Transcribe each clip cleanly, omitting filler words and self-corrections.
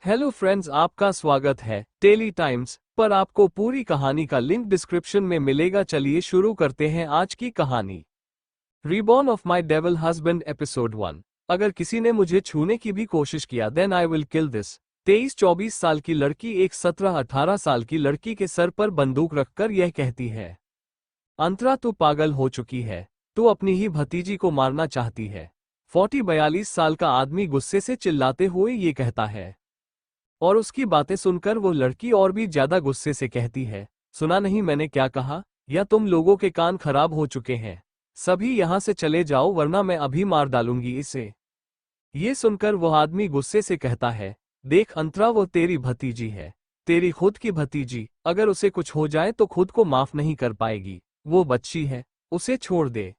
Hello friends, आपका स्वागत है टेली टाइम्स पर। आपको पूरी कहानी का लिंक डिस्क्रिप्शन में मिलेगा। चलिए शुरू करते हैं आज की कहानी। Reborn of my devil husband episode 1। अगर किसी ने मुझे छूने की भी कोशिश किया then I will kill this. 23-24 साल की लड़की एक 17-18 साल की लड़की के सर पर बंदूक रखकर यह कहती है, अंतरा तू पागल हो चुकी है, तू अपनी ही भतीजी को मारना चाहती है। 42 साल का आदमी गुस्से से चिल्लाते हुए ये कहता है और उसकी बातें सुनकर वो लड़की और भी ज्यादा गुस्से से कहती है, सुना नहीं मैंने क्या कहा? या तुम लोगों के कान खराब हो चुके हैं? सभी यहां से चले जाओ वरना मैं अभी मार डालूंगी इसे। ये सुनकर वो आदमी गुस्से से कहता है, देख अंतरा, वो तेरी भतीजी है, तेरी खुद की भतीजी। अगर उसे कुछ हो जाए तो खुद को माफ नहीं कर पाएगी। वो बच्ची है, उसे छोड़ दे।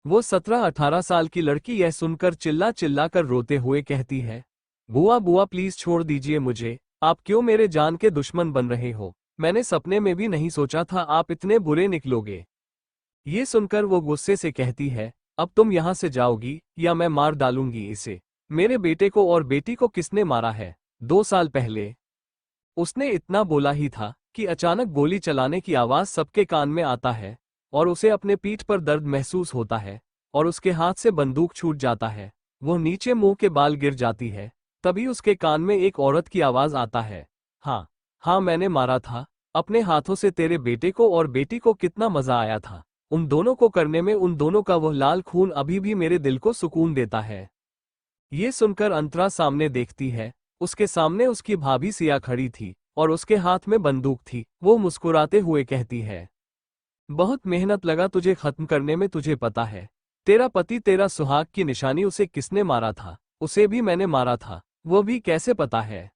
वो 17-18 साल की लड़की यह सुनकर चिल्ला चिल्ला कर रोते हुए कहती है, बुआ बुआ प्लीज छोड़ दीजिए मुझे। आप क्यों मेरे जान के दुश्मन बन रहे हो? मैंने सपने में भी नहीं सोचा था आप इतने बुरे निकलोगे। ये सुनकर वो गुस्से से कहती है, अब तुम यहां से जाओगी या मैं मार डालूंगी इसे। मेरे बेटे को और बेटी को किसने मारा है? 2 साल पहले। उसने इतना बोला ही था कि अचानक गोली चलाने की आवाज सबके कान में आता है और उसे अपने पीठ पर दर्द महसूस होता है और उसके हाथ से बंदूक छूट जाता है। वो नीचे मुंह के बाल गिर जाती है। तभी उसके कान में एक औरत की आवाज आता है, हाँ हाँ मैंने मारा था अपने हाथों से तेरे बेटे को और बेटी को। कितना मजा आया था उन दोनों को करने में। उन दोनों का वो लाल खून अभी भी मेरे दिल को सुकून देता है। ये सुनकर अंतरा सामने देखती है। उसके सामने उसकी भाभी सिया खड़ी थी और उसके हाथ में बंदूक थी। वो मुस्कुराते हुए कहती है, बहुत मेहनत लगा तुझे खत्म करने में। तुझे पता है तेरा पति, तेरा सुहाग की निशानी, उसे किसने मारा था? उसे भी मैंने मारा था। वो भी कैसे पता है?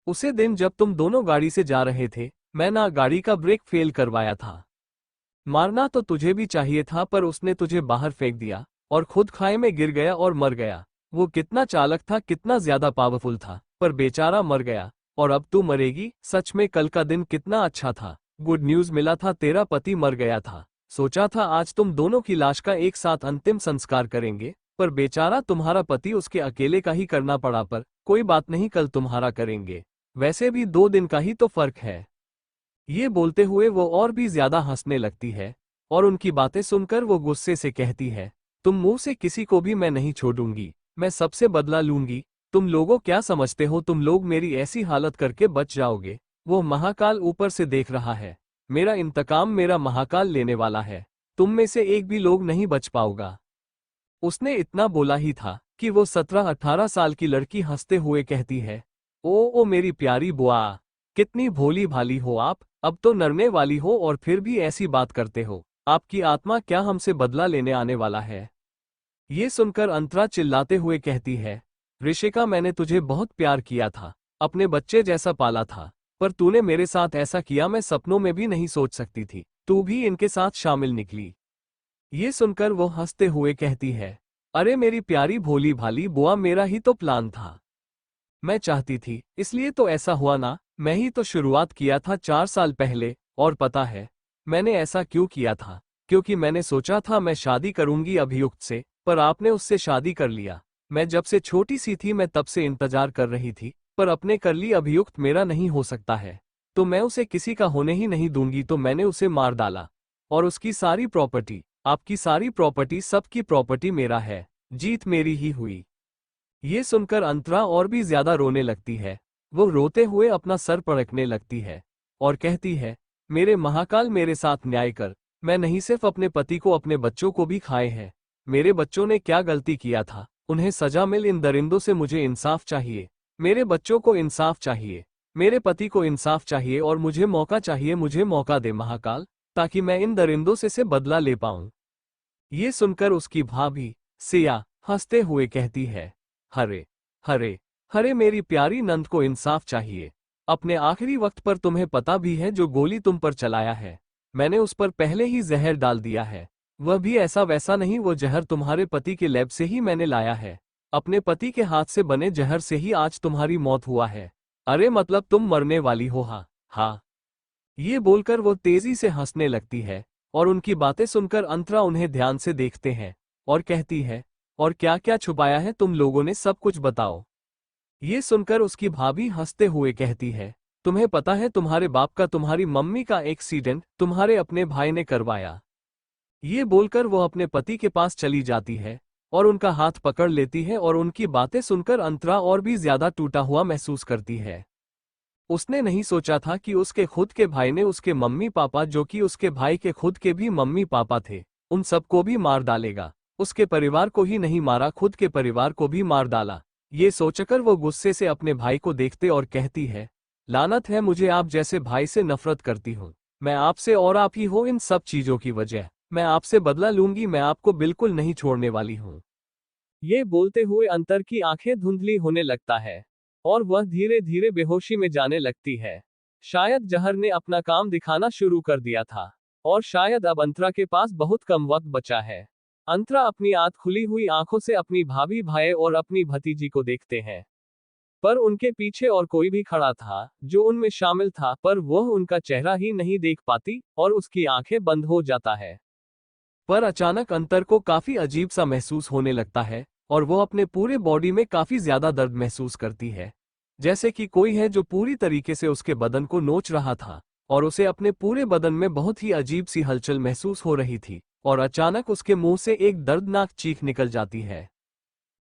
उसे दिन जब तुम दोनों गाड़ी से जा रहे थे, मैं ना गाड़ी का ब्रेक फेल करवाया था। मारना तो तुझे भी चाहिए था पर उसने तुझे बाहर फेंक दिया और खुद खाई में गिर गया और मर गया। वो कितना चालाक था, कितना ज्यादा पावरफुल था, पर बेचारा मर गया। और अब तू मरेगी। सच में कल का दिन कितना अच्छा था। गुड न्यूज मिला था, तेरा पति मर गया था। सोचा था आज तुम दोनों की लाश का एक साथ अंतिम संस्कार करेंगे, पर बेचारा तुम्हारा पति, उसके अकेले का ही करना पड़ा। पर कोई बात नहीं, कल तुम्हारा करेंगे। वैसे भी 2 दिन का ही तो फर्क है। ये बोलते हुए वो और भी ज्यादा हंसने लगती है और उनकी बातें सुनकर वो गुस्से से कहती है, तुम मुंह से किसी को भी मैं नहीं छोड़ूंगी। मैं सबसे बदला लूंगी। तुम लोगों क्या समझते हो तुम लोग मेरी ऐसी हालत करके बच जाओगे? वो महाकाल ऊपर से देख रहा है। मेरा इंतकाम मेरा महाकाल लेने वाला है। तुम में से एक भी लोग नहीं बच पाओगा। उसने इतना बोला ही था कि वो 17-18 साल की लड़की हंसते हुए कहती है, ओ मेरी प्यारी बुआ, कितनी भोली भाली हो आप। अब तो नरने वाली हो और फिर भी ऐसी बात करते हो। आपकी आत्मा क्या हमसे बदला लेने आने वाला है? ये सुनकर अंतरा चिल्लाते हुए कहती है, ऋषिका, मैंने तुझे बहुत प्यार किया था, अपने बच्चे जैसा पाला था, पर तूने मेरे साथ ऐसा किया मैं सपनों में भी नहीं सोच सकती थी। तू भी इनके साथ शामिल निकली। ये सुनकर वो हंसते हुए कहती है, अरे मेरी प्यारी भोली भाली बुआ, मेरा ही तो प्लान था। मैं चाहती थी इसलिए तो ऐसा हुआ ना। मैं ही तो शुरुआत किया था 4 साल पहले। और पता है मैंने ऐसा क्यों किया था? क्योंकि मैंने सोचा था मैं शादी करूंगी अभियुक्त से, पर आपने उससे शादी कर लिया। मैं जब से छोटी सी थी मैं तब से इंतजार कर रही थी, पर अपने कर ली अभियुक्त मेरा नहीं हो सकता है, तो मैं उसे किसी का होने ही नहीं दूंगी। तो मैंने उसे मार डाला और उसकी सारी प्रॉपर्टी, आपकी सारी प्रॉपर्टी, सबकी प्रॉपर्टी मेरा है। जीत मेरी ही हुई। ये सुनकर अंतरा और भी ज्यादा रोने लगती है। वो रोते हुए अपना सर पटकने लगती है और कहती है, मेरे महाकाल, मेरे साथ न्याय कर। मैं नहीं सिर्फ अपने पति को, अपने बच्चों को भी खाए हैं। मेरे बच्चों ने क्या गलती किया था? उन्हें सजा मिल। इन दरिंदों से मुझे इंसाफ चाहिए। मेरे बच्चों को इंसाफ चाहिए, मेरे पति को इंसाफ चाहिए और मुझे मौका चाहिए। मुझे मौका दे महाकाल, ताकि मैं इन दरिंदों से बदला ले पाऊं। ये सुनकर उसकी भाभी सिया हंसते हुए कहती है, हरे हरे हरे, मेरी प्यारी नंद को इंसाफ चाहिए। अपने आखिरी वक्त पर तुम्हें पता भी है जो गोली तुम पर चलाया है, मैंने उस पर पहले ही जहर डाल दिया है। वह भी ऐसा वैसा नहीं, वो जहर तुम्हारे पति के लैब से ही मैंने लाया है। अपने पति के हाथ से बने जहर से ही आज तुम्हारी मौत हुआ है। अरे मतलब तुम मरने वाली हो? हाँ हाँ। ये बोलकर वो तेजी से हंसने लगती है और उनकी बातें सुनकर अंतरा उन्हें ध्यान से देखते हैं और कहती है, और क्या क्या छुपाया है तुम लोगों ने? सब कुछ बताओ। ये सुनकर उसकी भाभी हंसते हुए कहती है, तुम्हें पता है तुम्हारे बाप का तुम्हारी मम्मी का एक्सीडेंट तुम्हारे अपने भाई ने करवाया। ये बोलकर वो अपने पति के पास चली जाती है और उनका हाथ पकड़ लेती है और उनकी बातें सुनकर अंतरा और भी ज्यादा टूटा हुआ महसूस करती है। उसने नहीं सोचा था कि उसके खुद के भाई ने उसके मम्मी पापा, जो कि उसके भाई के खुद के भी मम्मी पापा थे, उन सबको भी मार डालेगा। उसके परिवार को ही नहीं मारा, खुद के परिवार को भी मार डाला। ये सोचकर वो गुस्से से अपने भाई को देखते और कहती है, लानत है मुझे, आप जैसे भाई से नफरत करती हूँ। मैं आपसे और आप ही हो इन सब चीजों की वजह। मैं आपसे बदला लूंगी, मैं आपको बिल्कुल नहीं छोड़ने वाली हूँ। ये बोलते हुए अंतर की आंखें धुंधली होने लगता है और वह धीरे धीरे बेहोशी में जाने लगती है। शायद जहर ने अपना काम दिखाना शुरू कर दिया था और शायद अब अंतरा के पास बहुत कम वक्त बचा है। अंतरा अपनी आंख खुली हुई आंखों से अपनी भाभी, भाई और अपनी भतीजी को देखते हैं, पर उनके पीछे और कोई भी खड़ा था जो उनमें शामिल था, पर वह उनका चेहरा ही नहीं देख पाती और उसकी आंखें बंद हो जाता है। पर अचानक अंतर को काफी अजीब सा महसूस होने लगता है और वो अपने पूरे बॉडी में काफी ज्यादा दर्द महसूस करती है, जैसे कि कोई है जो पूरी तरीके से उसके बदन को नोच रहा था और उसे अपने पूरे बदन में बहुत ही अजीब सी हलचल महसूस हो रही थी। और अचानक उसके मुंह से एक दर्दनाक चीख निकल जाती है।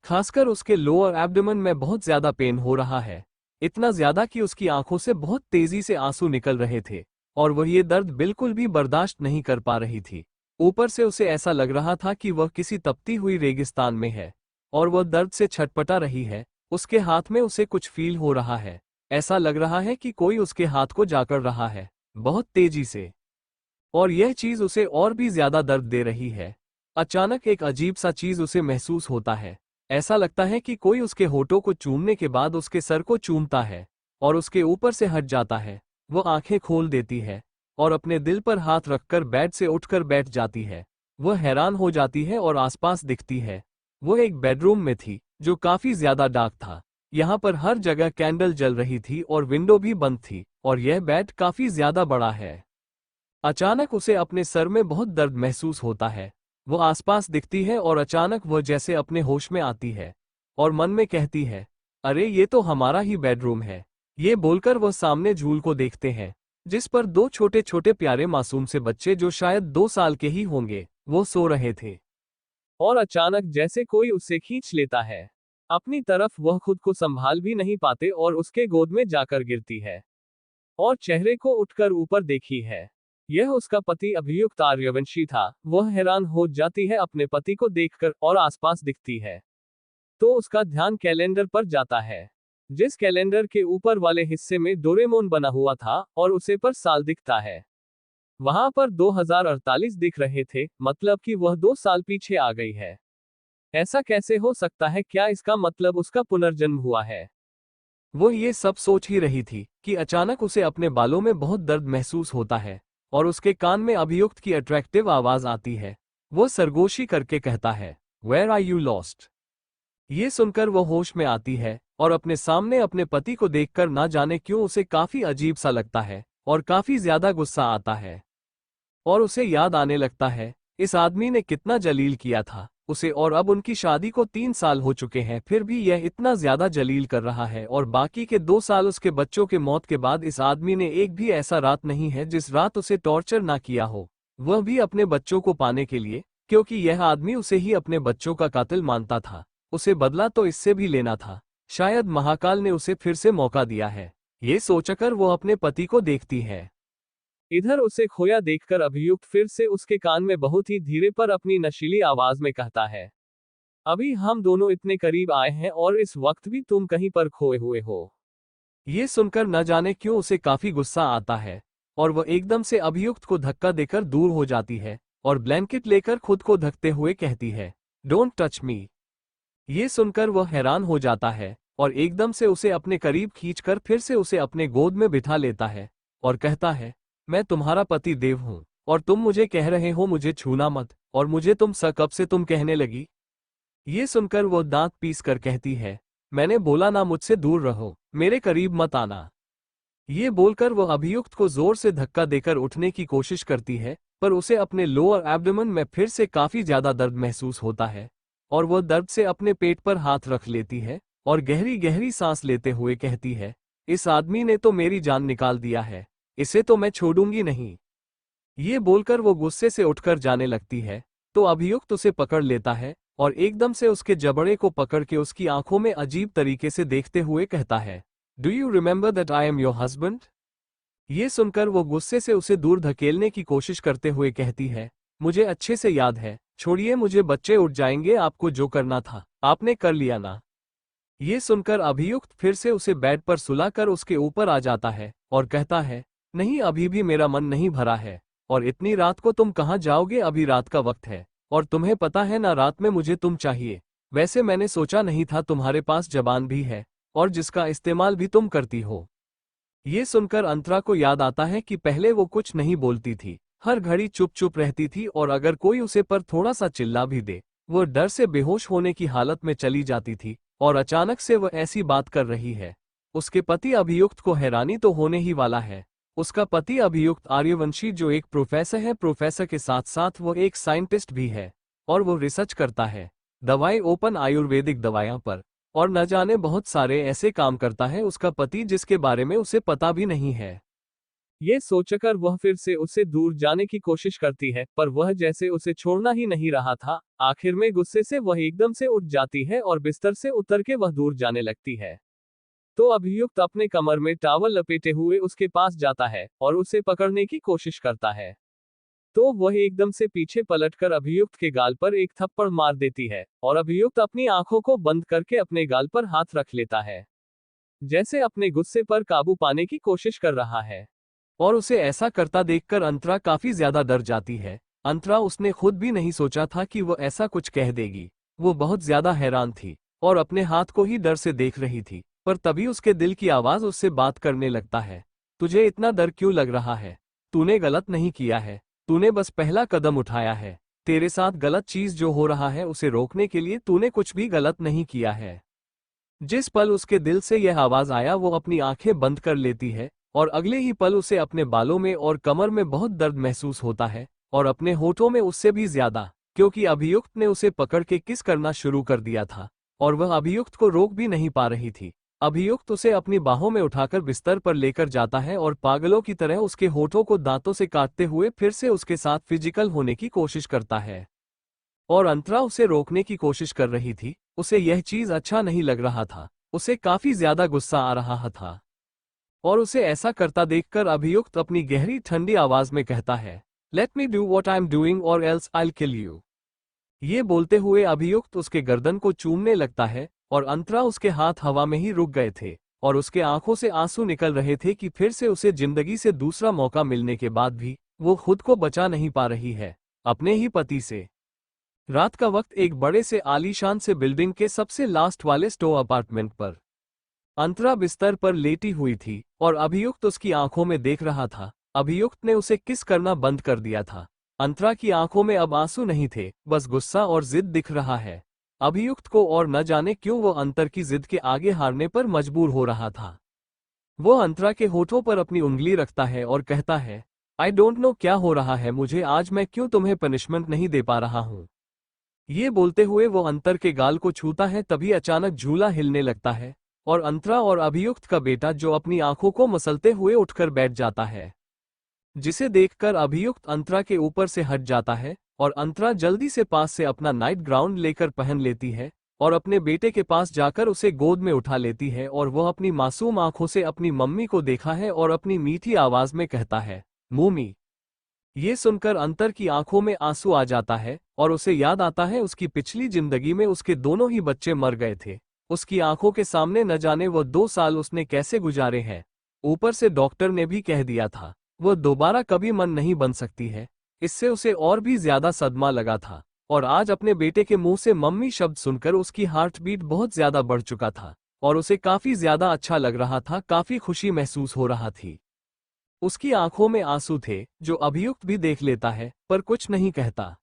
खासकर उसके लोअर एब्डोमेन में बहुत ज्यादा पेन हो रहा है, इतना ज्यादा कि उसकी आंखों से बहुत तेजी से आंसू निकल रहे थे और वह ये दर्द बिल्कुल भी बर्दाश्त नहीं कर पा रही थी। ऊपर से उसे ऐसा लग रहा था कि वह किसी तपती हुई रेगिस्तान में है और वह दर्द से छटपटा रही है। उसके हाथ में उसे कुछ फील हो रहा है, ऐसा लग रहा है कि कोई उसके हाथ को जाकर रहा है बहुत तेजी से, और यह चीज उसे और भी ज्यादा दर्द दे रही है। अचानक एक अजीब सा चीज उसे महसूस होता है, ऐसा लगता है कि कोई उसके होठों को चूमने के बाद उसके सर को चूमता है और उसके ऊपर से हट जाता है। वो आंखें खोल देती है और अपने दिल पर हाथ रखकर बेड से उठकर बैठ जाती है। वह हैरान हो जाती है और आसपास दिखती है। वो एक बेडरूम में थी जो काफी ज्यादा डार्क था। यहाँ पर हर जगह कैंडल जल रही थी और विंडो भी बंद थी और यह बेड काफी ज्यादा बड़ा है। अचानक उसे अपने सर में बहुत दर्द महसूस होता है। वो आसपास दिखती है और अचानक वह जैसे अपने होश में आती है और मन में कहती है, अरे ये तो हमारा ही बेडरूम है। ये बोलकर वह सामने झूल को देखते हैं जिस पर दो छोटे छोटे प्यारे मासूम से बच्चे, जो शायद 2 साल के ही होंगे, वो सो रहे थे। और अचानक जैसे कोई उसे खींच लेता है अपनी तरफ, वह खुद को संभाल भी नहीं पाते और उसके गोद में जाकर गिरती है और चेहरे को उठकर ऊपर देखी है। यह उसका पति अभियुक्त आर्यवंशी था। वह हैरान हो जाती है अपने पति को देखकर और आसपास दिखती है तो उसका ध्यान कैलेंडर पर जाता है, जिस कैलेंडर के ऊपर वाले हिस्से में डोरेमोन बना हुआ था और उसे पर साल दिखता है। वहां पर 2048 दिख रहे थे, मतलब कि वह 2 साल पीछे आ गई है। ऐसा कैसे हो सकता है? क्या इसका मतलब उसका पुनर्जन्म हुआ है? वो ये सब सोच ही रही थी कि अचानक उसे अपने बालों में बहुत दर्द महसूस होता है और उसके कान में अभियुक्त की अट्रैक्टिव आवाज आती है। वो सरगोशी करके कहता है, वेयर आर यू लॉस्ट? ये सुनकर वो होश में आती है और अपने सामने अपने पति को देखकर ना जाने क्यों उसे काफी अजीब सा लगता है और काफी ज्यादा गुस्सा आता है। और उसे याद आने लगता है इस आदमी ने कितना जलील किया था उसे, और अब उनकी शादी को 3 साल हो चुके हैं फिर भी यह इतना ज्यादा जलील कर रहा है। और बाकी के 2 साल उसके बच्चों के मौत के बाद इस आदमी ने एक भी ऐसा रात नहीं है जिस रात उसे टॉर्चर ना किया हो, वह भी अपने बच्चों को पाने के लिए, क्योंकि यह आदमी उसे ही अपने बच्चों का कातिल मानता था। उसे बदला तो इससे भी लेना था। शायद महाकाल ने उसे फिर से मौका दिया है। ये सोचकर वो अपने पति को देखती है। इधर उसे खोया देखकर अभियुक्त फिर से उसके कान में बहुत ही धीरे पर अपनी नशीली आवाज में कहता है, अभी हम दोनों इतने करीब आए हैं और इस वक्त भी तुम कहीं पर खोए हुए हो। ये सुनकर न जाने क्यों उसे काफी गुस्सा आता है और वह एकदम से अभियुक्त को धक्का देकर दूर हो जाती है और ब्लैंकेट लेकर खुद को ढकते हुए कहती है, डोंट टच मी। ये सुनकर वह हैरान हो जाता है और एकदम से उसे अपने करीब खींचकर फिर से उसे अपने गोद में बिठा लेता है और कहता है, मैं तुम्हारा पति देव हूं और तुम मुझे कह रहे हो मुझे छूना मत, और मुझे तुम कब से तुम कहने लगी? ये सुनकर वो दांत पीस कर कहती है, मैंने बोला ना, मुझसे दूर रहो, मेरे करीब मत आना। ये बोलकर वो अभियुक्त को जोर से धक्का देकर उठने की कोशिश करती है, पर उसे अपने लोअर एब्डोमेन में फिर से काफी ज्यादा दर्द महसूस होता है और वो दर्द से अपने पेट पर हाथ रख लेती है और गहरी गहरी सांस लेते हुए कहती है, इस आदमी ने तो मेरी जान निकाल दिया है, इसे तो मैं छोड़ूंगी नहीं। ये बोलकर वो गुस्से से उठकर जाने लगती है, तो अभियुक्त उसे पकड़ लेता है और एकदम से उसके जबड़े को पकड़ के उसकी आंखों में अजीब तरीके से देखते हुए कहता है, do you remember that I am your husband? ये सुनकर वो गुस्से से उसे दूर धकेलने की कोशिश करते हुए कहती है, मुझे अच्छे से याद है, छोड़िए मुझे, बच्चे उठ जाएंगे, आपको जो करना था आपने कर लिया ना। ये सुनकर अभियुक्त फिर से उसे बेड पर सुलाकर उसके ऊपर आ जाता है और कहता है, नहीं अभी भी मेरा मन नहीं भरा है, और इतनी रात को तुम कहाँ जाओगे, अभी रात का वक्त है, और तुम्हें पता है ना रात में मुझे तुम चाहिए। वैसे मैंने सोचा नहीं था तुम्हारे पास जबान भी है, और जिसका इस्तेमाल भी तुम करती हो। ये सुनकर अंतरा को याद आता है कि पहले वो कुछ नहीं बोलती थी, हर घड़ी चुप चुप रहती थी, और अगर कोई उसे पर थोड़ा सा चिल्ला भी दे वो डर से बेहोश होने की हालत में चली जाती थी, और अचानक से वह ऐसी बात कर रही है। उसके पति अभियुक्त को हैरानी तो होने ही वाला है। उसका पति अभियुक्त आर्यवंशी जो एक प्रोफेसर है, प्रोफेसर के साथ साथ वो एक साइंटिस्ट भी है, और वो रिसर्च करता है दवाई, ओपन आयुर्वेदिक दवाइयां पर, और न जाने बहुत सारे ऐसे काम करता है उसका पति जिसके बारे में उसे पता भी नहीं है। ये सोचकर वह फिर से उससे दूर जाने की कोशिश करती है, पर वह जैसे उसे छोड़ना ही नहीं रहा था। आखिर में गुस्से से वह एकदम से उठ जाती है और बिस्तर से उतर के वह दूर जाने लगती है। तो अभियुक्त अपने कमर में टॉवल लपेटे हुए उसके पास जाता है और उसे पकड़ने की कोशिश करता है, तो वह एकदम से पीछे पलटकर अभियुक्त के गाल पर एक थप्पड़ मार देती है, और अभियुक्त अपनी आंखों को बंद करके अपने गाल पर हाथ रख लेता है, जैसे अपने गुस्से पर काबू पाने की कोशिश कर रहा है। और उसे ऐसा करता देखकर अंतरा काफी ज्यादा डर जाती है। अंतरा उसने खुद भी नहीं सोचा था कि वो ऐसा कुछ कह देगी। वो बहुत ज्यादा हैरान थी और अपने हाथ को ही डर से देख रही थी, पर तभी उसके दिल की आवाज उससे बात करने लगता है, तुझे इतना डर क्यों लग रहा है? तूने गलत नहीं किया है, तूने बस पहला कदम उठाया है। तेरे साथ गलत चीज जो हो रहा है उसे रोकने के लिए तूने कुछ भी गलत नहीं किया है। जिस पल उसके दिल से यह आवाज आया वो अपनी आंखें बंद कर लेती है, और अगले ही पल उसे अपने बालों में और कमर में बहुत दर्द महसूस होता है, और अपने होठों में उससे भी ज्यादा, क्योंकि अभियुक्त ने उसे पकड़ के किस करना शुरू कर दिया था, और वह अभियुक्त को रोक भी नहीं पा रही थी। अभियुक्त उसे अपनी बाहों में उठाकर बिस्तर पर लेकर जाता है और पागलों की तरह उसके होठों को दांतों से काटते हुए फिर से उसके साथ फिजिकल होने की कोशिश करता है। और अंतरा उसे रोकने की कोशिश कर रही थी, उसे यह चीज अच्छा नहीं लग रहा था, उसे काफी ज्यादा गुस्सा आ रहा था। और उसे ऐसा करता देखकर अभियुक्त अपनी गहरी ठंडी आवाज में कहता है, let me do what I am doing और एल्स आई किल यू। ये बोलते हुए अभियुक्त उसके गर्दन को चूमने लगता है, और अंतरा उसके हाथ हवा में ही रुक गए थे, और उसके आंखों से आंसू निकल रहे थे कि फिर से उसे जिंदगी से दूसरा मौका मिलने के बाद भी वो खुद को बचा नहीं पा रही है अपने ही पति से। रात का वक्त एक बड़े से आलीशान से बिल्डिंग के सबसे लास्ट वाले स्टो अपार्टमेंट पर अंतरा बिस्तर पर लेटी हुई थी और अभियुक्त उसकी आंखों में देख रहा था। अभियुक्त ने उसे किस करना बंद कर दिया था। अंतरा की आंखों में अब आंसू नहीं थे, बस गुस्सा और जिद दिख रहा है। अभियुक्त को और न जाने क्यों वो अंतर की जिद के आगे हारने पर मजबूर हो रहा था। वो अंतरा के होठों पर अपनी उंगली रखता है और कहता है, आई डोंट नो क्या हो रहा है मुझे आज, मैं क्यों तुम्हें पनिशमेंट नहीं दे पा रहा हूँ। ये बोलते हुए वो अंतर के गाल को छूता है, तभी अचानक झूला हिलने लगता है और अंतरा और अभियुक्त का बेटा जो अपनी आंखों को मसलते हुए उठकर बैठ जाता है, जिसे देखकर अभियुक्त अंतरा के ऊपर से हट जाता है और अंतरा जल्दी से पास से अपना नाइट ग्राउंड लेकर पहन लेती है और अपने बेटे के पास जाकर उसे गोद में उठा लेती है, और वह अपनी मासूम आंखों से अपनी मम्मी को देखा है और अपनी मीठी आवाज में कहता है, मम्मी। ये सुनकर अंतर की आंखों में आंसू आ जाता है और उसे याद आता है उसकी पिछली जिंदगी में उसके दोनों ही बच्चे मर गए थे। उसकी आंखों के सामने न जाने वो 2 साल उसने कैसे गुजारे हैं। ऊपर से डॉक्टर ने भी कह दिया था वो दोबारा कभी मन नहीं बन सकती है। इससे उसे और भी ज्यादा सदमा लगा था, और आज अपने बेटे के मुंह से मम्मी शब्द सुनकर उसकी हार्ट बीट बहुत ज्यादा बढ़ चुका था और उसे काफी ज्यादा अच्छा लग रहा था, काफी खुशी महसूस हो रहा थी। उसकी आंखों में आंसू थे जो अभियुक्त भी देख लेता है पर कुछ नहीं कहता।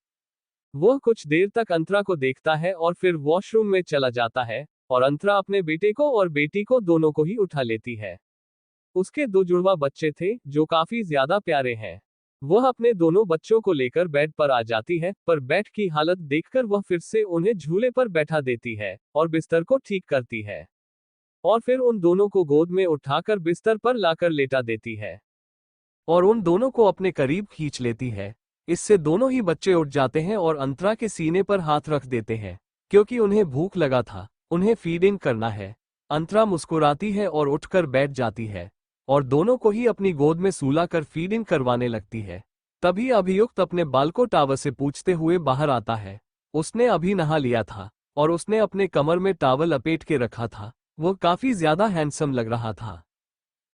वह कुछ देर तक अंतरा को देखता है और फिर वॉशरूम में चला जाता है, और अंतरा अपने बेटे को और बेटी को दोनों को ही उठा लेती है। उसके 2 जुड़वा बच्चे थे जो काफी ज्यादा प्यारे हैं। वह अपने दोनों बच्चों को लेकर बेड पर आ जाती है, पर बेड की हालत देखकर वह फिर से उन्हें झूले पर बैठा देती है और बिस्तर को ठीक करती है। और फिर उन दोनों को गोद में उठाकर बिस्तर पर लाकर लेटा देती है और उन दोनों को अपने करीब खींच लेती है। इससे दोनों ही बच्चे उठ जाते हैं और अंतरा के सीने पर हाथ रख देते हैं, क्योंकि उन्हें भूख लगा था, उन्हें फीडिंग करना है। अंतरा मुस्कुराती है और उठकर बैठ जाती है और दोनों को ही अपनी गोद में सुलाकर फीडिंग करवाने लगती है। तभी अभियुक्त अपने बाल को टावल से पूछते हुए बाहर आता है। उसने अभी नहा लिया था और उसने अपने कमर में टावल लपेट के रखा था। वो काफी ज्यादा हैंडसम लग रहा था।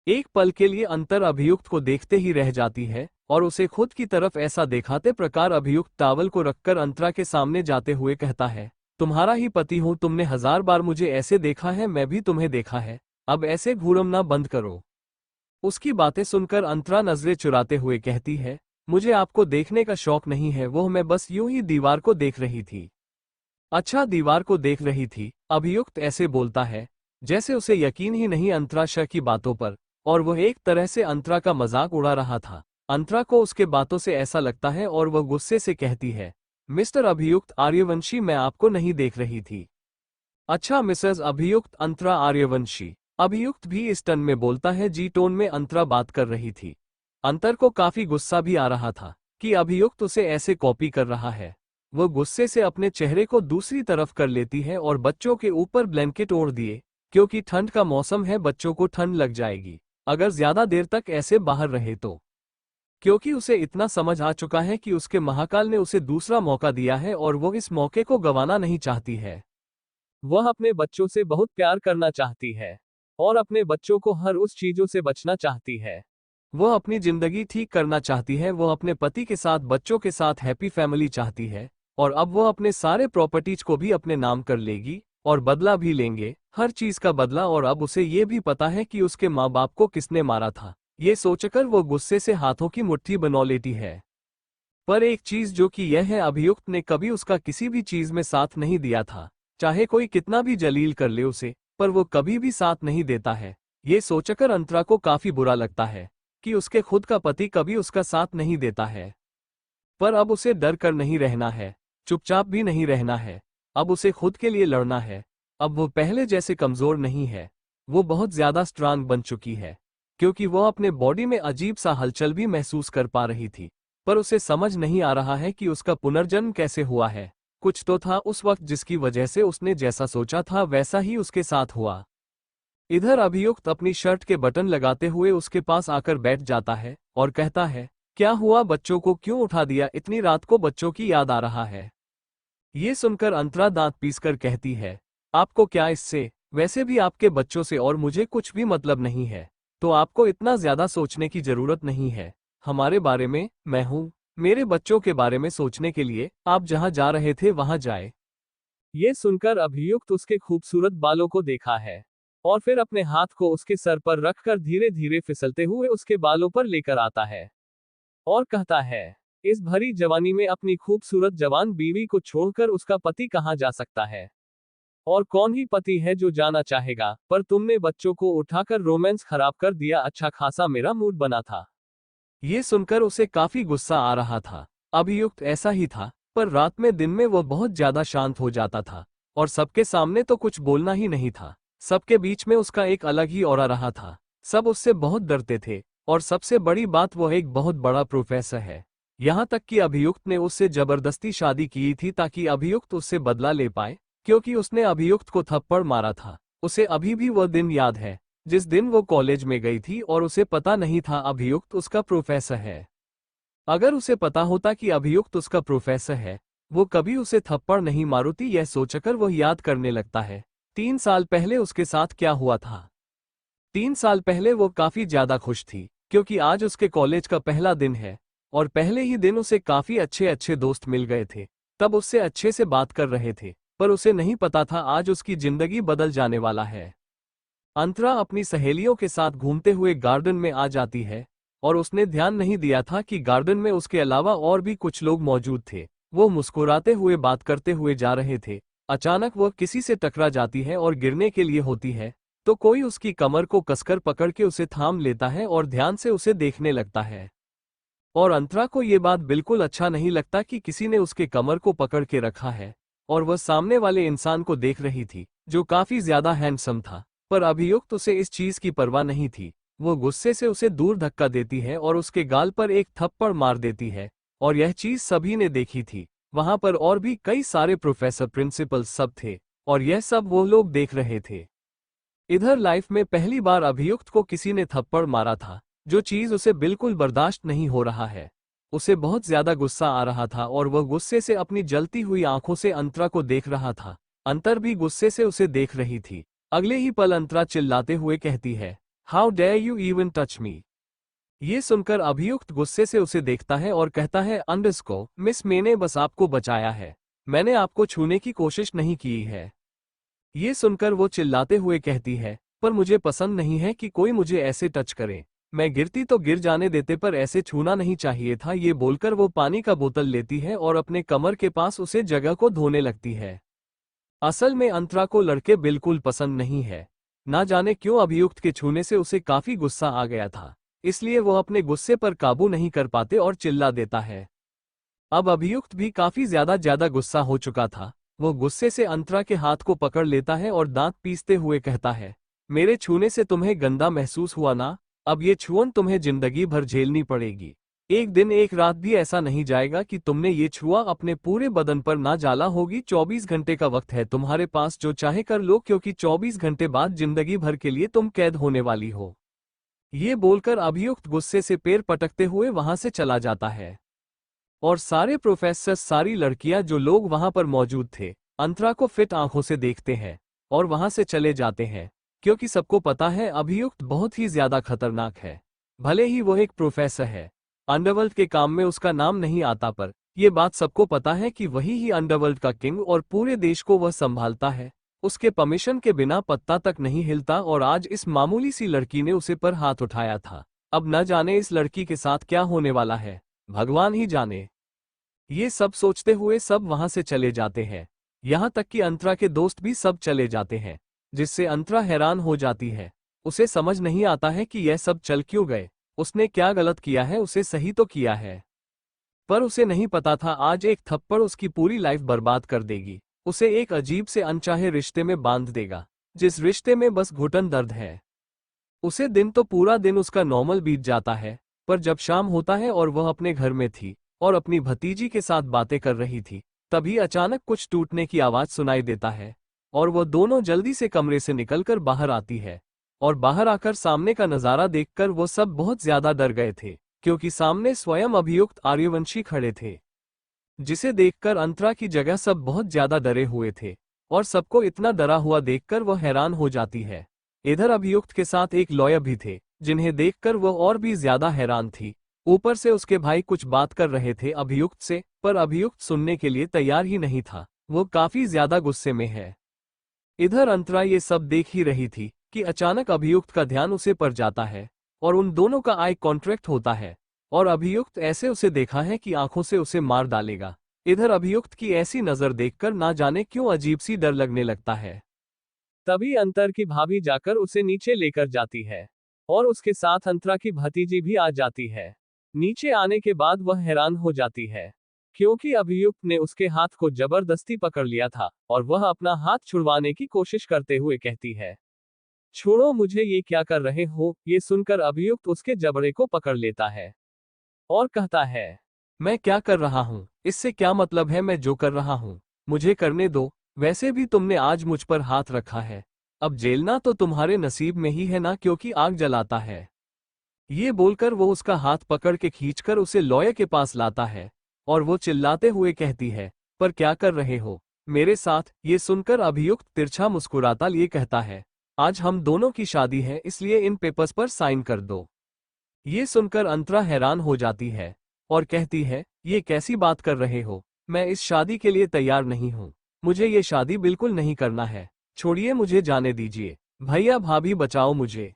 एक पल के लिए अंतर अभियुक्त को देखते ही रह जाती है और उसे खुद की तरफ ऐसा दिखाते प्रकार अभियुक्त टावल को रखकर अंतरा के सामने जाते हुए कहता है, तुम्हारा ही पति हूं, तुमने 1000 बार मुझे ऐसे देखा है, मैं भी तुम्हें देखा है, अब ऐसे घूरमना बंद करो। उसकी बातें सुनकर अंतरा नजरें चुराते हुए कहती है, मुझे आपको देखने का शौक नहीं है, वो मैं बस यूं ही दीवार को देख रही थी। अच्छा, दीवार को देख रही थी? अभियुक्त ऐसे बोलता है जैसे उसे यकीन ही नहीं अंतरा शाह की बातों पर, और वह एक तरह से अंतरा का मजाक उड़ा रहा था। अंतरा को उसके बातों से ऐसा लगता है और वह गुस्से से कहती है, मिस्टर अभियुक्त आर्यवंशी, मैं आपको नहीं देख रही थी। अच्छा मिसेस अभियुक्त अंतरा आर्यवंशी। अभियुक्त भी इस टन में बोलता है जी टोन में अंतरा बात कर रही थी। अंतर को काफी गुस्सा भी आ रहा था कि अभियुक्त उसे ऐसे कॉपी कर रहा है। वह गुस्से से अपने चेहरे को दूसरी तरफ कर लेती है और बच्चों के ऊपर ब्लैंकेट ओढ़ दिए, क्योंकि ठंड का मौसम है, बच्चों को ठंड लग जाएगी अगर ज्यादा देर तक ऐसे बाहर रहे तो। क्योंकि उसे इतना समझ आ चुका है कि उसके महाकाल ने उसे दूसरा मौका दिया है और वो इस मौके को गंवाना नहीं चाहती है। वह अपने बच्चों से बहुत प्यार करना चाहती है और अपने बच्चों को हर उस चीजों से बचना चाहती है। वह अपनी जिंदगी ठीक करना चाहती है। वह अपने पति के साथ, बच्चों के साथ हैप्पी फैमिली चाहती है और अब वह अपने सारे प्रॉपर्टीज को भी अपने नाम कर लेगी और बदला भी लेंगे, हर चीज का बदला। और अब उसे ये भी पता है कि उसके माँ बाप को किसने मारा था। ये सोचकर वो गुस्से से हाथों की मुट्ठी बना लेती है। पर एक चीज जो कि यह है, अभियुक्त ने कभी उसका किसी भी चीज में साथ नहीं दिया था। चाहे कोई कितना भी जलील कर ले उसे, पर वो कभी भी साथ नहीं देता है। ये सोचकर अंतरा को काफी बुरा लगता है कि उसके खुद का पति कभी उसका साथ नहीं देता है। पर अब उसे डर कर नहीं रहना है, चुपचाप भी नहीं रहना है। अब उसे खुद के लिए लड़ना है। अब वो पहले जैसे कमजोर नहीं है, वो बहुत ज्यादा स्ट्रांग बन चुकी है, क्योंकि वो अपने बॉडी में अजीब सा हलचल भी महसूस कर पा रही थी। पर उसे समझ नहीं आ रहा है कि उसका पुनर्जन्म कैसे हुआ है। कुछ तो था उस वक्त जिसकी वजह से उसने जैसा सोचा था वैसा ही उसके साथ हुआ। इधर अभियुक्त अपनी शर्ट के बटन लगाते हुए उसके पास आकर बैठ जाता है और कहता है, क्या हुआ, बच्चों को क्यों उठा दिया, इतनी रात को बच्चों की याद आ रहा है? ये सुनकर अंतरा दांत पीसकर कहती है, आपको क्या इससे, वैसे भी आपके बच्चों से और मुझे कुछ भी मतलब नहीं है, तो आपको इतना ज्यादा सोचने की जरूरत नहीं है हमारे बारे में। मैं हूं, मेरे बच्चों के बारे में सोचने के लिए आप जहां जा रहे थे वहां जाए। ये सुनकर अभियुक्त उसके खूबसूरत बालों को देखा है और फिर अपने हाथ को उसके सर पर रखकर धीरे धीरे फिसलते हुए उसके बालों पर लेकर आता है और कहता है, इस भरी जवानी में अपनी खूबसूरत जवान बीवी को छोड़कर उसका पति कहां जा सकता है? और कौन ही पति है जो जाना चाहेगा? पर तुमने बच्चों को उठाकर रोमांस खराब कर दिया, अच्छा खासा मेरा मूड बना था। ये सुनकर उसे काफी गुस्सा आ रहा था। अभियुक्त ऐसा ही था, पर रात में दिन में वो बहुत ज्यादा शांत हो जाता था और सबके सामने तो कुछ बोलना ही नहीं था। सबके बीच में उसका एक अलग ही ऑरा रहा था। सब उससे बहुत डरते थे और सबसे बड़ी बात, वो एक बहुत बड़ा प्रोफेसर है। यहाँ तक कि अभियुक्त ने उससे जबरदस्ती शादी की थी ताकि अभियुक्त उससे बदला ले पाए, क्योंकि उसने अभियुक्त को थप्पड़ मारा था। उसे अभी भी वह दिन याद है जिस दिन वो कॉलेज में गई थी और उसे पता नहीं था अभियुक्त उसका प्रोफेसर है। अगर उसे पता होता कि अभियुक्त उसका प्रोफेसर है, वो कभी उसे थप्पड़ नहीं मारूती। यह सोचकर वह याद करने लगता है 3 साल पहले उसके साथ क्या हुआ था। 3 साल पहले वो काफी ज्यादा खुश थी, क्योंकि आज उसके कॉलेज का पहला दिन है और पहले ही दिन उसे काफी अच्छे अच्छे दोस्त मिल गए थे। तब उससे अच्छे से बात कर रहे थे, पर उसे नहीं पता था आज उसकी जिंदगी बदल जाने वाला है। अंतरा अपनी सहेलियों के साथ घूमते हुए गार्डन में आ जाती है और उसने ध्यान नहीं दिया था कि गार्डन में उसके अलावा और भी कुछ लोग मौजूद थे। वो मुस्कुराते हुए बात करते हुए जा रहे थे। अचानक वह किसी से टकरा जाती है और गिरने के लिए होती है तो कोई उसकी कमर को कसकर पकड़ के उसे थाम लेता है और ध्यान से उसे देखने लगता है। और अंतरा को ये बात बिल्कुल अच्छा नहीं लगता कि किसी ने उसके कमर को पकड़ के रखा है और वह सामने वाले इंसान को देख रही थी जो काफी ज्यादा हैंडसम था। पर अभियुक्त उसे इस चीज की परवाह नहीं थी। वो गुस्से से उसे दूर धक्का देती है और उसके गाल पर एक थप्पड़ मार देती है। और यह चीज सभी ने देखी थी। वहां पर और भी कई सारे प्रोफेसर, प्रिंसिपल सब थे और यह सब वो लोग देख रहे थे। इधर लाइफ में पहली बार अभियुक्त को किसी ने थप्पड़ मारा था, जो चीज उसे बिल्कुल बर्दाश्त नहीं हो रहा है। उसे बहुत ज्यादा गुस्सा आ रहा था और वह गुस्से से अपनी जलती हुई आंखों से अंतरा को देख रहा था। अंतर भी गुस्से से उसे देख रही थी। अगले ही पल अंतरा चिल्लाते हुए कहती है, how dare you even touch me. ये सुनकर अभियुक्त गुस्से से उसे देखता है और कहता है, अंडरस्को मिस, मैंने बस आपको बचाया है, मैंने आपको छूने की कोशिश नहीं की है। ये सुनकर वो चिल्लाते हुए कहती है, पर मुझे पसंद नहीं है कि कोई मुझे ऐसे टच करे, मैं गिरती तो गिर जाने देते पर ऐसे छूना नहीं चाहिए था। ये बोलकर वो पानी का बोतल लेती है और अपने कमर के पास उसे जगह को धोने लगती है। असल में अंतरा को लड़के बिल्कुल पसंद नहीं है। ना जाने क्यों अभियुक्त के छूने से उसे काफी गुस्सा आ गया था, इसलिए वो अपने गुस्से पर काबू नहीं कर पाते और चिल्ला देता है। अब अभियुक्त भी काफी ज्यादा गुस्सा हो चुका था। वो गुस्से से अंतरा के हाथ को पकड़ लेता है और दांत पीसते हुए कहता है, मेरे छूने से तुम्हें गंदा महसूस हुआ ना, अब ये छुअन तुम्हें जिंदगी भर झेलनी पड़ेगी। एक दिन एक रात भी ऐसा नहीं जाएगा कि तुमने ये छुआ अपने पूरे बदन पर ना जाला होगी। 24 घंटे का वक्त है तुम्हारे पास, जो चाहे कर लो, क्योंकि 24 घंटे बाद जिंदगी भर के लिए तुम कैद होने वाली हो। ये बोलकर अभियुक्त गुस्से से पैर पटकते हुए वहां से चला जाता है। और सारे प्रोफेसर, सारी लड़कियां जो लोग वहां पर मौजूद थे, अंतरा को फिट आंखों से देखते हैं और वहां से चले जाते हैं, क्योंकि सबको पता है अभियुक्त बहुत ही ज्यादा खतरनाक है। भले ही वो एक प्रोफेसर है, अंडरवर्ल्ड के काम में उसका नाम नहीं आता, पर यह बात सबको पता है कि वही ही अंडरवर्ल्ड का किंग और पूरे देश को वह संभालता है। उसके परमिशन के बिना पत्ता तक नहीं हिलता और आज इस मामूली सी लड़की ने उसे पर हाथ उठाया था। अब न जाने इस लड़की के साथ क्या होने वाला है, भगवान ही जाने। ये सब सोचते हुए सब वहां से चले जाते हैं। यहां तक कि अंतरा के दोस्त भी सब चले जाते हैं, जिससे अंतरा हैरान हो जाती है। उसे समझ नहीं आता है कि यह सब चल क्यों गए, उसने क्या गलत किया है, उसे सही तो किया है। पर उसे नहीं पता था आज एक थप्पड़ उसकी पूरी लाइफ बर्बाद कर देगी, उसे एक अजीब से अनचाहे रिश्ते में बांध देगा, जिस रिश्ते में बस घुटन दर्द है। उसे दिन तो पूरा दिन उसका नॉर्मल बीत जाता है, पर जब शाम होता है और वह अपने घर में थी और अपनी भतीजी के साथ बातें कर रही थी, तभी अचानक कुछ टूटने की आवाज सुनाई देता है और वह दोनों जल्दी से कमरे से निकलकर बाहर आती है। और बाहर आकर सामने का नजारा देखकर वो सब बहुत ज्यादा डर गए थे, क्योंकि सामने स्वयं अभियुक्त आर्यवंशी खड़े थे, जिसे देखकर अंतरा की जगह सब बहुत ज्यादा डरे हुए थे। और सबको इतना डरा हुआ देखकर वह हैरान हो जाती है। इधर अभियुक्त के साथ एक लॉयर भी थे, जिन्हें देखकर वह और भी ज्यादा हैरान थी। ऊपर से उसके भाई कुछ बात कर रहे थे अभियुक्त से, पर अभियुक्त सुनने के लिए तैयार ही नहीं था, वो काफी ज्यादा गुस्से में है। इधर अंतरा ये सब देख ही रही थी कि अचानक अभियुक्त का ध्यान उसे पर जाता है और उन दोनों का आई कॉन्ट्रैक्ट होता है और अभियुक्त ऐसे उसे देखा है कि आंखों से उसे मार डालेगा। इधर अभियुक्त की ऐसी नजर देखकर ना जाने क्यों अजीब सी डर लगने लगता है। तभी अंतर की भाभी जाकर उसे नीचे लेकर जाती है और उसके साथ अंतरा की भतीजी भी आ जाती है। नीचे आने के बाद वह हैरान हो जाती है, क्योंकि अभियुक्त ने उसके हाथ को जबरदस्ती पकड़ लिया था और वह अपना हाथ छुड़वाने की कोशिश करते हुए कहती है, छोड़ो मुझे, ये क्या कर रहे हो। ये सुनकर अभियुक्त उसके जबड़े को पकड़ लेता है और कहता है, मैं क्या कर रहा हूँ, इससे क्या मतलब है, मैं जो कर रहा हूँ मुझे करने दो। वैसे भी तुमने आज मुझ पर हाथ रखा है, अब जेलना तो तुम्हारे नसीब में ही है ना, क्योंकि आग जलाता है। ये बोलकर वो उसका हाथ पकड़ के खींचकर उसे लॉयर के पास लाता है और वो चिल्लाते हुए कहती है, पर क्या कर रहे हो मेरे साथ। ये सुनकर अभियुक्त तिरछा मुस्कुराता लिए कहता है, आज हम दोनों की शादी है, इसलिए इन पेपर्स पर साइन कर दो। ये सुनकर अंतरा हैरान हो जाती है और कहती है, ये कैसी बात कर रहे हो, मैं इस शादी के लिए तैयार नहीं हूँ, मुझे ये शादी बिल्कुल नहीं करना है, छोड़िए मुझे जाने दीजिए, भैया भाभी बचाओ मुझे।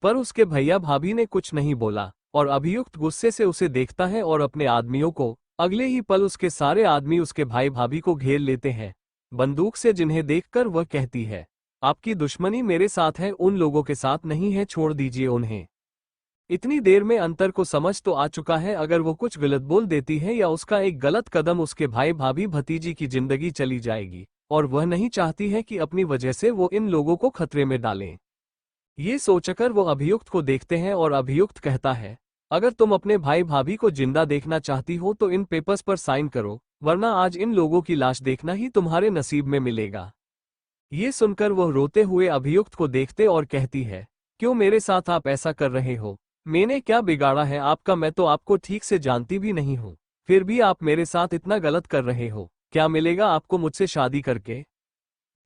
पर उसके भैया भाभी ने कुछ नहीं बोला और अभियुक्त गुस्से से उसे देखता है और अपने आदमियों को, अगले ही पल उसके सारे आदमी उसके भाई भाभी को घेर लेते हैं बंदूक से, जिन्हें देखकर वह कहती है, आपकी दुश्मनी मेरे साथ है, उन लोगों के साथ नहीं है, छोड़ दीजिए उन्हें। इतनी देर में अंतर को समझ तो आ चुका है, अगर वो कुछ गलत बोल देती है या उसका एक गलत कदम, उसके भाई भाभी भतीजी की जिंदगी चली जाएगी और वह नहीं चाहती है कि अपनी वजह से वो इन लोगों को खतरे में डालें। ये सोचकर वो अभियुक्त को देखते हैं और अभियुक्त कहता है, अगर तुम अपने भाई भाभी को जिंदा देखना चाहती हो तो इन पेपर्स पर साइन करो, वरना आज इन लोगों की लाश देखना ही तुम्हारे नसीब में मिलेगा। ये सुनकर वह रोते हुए अभियुक्त को देखते और कहती है, क्यों मेरे साथ आप ऐसा कर रहे हो? मैंने क्या बिगाड़ा है आपका? मैं तो आपको ठीक से जानती भी नहीं हूँ, फिर भी आप मेरे साथ इतना गलत कर रहे हो। क्या मिलेगा आपको मुझसे शादी करके?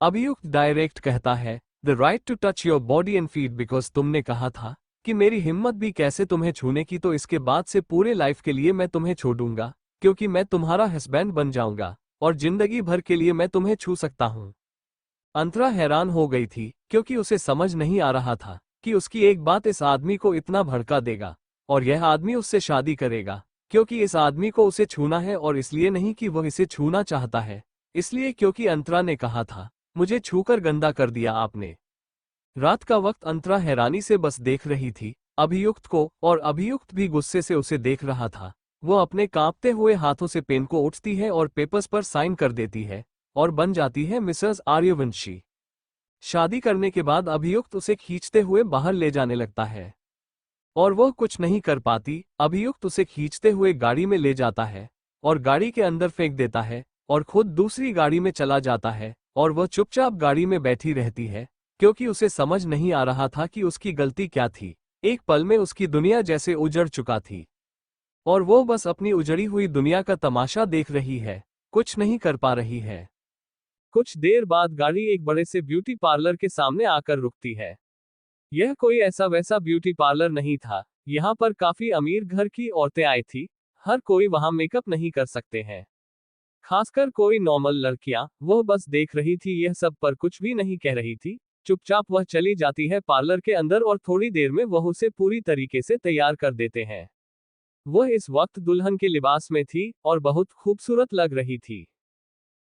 अभियुक्त डायरेक्ट कहता है, the right to touch your body and feet, because तुमने कहा था कि मेरी हिम्मत भी कैसे तुम्हें छूने की, तो इसके बाद से पूरे लाइफ के लिए मैं तुम्हें छोड़ूंगा, क्योंकि मैं तुम्हारा हस्बैंड बन जाऊंगा और जिंदगी भर के लिए मैं तुम्हें छू सकता हूँ। अंतरा हैरान हो गई थी, क्योंकि उसे समझ नहीं आ रहा था कि उसकी एक बात इस आदमी को इतना भड़का देगा और यह आदमी उससे शादी करेगा, क्योंकि इस आदमी को उसे छूना है, और इसलिए नहीं कि वह इसे छूना चाहता है, इसलिए क्योंकि अंतरा ने कहा था, मुझे छूकर गंदा कर दिया आपने। रात का वक्त अंतरा हैरानी से बस देख रही थी अभियुक्त को, और अभियुक्त भी गुस्से से उसे देख रहा था। वो अपने कांपते हुए हाथों से पेन को उठती है और पेपर्स पर साइन कर देती है और बन जाती है मिसेस आर्यवंशी। शादी करने के बाद अभियुक्त उसे खींचते हुए बाहर ले जाने लगता है और वह कुछ नहीं कर पाती। अभियुक्त उसे खींचते हुए गाड़ी में ले जाता है और गाड़ी के अंदर फेंक देता है और खुद दूसरी गाड़ी में चला जाता है, और वह चुपचाप गाड़ी में बैठी रहती है, क्योंकि उसे समझ नहीं आ रहा था कि उसकी गलती क्या थी। एक पल में उसकी दुनिया जैसे उजड़ चुका थी और वो बस अपनी उजड़ी हुई दुनिया का तमाशा देख रही है, कुछ नहीं कर पा रही है। कुछ देर बाद गाड़ी एक बड़े से ब्यूटी पार्लर के सामने आकर रुकती है। यह कोई ऐसा वैसा ब्यूटी पार्लर नहीं था, यहाँ पर काफी अमीर घर की औरतें आई थी। हर कोई वहां मेकअप नहीं कर सकते हैं, खासकर कोई नॉर्मल लड़कियां। वह बस देख रही थी यह सब, पर कुछ भी नहीं कह रही थी। चुपचाप वह चली जाती है पार्लर के अंदर और थोड़ी देर में वह उसे पूरी तरीके से तैयार कर देते हैं। वह इस वक्त दुल्हन के लिबास में थी और बहुत खूबसूरत लग रही थी।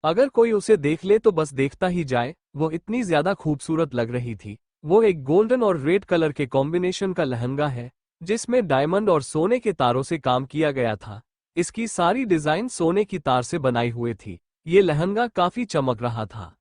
अगर कोई उसे देख ले तो बस देखता ही जाए, वो इतनी ज्यादा खूबसूरत लग रही थी। वो एक गोल्डन और रेड कलर के कॉम्बिनेशन का लहंगा है, जिसमें डायमंड और सोने के तारों से काम किया गया था। इसकी सारी डिजाइन सोने की तार से बनाई हुई थी। ये लहंगा काफी चमक रहा था।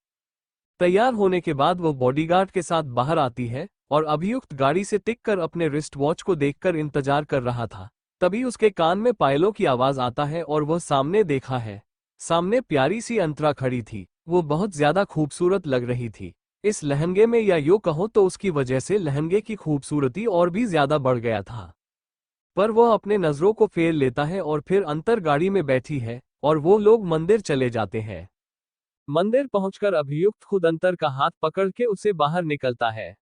तैयार होने के बाद वो बॉडीगार्ड के साथ बाहर आती है और अभियुक्त गाड़ी से टिक कर अपने रिस्ट वॉच को देखकर इंतजार कर रहा था। तभी उसके कान में पायलों की आवाज आता है और वह सामने देखा है। सामने प्यारी सी अंतरा खड़ी थी। वो बहुत ज्यादा खूबसूरत लग रही थी इस लहंगे में, या यूं कहो तो उसकी वजह से लहंगे की खूबसूरती और भी ज्यादा बढ़ गया था। पर वह अपने नजरों को फेर लेता है और फिर अंतर गाड़ी में बैठी है और वो लोग मंदिर चले जाते हैं। मंदिर पहुंचकर अभियुक्त खुद अंतर का हाथ पकड़ के उसे बाहर निकलता है।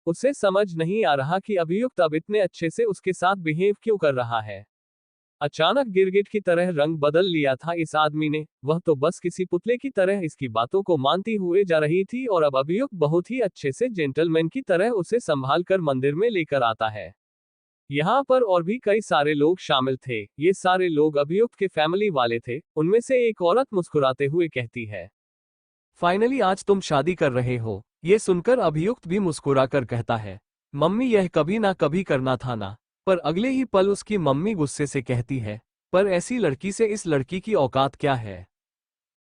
उसे समझ नहीं आ रहा कि अभियुक्त अब इतने अच्छे से उसके साथ बिहेव क्यों कर रहा है। अचानक गिरगिट की तरह रंग बदल लिया था इस आदमी ने। वह तो बस किसी पुतले की तरह इसकी बातों को मानती हुए जा रही थी, और अब अभियुक्त बहुत ही अच्छे से जेंटलमैन की तरह उसे संभाल कर मंदिर में लेकर आता है। यहाँ पर और भी कई सारे लोग शामिल थे। ये सारे लोग अभियुक्त के फैमिली वाले थे। उनमें से एक औरत मुस्कुराते हुए कहती है, फाइनली आज तुम शादी कर रहे हो। ये सुनकर अभियुक्त भी मुस्कुराकर कहता है, मम्मी यह कभी ना कभी करना था ना। पर अगले ही पल उसकी मम्मी गुस्से से कहती है, पर ऐसी लड़की से इस लड़की की औकात क्या है?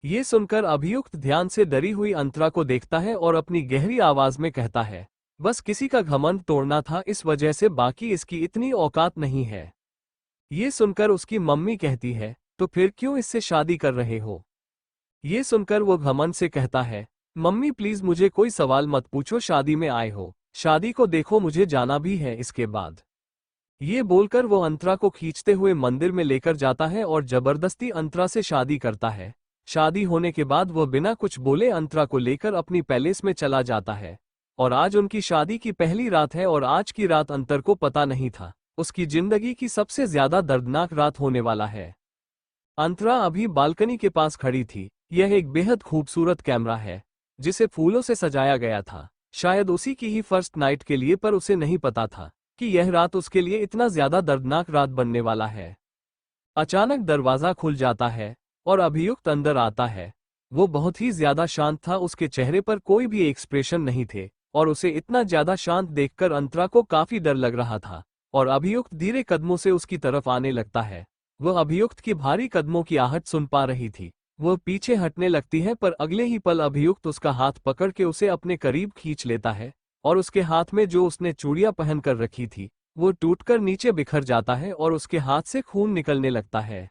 ये सुनकर अभियुक्त ध्यान से डरी हुई अंतरा को देखता है और अपनी गहरी आवाज में कहता है, बस किसी का घमंड तोड़ना था, इस वजह से, बाकी इसकी इतनी औकात नहीं है। ये सुनकर उसकी मम्मी कहती है, तो फिर क्यों इससे शादी कर रहे हो? ये सुनकर वो घमंड से कहता है, मम्मी प्लीज मुझे कोई सवाल मत पूछो, शादी में आए हो, शादी को देखो, मुझे जाना भी है इसके बाद। ये बोलकर वो अंतरा को खींचते हुए मंदिर में लेकर जाता है और जबरदस्ती अंतरा से शादी करता है। शादी होने के बाद वो बिना कुछ बोले अंतरा को लेकर अपनी पैलेस में चला जाता है। और आज उनकी शादी की पहली रात है और आज की रात अंतर को पता नहीं था उसकी जिंदगी की सबसे ज्यादा दर्दनाक रात होने वाला है। अंतरा अभी बालकनी के पास खड़ी थी। यह एक बेहद खूबसूरत कैमरा है जिसे फूलों से सजाया गया था, शायद उसी की ही फर्स्ट नाइट के लिए, पर उसे नहीं पता था कि यह रात उसके लिए इतना ज्यादा दर्दनाक रात बनने वाला है। अचानक दरवाजा खुल जाता है और अभियुक्त अंदर आता है। वो बहुत ही ज्यादा शांत था, उसके चेहरे पर कोई भी एक्सप्रेशन नहीं थे और उसे इतना ज्यादा शांत देखकर अंतरा को काफी डर लग रहा था और अभियुक्त धीरे कदमों से उसकी तरफ आने लगता है। वह अभियुक्त की भारी कदमों की आहट सुन पा रही थी। वह पीछे हटने लगती है पर अगले ही पल अभियुक्त उसका हाथ पकड़ के उसे अपने करीब खींच लेता है और उसके हाथ में जो उसने चूड़ियां पहन कर रखी थी वो टूटकर नीचे बिखर जाता है और उसके हाथ से खून निकलने लगता है।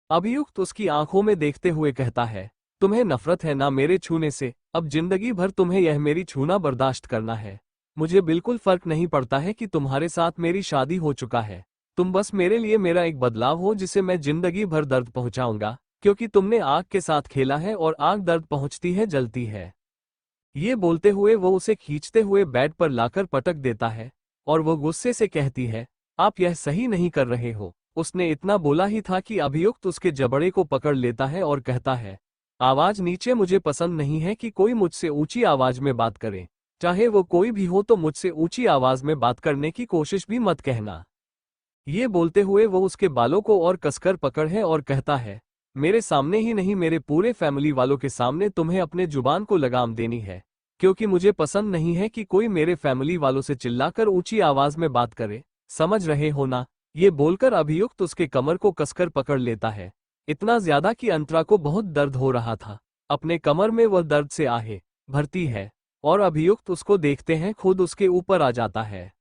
अभियुक्त उसकी आंखों में देखते हुए कहता है, तुम्हें नफरत है ना मेरे छूने से, अब जिंदगी भर तुम्हें यह मेरी छूना बर्दाश्त करना है। मुझे बिल्कुल फर्क नहीं पड़ता है कि तुम्हारे साथ मेरी शादी हो चुका है। तुम बस मेरे लिए मेरा एक बदलाव हो जिसे मैं जिंदगी भर दर्द पहुंचाऊंगा, क्योंकि तुमने आग के साथ खेला है और आग दर्द पहुंचती है जलती है। ये बोलते हुए वो उसे खींचते हुए बेड पर लाकर पटक देता है और वो गुस्से से कहती है, आप यह सही नहीं कर रहे हो। उसने इतना बोला ही था कि अभियुक्त उसके जबड़े को पकड़ लेता है और कहता है, आवाज नीचे, मुझे पसंद नहीं है कि कोई मुझसे ऊंची आवाज में बात करे। चाहे वो कोई भी हो तो मुझसे ऊंची आवाज में बात करने की कोशिश भी मत कहना। ये बोलते हुए वो उसके बालों को और कसकर पकड़ है और कहता है, मेरे सामने ही नहीं मेरे पूरे फैमिली वालों के सामने तुम्हें अपने जुबान को लगाम देनी है, क्योंकि मुझे पसंद नहीं है कि कोई मेरे फैमिली वालों से चिल्लाकर ऊंची आवाज में बात करे। समझ रहे हो ना? ये बोलकर अभियुक्त उसके कमर को कसकर पकड़ लेता है, इतना ज्यादा कि अंतरा को बहुत दर्द हो रहा था। अपने कमर में वह दर्द से आहे भरती है और अभियुक्त उसको देखते हैं खुद उसके ऊपर आ जाता है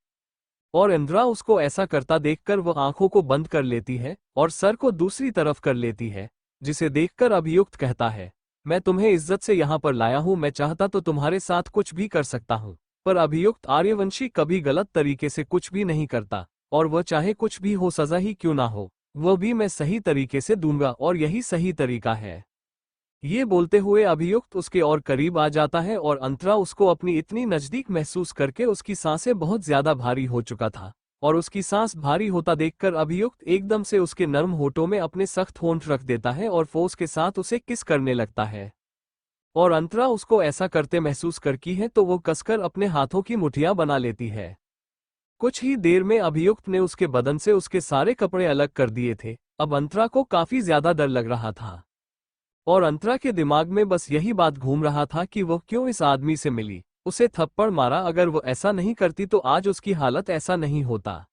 और इंद्रा उसको ऐसा करता देखकर वह आंखों को बंद कर लेती है और सर को दूसरी तरफ कर लेती है, जिसे देखकर अभियुक्त कहता है, मैं तुम्हें इज्जत से यहाँ पर लाया हूँ, मैं चाहता तो तुम्हारे साथ कुछ भी कर सकता हूँ, पर अभियुक्त आर्यवंशी कभी गलत तरीके से कुछ भी नहीं करता और वह चाहे कुछ भी हो, सजा ही क्यों ना हो, वह भी मैं सही तरीके से दूंगा और यही सही तरीका है। ये बोलते हुए अभियुक्त उसके और करीब आ जाता है और अंतरा उसको अपनी इतनी नजदीक महसूस करके उसकी सांसें बहुत ज्यादा भारी हो चुका था और उसकी सांस भारी होता देखकर अभियुक्त एकदम से उसके नर्म होठों में अपने सख्त होंठ रख देता है और फोर्स के साथ उसे किस करने लगता है और अंतरा उसको ऐसा करते महसूस करती है तो वो कसकर अपने हाथों की मुठियां बना लेती है। कुछ ही देर में अभियुक्त ने उसके बदन से उसके सारे कपड़े अलग कर दिए थे। अब अंतरा को काफी ज्यादा डर लग रहा था और अंतरा के दिमाग में बस यही बात घूम रहा था कि वह क्यों इस आदमी से मिली, उसे थप्पड़ मारा, अगर वो ऐसा नहीं करती तो आज उसकी हालत ऐसा नहीं होता।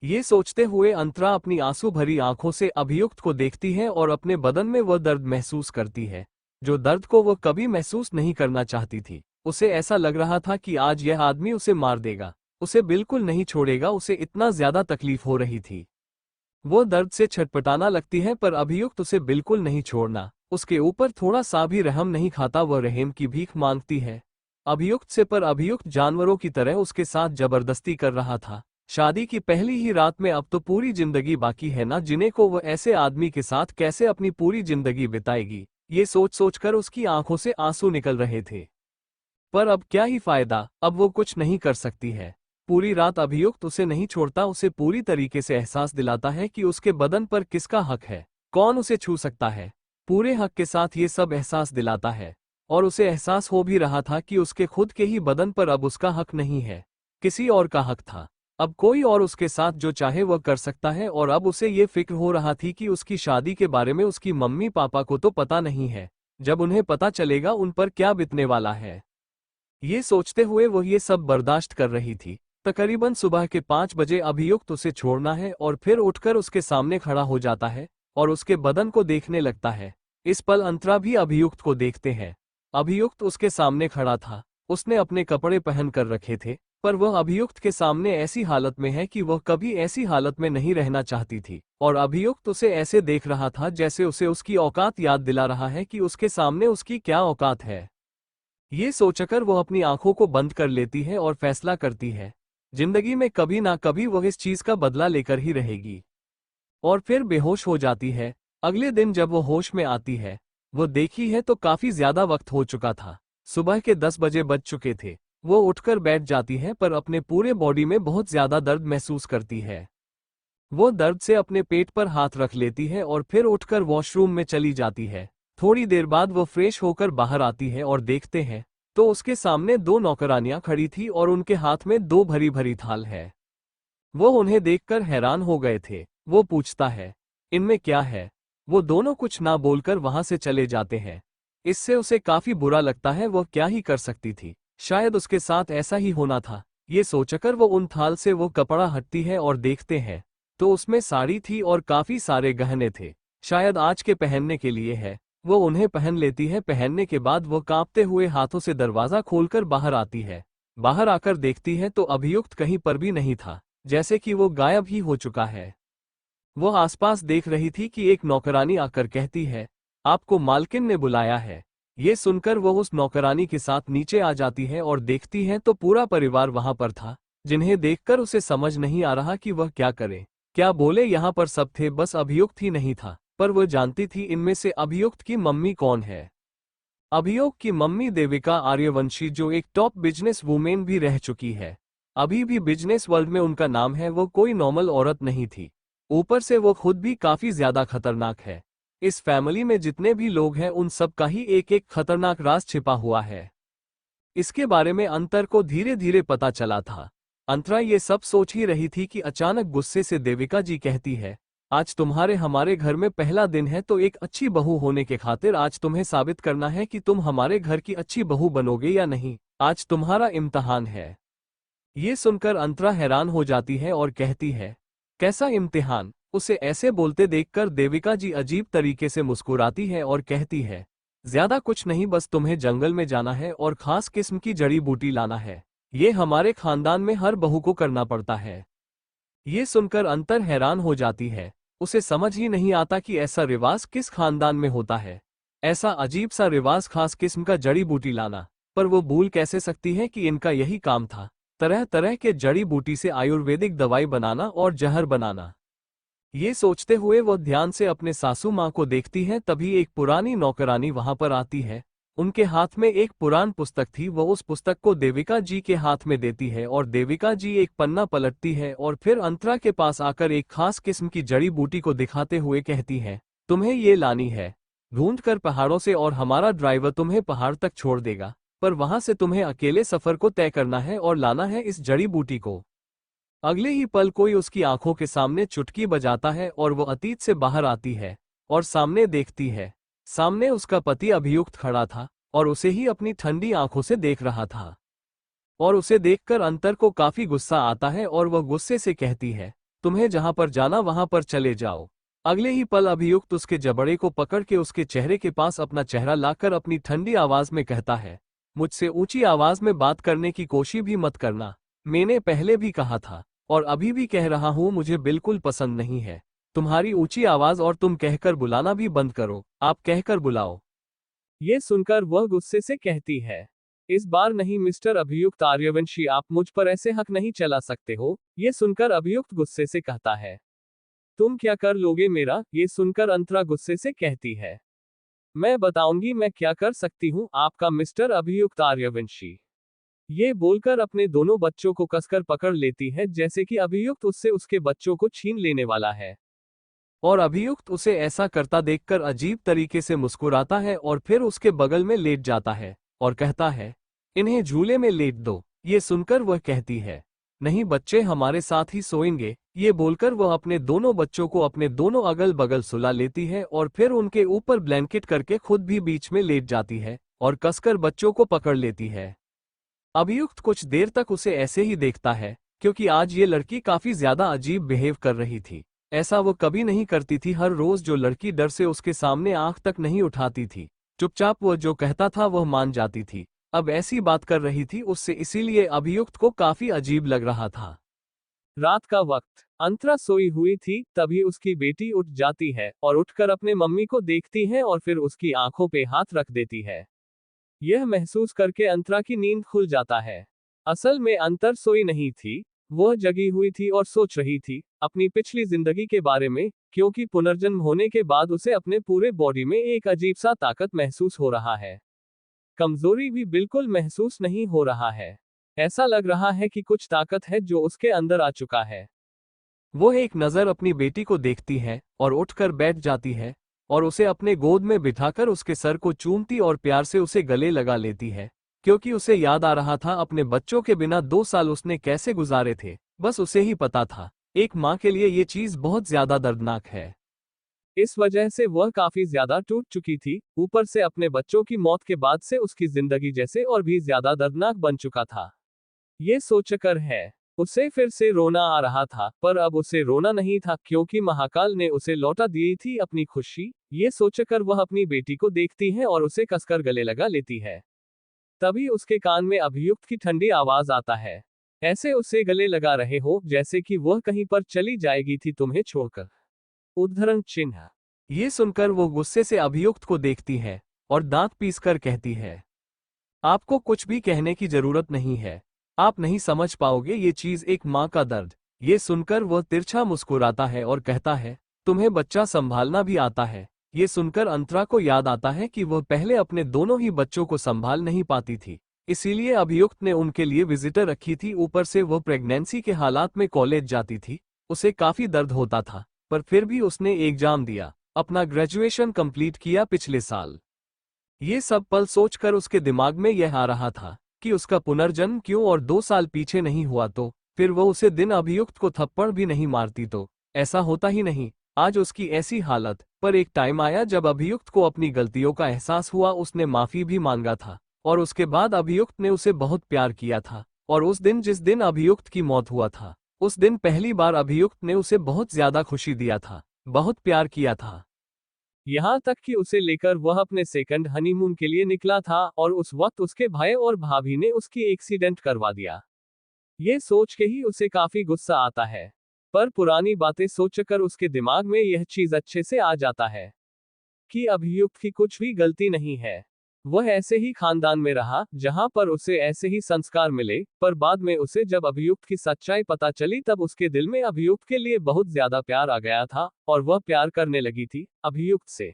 ये सोचते हुए अंतरा अपनी आंसू भरी आंखों से अभियुक्त को देखती है और अपने बदन में वह दर्द महसूस करती है, जो दर्द को वह कभी महसूस नहीं करना चाहती थी। उसे ऐसा लग रहा था कि आज यह आदमी उसे मार देगा, उसे बिल्कुल नहीं छोड़ेगा, उसे इतना ज्यादा तकलीफ हो रही थी। वो दर्द से छटपटाना लगती है पर अभियुक्त उसे बिल्कुल नहीं छोड़ना, उसके ऊपर थोड़ा सा भी रहम नहीं खाता, वह रहम की भीख मांगती है अभियुक्त से, पर अभियुक्त जानवरों की तरह उसके साथ जबरदस्ती कर रहा था। शादी की पहली ही रात में अब तो पूरी जिंदगी बाकी है ना, जिन्हें को वह ऐसे आदमी के साथ कैसे अपनी पूरी जिंदगी बिताएगी, ये सोच सोचकर उसकी आंखों से आंसू निकल रहे थे। पर अब क्या ही फायदा, अब वो कुछ नहीं कर सकती है। पूरी रात अभियुक्त उसे नहीं छोड़ता, उसे पूरी तरीके से एहसास दिलाता है कि उसके बदन पर किसका हक है, कौन उसे छू सकता है, पूरे हक के साथ ये सब एहसास दिलाता है। और उसे एहसास हो भी रहा था कि उसके खुद के ही बदन पर अब उसका हक नहीं है, किसी और का हक था। अब कोई और उसके साथ जो चाहे वह कर सकता है और अब उसे ये फिक्र हो रहा थी कि उसकी शादी के बारे में उसकी मम्मी पापा को तो पता नहीं है, जब उन्हें पता चलेगा उन पर क्या बीतने वाला है। ये सोचते हुए वह ये सब बर्दाश्त कर रही थी। तकरीबन सुबह के 5 बजे अभियुक्त उसे छोड़ना है और फिर उठकर उसके सामने खड़ा हो जाता है और उसके बदन को देखने लगता है। इस पल अंतरा भी अभियुक्त को देखते हैं। अभियुक्त उसके सामने खड़ा था, उसने अपने कपड़े पहन कर रखे थे, पर वह अभियुक्त के सामने ऐसी हालत में है कि वह कभी ऐसी हालत में नहीं रहना चाहती थी और अभियुक्त उसे ऐसे देख रहा था जैसे उसे उसकी औकात याद दिला रहा है कि उसके सामने उसकी क्या औकात है। ये सोचकर वह अपनी आंखों को बंद कर लेती है और फैसला करती है, जिंदगी में कभी ना कभी वह इस चीज का बदला लेकर ही रहेगी। और फिर बेहोश हो जाती है। अगले दिन जब वो होश में आती है, वो देखी है तो काफी ज्यादा वक्त हो चुका था, सुबह के 10 बजे बज चुके थे। वो उठकर बैठ जाती है पर अपने पूरे बॉडी में बहुत ज्यादा दर्द महसूस करती है। वो दर्द से अपने पेट पर हाथ रख लेती है और फिर उठकर वॉशरूम में चली जाती है। थोड़ी देर बाद वो फ्रेश होकर बाहर आती है और देखते हैं तो उसके सामने 2 नौकरानियां खड़ी थी और उनके हाथ में 2 भरी भरी थाल है। वो उन्हें देखकर हैरान हो गए थे। वो पूछता है, इनमें क्या है? वो दोनों कुछ ना बोलकर वहां से चले जाते हैं। इससे उसे काफी बुरा लगता है, वह क्या ही कर सकती थी, शायद उसके साथ ऐसा ही होना था। ये सोचकर वो उन थाल से वो कपड़ा हटती है और देखते हैं तो उसमें साड़ी थी और काफी सारे गहने थे, शायद आज के पहनने के लिए है। वो उन्हें पहन लेती है। पहनने के बाद वो कांपते हुए हाथों से दरवाजा खोलकर बाहर आती है। बाहर आकर देखती है तो अभियुक्त कहीं पर भी नहीं था, जैसे कि वो गायब ही हो चुका है। वो आसपास देख रही थी कि एक नौकरानी आकर कहती है, आपको मालकिन ने बुलाया है। ये सुनकर वो उस नौकरानी के साथ नीचे आ जाती है और देखती है तो पूरा परिवार वहां पर था, जिन्हें देखकर उसे समझ नहीं आ रहा कि वह क्या करे, क्या बोले। यहाँ पर सब थे, बस अभियुक्त ही नहीं था। पर वो जानती थी इनमें से अभियुक्त की मम्मी कौन है। अभियुक्त की मम्मी देविका आर्यवंशी, जो एक टॉप बिजनेस वुमेन भी रह चुकी है। अभी भी बिजनेस वर्ल्ड में उनका नाम है। वो कोई नॉर्मल औरत नहीं थी, ऊपर से वो खुद भी काफी ज्यादा खतरनाक है। इस फैमिली में जितने भी लोग हैं उन सब का ही एक एक खतरनाक राज छिपा हुआ है। इसके बारे में अंतर को धीरे धीरे पता चला था। अंतरा ये सब सोच ही रही थी कि अचानक गुस्से से देविका जी कहती है, आज तुम्हारे हमारे घर में पहला दिन है, तो एक अच्छी बहू होने के खातिर आज तुम्हें साबित करना है कि तुम हमारे घर की अच्छी बहू बनोगे या नहीं। आज तुम्हारा इम्तिहान है। ये सुनकर अंतरा हैरान हो जाती है और कहती है, कैसा इम्तिहान। उसे ऐसे बोलते देखकर देविका जी अजीब तरीके से मुस्कुराती है और कहती है, ज्यादा कुछ नहीं, बस तुम्हें जंगल में जाना है और खास किस्म की जड़ी बूटी लाना है। ये हमारे खानदान में हर बहू को करना पड़ता है। ये सुनकर अंतर हैरान हो जाती है। उसे समझ ही नहीं आता कि ऐसा रिवाज किस खानदान में होता है। ऐसा अजीब सा रिवाज, खास किस्म का जड़ी बूटी लाना। पर वो भूल कैसे सकती है कि इनका यही काम था, तरह तरह के जड़ी बूटी से आयुर्वेदिक दवाई बनाना और जहर बनाना। ये सोचते हुए वो ध्यान से अपने सासू माँ को देखती है। तभी एक पुरानी नौकरानी वहां पर आती है। उनके हाथ में एक पुरान पुस्तक थी। वो उस पुस्तक को देविका जी के हाथ में देती है और देविका जी एक पन्ना पलटती है और फिर अंतरा के पास आकर एक खास किस्म की जड़ी बूटी को दिखाते हुए कहती है, तुम्हें ये लानी है, ढूंढ कर पहाड़ों से, और हमारा ड्राइवर तुम्हें पहाड़ तक छोड़ देगा, पर वहां से तुम्हें अकेले सफर को तय करना है और लाना है इस जड़ी बूटी को। अगले ही पल कोई उसकी आंखों के सामने चुटकी बजाता है और वो अतीत से बाहर आती है और सामने देखती है। सामने उसका पति अभियुक्त खड़ा था और उसे ही अपनी ठंडी आंखों से देख रहा था। और उसे देखकर अंतर को काफी गुस्सा आता है और वह गुस्से से कहती है, तुम्हें जहां पर जाना वहां पर चले जाओ। अगले ही पल अभियुक्त उसके जबड़े को पकड़ के उसके चेहरे के पास अपना चेहरा लाकर अपनी ठंडी आवाज में कहता है, मुझसे ऊंची आवाज में बात करने की कोशिश भी मत करना। मैंने पहले भी कहा था और अभी भी कह रहा हूं, मुझे बिल्कुल पसंद नहीं है तुम्हारी ऊंची आवाज, और तुम कहकर बुलाना भी बंद करो, आप कहकर बुलाओ। ये सुनकर वह गुस्से से कहती है, इस बार नहीं मिस्टर अभियुक्त आर्यवंशी, आप मुझ पर ऐसे हक नहीं चला सकते हो। ये सुनकर अभियुक्त गुस्से से कहता है, तुम क्या कर लोगे मेरा। ये सुनकर अंतरा गुस्से से कहती है, मैं बताऊंगी मैं क्या कर सकती हूँ आपका मिस्टर अभियुक्त आर्यवंशी। ये बोलकर अपने दोनों बच्चों को कसकर पकड़ लेती है, जैसे कि अभियुक्त उससे उसके बच्चों को छीन लेने वाला है। और अभियुक्त उसे ऐसा करता देखकर अजीब तरीके से मुस्कुराता है और फिर उसके बगल में लेट जाता है और कहता है, इन्हें झूले में लेट दो। ये सुनकर वह कहती है, नहीं बच्चे हमारे साथ ही सोएंगे। ये बोलकर वह अपने दोनों बच्चों को अपने दोनों अगल बगल सुला लेती है और फिर उनके ऊपर ब्लैंकेट करके खुद भी बीच में लेट जाती है और कसकर बच्चों को पकड़ लेती है। अभियुक्त कुछ देर तक उसे ऐसे ही देखता है, क्योंकि आज ये लड़की काफी ज्यादा अजीब बिहेव कर रही थी। ऐसा वो कभी नहीं करती थी। हर रोज जो लड़की डर से उसके सामने आंख तक नहीं उठाती थी, चुपचाप वो जो कहता था वह मान जाती थी, अब ऐसी बात कर रही थी उससे, इसीलिए अभियुक्त को काफी अजीब लग रहा था। रात का वक्त, अंतरा सोई हुई थी, तभी उसकी बेटी उठ जाती है और उठकर अपने मम्मी को देखती है और फिर उसकी आंखों पे हाथ रख देती है। यह महसूस करके अंतरा की नींद खुल जाता है। असल में अंतर सोई नहीं थी, वह जगी हुई थी और सोच रही थी अपनी पिछली जिंदगी के बारे में, क्योंकि पुनर्जन्म होने के बाद उसे अपने पूरे बॉडी में एक अजीब सा ताकत महसूस हो रहा है। कमजोरी भी बिल्कुल महसूस नहीं हो रहा है। ऐसा लग रहा है कि कुछ ताकत है जो उसके अंदर आ चुका है। वो एक नजर अपनी बेटी को देखती है और उठकर बैठ जाती है और उसे अपने गोद में बिठाकर उसके सर को चूमती और प्यार से उसे गले लगा लेती है, क्योंकि उसे याद आ रहा था अपने बच्चों के बिना 2 साल उसने कैसे गुजारे थे। बस उसे ही पता था, एक माँ के लिए ये चीज बहुत ज्यादा दर्दनाक है। इस वजह से वह काफी ज्यादा टूट चुकी थी। ऊपर से अपने बच्चों की मौत के बाद से उसकी जिंदगी जैसे और भी ज्यादा दर्दनाक बन चुका था। ये सोचकर है उसे फिर से रोना आ रहा था, पर अब उसे रोना नहीं था क्योंकि महाकाल ने उसे लौटा दी थी अपनी खुशी। ये सोचकर वह अपनी बेटी को देखती है और उसे कसकर गले लगा लेती है। तभी उसके कान में अभियुक्त की ठंडी आवाज आता है। ऐसे उसे गले लगा रहे हो जैसे कि वह कहीं पर चली जाएगी थी तुम्हें छोड़कर। उद्धरण चिन्ह। ये सुनकर वो गुस्से से अभियुक्त को देखती है और दांत पीसकर कहती है, आपको कुछ भी कहने की जरूरत नहीं है। आप नहीं समझ पाओगे ये चीज, एक माँ का दर्द। ये सुनकर वह तिरछा मुस्कुराता है और कहता है, तुम्हें बच्चा संभालना भी आता है। ये सुनकर अंतरा को याद आता है कि वह पहले अपने दोनों ही बच्चों को संभाल नहीं पाती थी, इसीलिए अभियुक्त ने उनके लिए विजिटर रखी थी। ऊपर से वह प्रेगनेंसी के हालात में कॉलेज जाती थी, उसे काफी दर्द होता था, पर फिर भी उसने एग्जाम दिया, अपना ग्रेजुएशन कंप्लीट किया पिछले साल। ये सब पल सोचकर उसके दिमाग में यह आ रहा था कि उसका पुनर्जन्म क्यों और 2 साल पीछे नहीं हुआ तो फिर वो उसे दिन अभियुक्त को थप्पड़ भी नहीं मारती तो ऐसा होता ही नहीं। आज उसकी ऐसी हालत, पर एक टाइम आया जब अभियुक्त को अपनी गलतियों का एहसास हुआ। उसने माफी भी मांगा था और उसके बाद अभियुक्त ने उसे बहुत प्यार किया था। और उस दिन जिस दिन अभियुक्त की मौत हुआ था, उस दिन पहली बार अभियुक्त ने उसे बहुत ज्यादा खुशी दिया था, बहुत प्यार किया था। यहाँ तक कि उसे लेकर वह अपने सेकंड हनीमून के लिए निकला था और उस वक्त उसके भाई और भाभी ने उसकी एक्सीडेंट करवा दिया। ये सोच के ही उसे काफी गुस्सा आता है, पर पुरानी बातें सोचकर उसके दिमाग में यह चीज अच्छे से आ जाता है कि अभियुक्त की कुछ भी गलती नहीं है। वह ऐसे ही खानदान में रहा जहां पर उसे ऐसे ही संस्कार मिले, पर बाद में उसे जब अभियुक्त की सच्चाई पता चली तब उसके दिल में अभियुक्त के लिए बहुत ज्यादा प्यार आ गया था और वह प्यार करने लगी थी अभियुक्त से।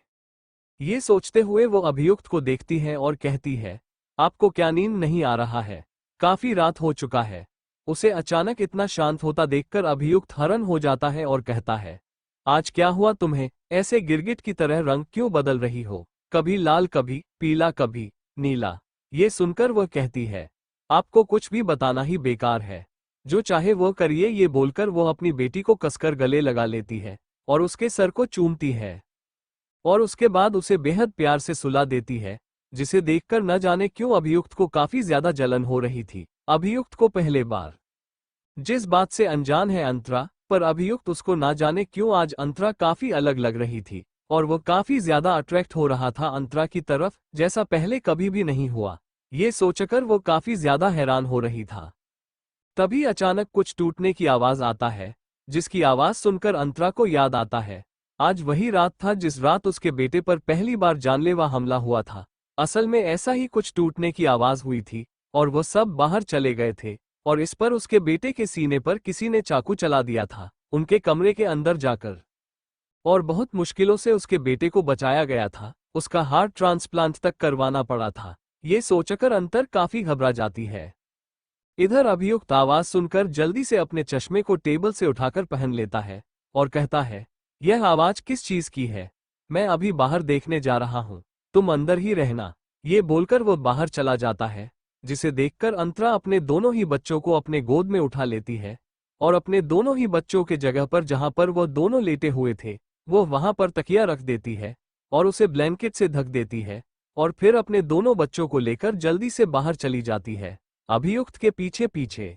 ये सोचते हुए वो अभियुक्त को देखती है और कहती है, आपको क्या नींद नहीं आ रहा है? काफी रात हो चुका है। उसे अचानक इतना शांत होता देखकर अभियुक्त हैरान हो जाता है और कहता है, आज क्या हुआ तुम्हें? ऐसे गिरगिट की तरह रंग क्यों बदल रही हो? कभी लाल, कभी पीला, कभी नीला। ये सुनकर वह कहती है, आपको कुछ भी बताना ही बेकार है, जो चाहे वो करिए। ये बोलकर वो अपनी बेटी को कसकर गले लगा लेती है और उसके सर को चूमती है और उसके बाद उसे बेहद प्यार से सुला देती है, जिसे देखकर न जाने क्यों अभियुक्त को काफी ज्यादा जलन हो रही थी। अभियुक्त को पहले बार जिस बात से अनजान है अंतरा, पर अभियुक्त उसको ना जाने क्यों आज अंतरा काफी अलग लग रही थी और वो काफी ज्यादा अट्रैक्ट हो रहा था अंतरा की तरफ, जैसा पहले कभी भी नहीं हुआ। ये सोचकर वो काफी ज्यादा हैरान हो रही था। तभी अचानक कुछ टूटने की आवाज आता है, जिसकी आवाज सुनकर अंतरा को याद आता है, आज वही रात था जिस रात उसके बेटे पर पहली बार जानलेवा हमला हुआ था। असल में ऐसा ही कुछ टूटने की आवाज हुई थी और वो सब बाहर चले गए थे और इस पर उसके बेटे के सीने पर किसी ने चाकू चला दिया था, उनके कमरे के अंदर जाकर। और बहुत मुश्किलों से उसके बेटे को बचाया गया था, उसका हार्ट ट्रांसप्लांट तक करवाना पड़ा था। ये सोचकर अंतर काफी घबरा जाती है। इधर अभियुक्त आवाज सुनकर जल्दी से अपने चश्मे को टेबल से उठाकर पहन लेता है और कहता है, यह आवाज किस चीज की है? मैं अभी बाहर देखने जा रहा हूं, तुम अंदर ही रहना। ये बोलकर वो बाहर चला जाता है, जिसे देखकर अंतरा अपने दोनों ही बच्चों को अपने गोद में उठा लेती है और अपने दोनों ही बच्चों के जगह पर जहां पर वो दोनों लेटे हुए थे, वो वहां पर तकिया रख देती है और उसे ब्लैंकेट से ढक देती है और फिर अपने दोनों बच्चों को लेकर जल्दी से बाहर चली जाती है, अभियुक्त के पीछे पीछे।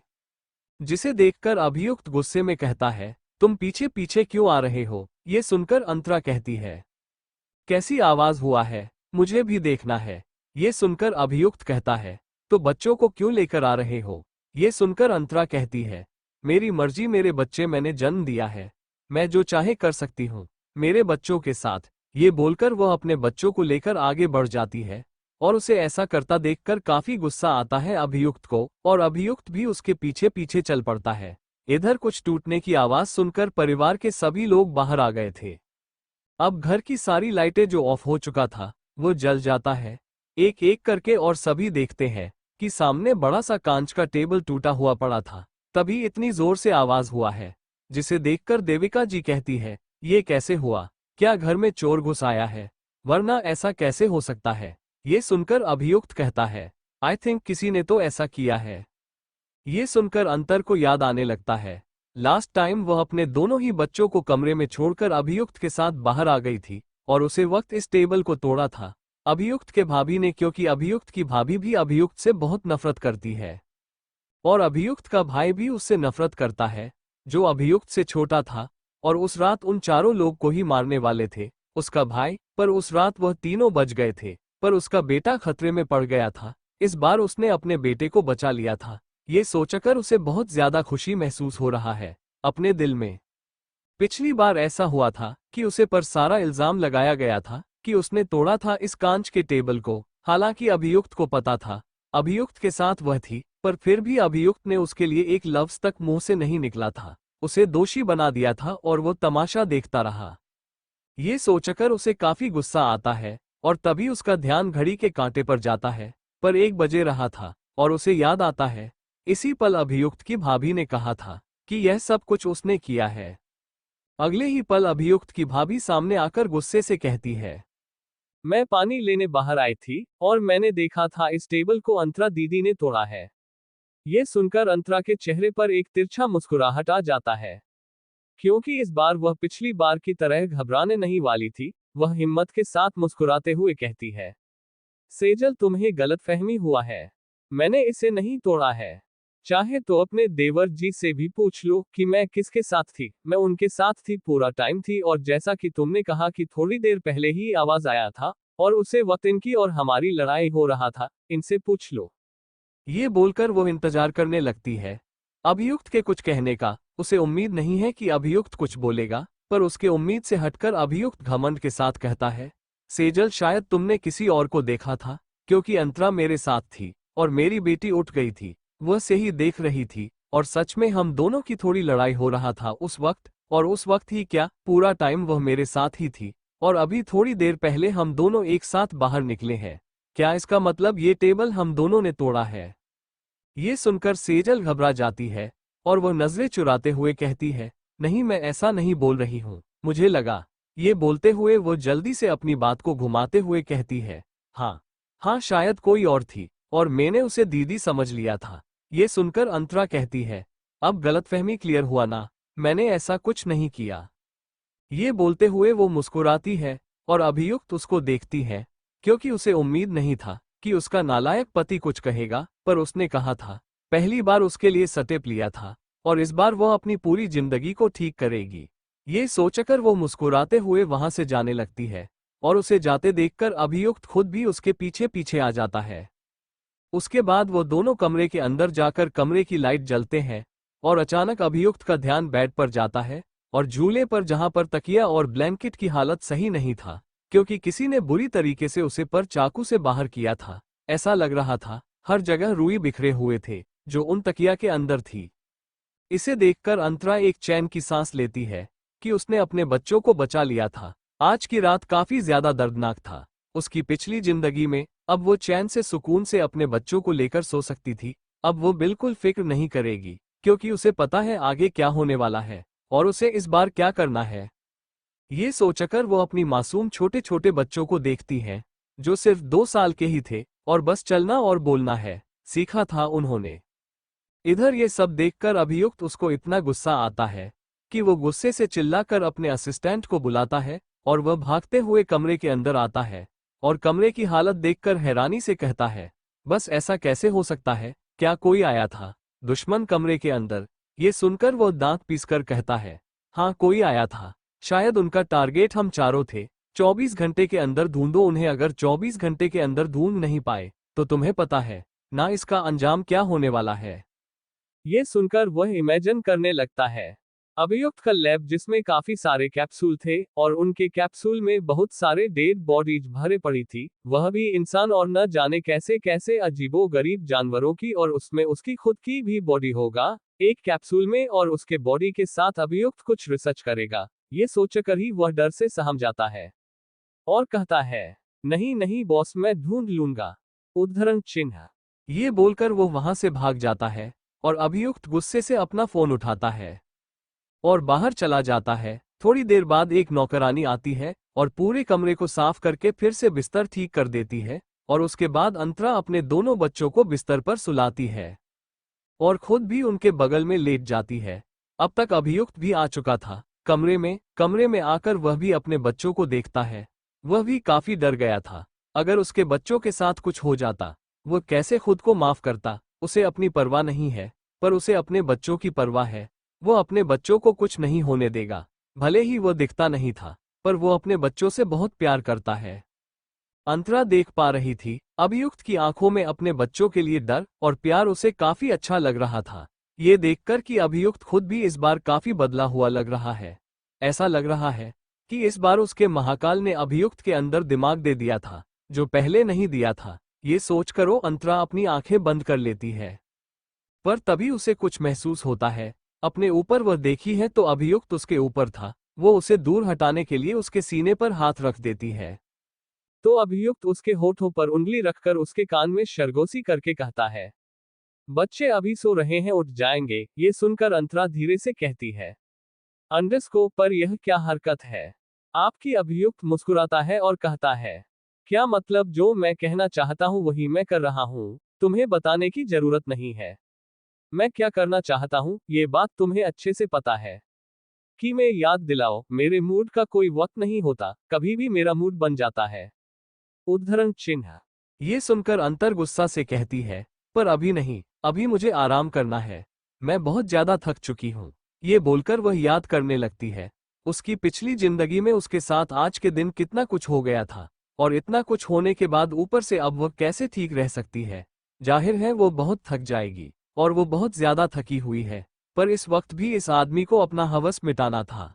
जिसे देखकर अभियुक्त गुस्से में कहता है, तुम पीछे पीछे क्यों आ रहे हो? ये सुनकर अंतरा कहती है, कैसी आवाज हुआ है, मुझे भी देखना है। ये सुनकर अभियुक्त कहता है, तो बच्चों को क्यों लेकर आ रहे हो? ये सुनकर अंतरा कहती है, मेरी मर्जी, मेरे बच्चे मैंने जन्म दिया है, मैं जो चाहे कर सकती हूँ मेरे बच्चों के साथ। ये बोलकर वह अपने बच्चों को लेकर आगे बढ़ जाती है और उसे ऐसा करता देखकर काफी गुस्सा आता है अभियुक्त को और अभियुक्त भी उसके पीछे पीछे चल पड़ता है। इधर कुछ टूटने की आवाज सुनकर परिवार के सभी लोग बाहर आ गए थे। अब घर की सारी लाइटें जो ऑफ हो चुका था वो जल जाता है एक एक करके और सभी देखते हैं कि सामने बड़ा सा कांच का टेबल टूटा हुआ पड़ा था। तभी इतनी जोर से आवाज हुआ है, जिसे देखकर देविका जी कहती है, ये कैसे हुआ? क्या घर में चोर घुस आया है? वरना ऐसा कैसे हो सकता है? ये सुनकर अभियुक्त कहता है, आई थिंक किसी ने तो ऐसा किया है। ये सुनकर अंतर को याद आने लगता है, लास्ट टाइम वह अपने दोनों ही बच्चों को कमरे में छोड़कर अभियुक्त के साथ बाहर आ गई थी और उसे वक्त इस टेबल को तोड़ा था अभियुक्त के भाभी ने, क्योंकि अभियुक्त की भाभी भी अभियुक्त से बहुत नफरत करती है। और अभियुक्त का भाई भी उससे नफरत करता है, जो अभियुक्त से छोटा था और उस रात उन चारों लोग को ही मारने वाले थे, उसका भाई। पर उस रात वह तीनों बच गए थे, पर उसका बेटा खतरे में पड़ गया था। इस बार उसने अपने बेटे को बचा लिया था। ये सोचकर उसे बहुत ज्यादा खुशी महसूस हो रहा है अपने दिल में। पिछली बार ऐसा हुआ था कि उसे पर सारा इल्जाम लगाया गया था कि उसने तोड़ा था इस कांच के टेबल को। हालांकि अभियुक्त को पता था, अभियुक्त के साथ वह थी, पर फिर भी अभियुक्त ने उसके लिए एक लफ्ज तक मुंह से नहीं निकला था। उसे दोषी बना दिया था और वो तमाशा देखता रहा। ये सोचकर उसे काफी गुस्सा आता है और तभी उसका ध्यान घड़ी के कांटे पर जाता है। पर 1 बजे रहा था और उसे याद आता है, इसी पल अभियुक्त की भाभी ने कहा था कि यह सब कुछ उसने किया है। अगले ही पल अभियुक्त की भाभी सामने आकर गुस्से से कहती है, मैं पानी लेने बाहर आई थी और मैंने देखा था इस टेबल को अंतरा दीदी ने तोड़ा है। यह सुनकर अंतरा के चेहरे पर एक तिरछा मुस्कुराहट आ जाता है, क्योंकि इस बार वह पिछली बार की तरह घबराने नहीं वाली थी। वह हिम्मत के साथ मुस्कुराते हुए कहती है, सेजल तुम्हें गलतफहमी हुआ है, मैंने इसे नहीं तोड़ा है। चाहे तो अपने देवर जी से भी पूछ लो कि मैं किसके साथ थी। मैं उनके साथ थी, पूरा टाइम थी, और जैसा कि तुमने कहा कि थोड़ी देर पहले ही आवाज आया था और उसे वक्त इनकी और हमारी लड़ाई हो रहा था, इनसे पूछ लो। ये बोलकर वो इंतजार करने लगती है अभियुक्त के कुछ कहने का। उसे उम्मीद नहीं है कि अभियुक्त कुछ बोलेगा, पर उसके उम्मीद से हटकर अभियुक्त घमंड के साथ कहता है, सेजल शायद तुमने किसी और को देखा था, क्योंकि अंतरा मेरे साथ थी और मेरी बेटी उठ गई थी, वह से ही देख रही थी, और सच में हम दोनों की थोड़ी लड़ाई हो रहा था उस वक्त। और उस वक्त ही क्या, पूरा टाइम वह मेरे साथ ही थी, और अभी थोड़ी देर पहले हम दोनों एक साथ बाहर निकले हैं। क्या इसका मतलब ये टेबल हम दोनों ने तोड़ा है? ये सुनकर सेजल घबरा जाती है और वह नजरें चुराते हुए कहती है, नहीं मैं ऐसा नहीं बोल रही हूँ, मुझे लगा। ये बोलते हुए वो जल्दी से अपनी बात को घुमाते हुए कहती है, हाँ शायद कोई और थी और मैंने उसे दीदी समझ लिया था। ये सुनकर अंतरा कहती है, अब गलतफहमी क्लियर हुआ ना, मैंने ऐसा कुछ नहीं किया। ये बोलते हुए वो मुस्कुराती है और अभियुक्त उसको देखती है, क्योंकि उसे उम्मीद नहीं था कि उसका नालायक पति कुछ कहेगा, पर उसने कहा था, पहली बार उसके लिए स्टेप लिया था और इस बार वह अपनी पूरी जिंदगी को ठीक करेगी। ये सोचकर वो मुस्कुराते हुए वहां से जाने लगती है और उसे जाते देखकर अभियुक्त खुद भी उसके पीछे पीछे आ जाता है। उसके बाद वो दोनों कमरे के अंदर जाकर कमरे की लाइट जलते हैं और अचानक अभियुक्त का ध्यान बेड पर जाता है और झूले पर, जहां पर तकिया और ब्लैंकेट की हालत सही नहीं था, क्योंकि किसी ने बुरी तरीके से उसे पर चाकू से बाहर किया था। ऐसा लग रहा था हर जगह रुई बिखरे हुए थे जो उन तकिया के अंदर थी। इसे देखकर अंतरा एक चैन की सांस लेती है कि उसने अपने बच्चों को बचा लिया था। आज की रात काफी ज्यादा दर्दनाक था उसकी पिछली जिंदगी में। अब वो चैन से, सुकून से अपने बच्चों को लेकर सो सकती थी। अब वो बिल्कुल फिक्र नहीं करेगी, क्योंकि उसे पता है आगे क्या होने वाला है और उसे इस बार क्या करना है। ये सोचकर वो अपनी मासूम छोटे छोटे बच्चों को देखती है, जो सिर्फ 2 साल के ही थे और बस चलना और बोलना है सीखा था उन्होंने। इधर ये सब देखकर अभियुक्त उसको इतना गुस्सा आता है कि वो गुस्से से चिल्लाकर अपने असिस्टेंट को बुलाता है और वह भागते हुए कमरे के अंदर आता है और कमरे की हालत देखकर हैरानी से कहता है, बस ऐसा कैसे हो सकता है, क्या कोई आया था? दुश्मन कमरे के अंदर? ये सुनकर वो दांत पीसकर कहता है, हाँ कोई आया था, शायद उनका टारगेट हम चारों थे। 24 घंटे के अंदर ढूंढो उन्हें, अगर 24 घंटे के अंदर ढूंढ नहीं पाए तो तुम्हें पता है ना इसका अंजाम क्या होने वाला है। ये सुनकर वह इमेजिन करने लगता है अभियुक्त का लैब, जिसमें काफी सारे कैप्सूल थे और उनके कैप्सूल में बहुत सारे डेड बॉडीज भरे पड़ी थी, वह भी इंसान और न जाने कैसे कैसे अजीबो गरीब जानवरों की, और उसमें उसकी खुद की भी बॉडी होगा एक कैप्सूल में, और उसके बॉडी के साथ अभियुक्त कुछ रिसर्च करेगा। ये सोचकर ही वह डर से सहम जाता है और कहता है, नहीं नहीं बॉस, मैं ढूंढ लूंगा। उद्धरण चिन्ह। ये बोलकर वो वहां से भाग जाता है और अभियुक्त गुस्से से अपना फोन उठाता है और बाहर चला जाता है। थोड़ी देर बाद एक नौकरानी आती है और पूरे कमरे को साफ करके फिर से बिस्तर ठीक कर देती है, और उसके बाद अंतरा अपने दोनों बच्चों को बिस्तर पर सुलाती है और खुद भी उनके बगल में लेट जाती है। अब तक अभियुक्त भी आ चुका था कमरे में आकर वह भी अपने बच्चों को देखता है। वह भी काफी डर गया था, अगर उसके बच्चों के साथ कुछ हो जाता, वह कैसे खुद को माफ करता। उसे अपनी परवाह नहीं है, पर उसे अपने बच्चों की परवाह है। वो अपने बच्चों को कुछ नहीं होने देगा। भले ही वो दिखता नहीं था, पर वो अपने बच्चों से बहुत प्यार करता है। अंतरा देख पा रही थी, अभियुक्त की आंखों में अपने बच्चों के लिए डर और प्यार उसे काफी अच्छा लग रहा था। ये देखकर कि अभियुक्त खुद भी इस बार काफी बदला हुआ लग रहा है। ऐसा लग रहा है कि इस बार उसके महाकाल ने अभियुक्त के अंदर दिमाग दे दिया था, जो पहले नहीं दिया था। ये सोचकर वो अंतरा अपनी आंखें बंद कर लेती है। पर तभी उसे कुछ महसूस होता है। अपने ऊपर वह देखी है तो अभियुक्त उसके ऊपर था। वो उसे दूर हटाने के लिए उसके सीने पर हाथ रख देती है। तो अभियुक्त उसके होठों पर उंगली रखकर उसके कान में शरगोशी करके कहता है, बच्चे अभी सो रहे हैं, उठ जाएंगे। ये सुनकर अंतरा धीरे से कहती है, अंडरस्कोप पर यह क्या हरकत है? आपकी अभियुक्त मुस्कुराता है और कहता है, क्या मतलब? जो मैं कहना चाहता हूं वही मैं कर रहा हूं। तुम्हें बताने की जरूरत नहीं है। मैं क्या करना चाहता हूं, ये बात तुम्हें अच्छे से पता है। कि मैं याद दिलाओ, मेरे मूड का कोई वक्त नहीं होता, कभी भी मेरा मूड बन जाता है। उद्धरण चिन्ह। ये सुनकर अंतर गुस्सा से कहती है, पर अभी नहीं, अभी मुझे आराम करना है। मैं बहुत ज्यादा थक चुकी हूँ। ये बोलकर वह याद करने लगती है। उसकी पिछली जिंदगी में उसके साथ आज के दिन कितना कुछ हो गया था, और इतना कुछ होने के बाद ऊपर से अब वह कैसे ठीक रह सकती है। जाहिर है वो बहुत थक जाएगी, और वो बहुत ज्यादा थकी हुई है। पर इस वक्त भी इस आदमी को अपना हवस मिटाना था।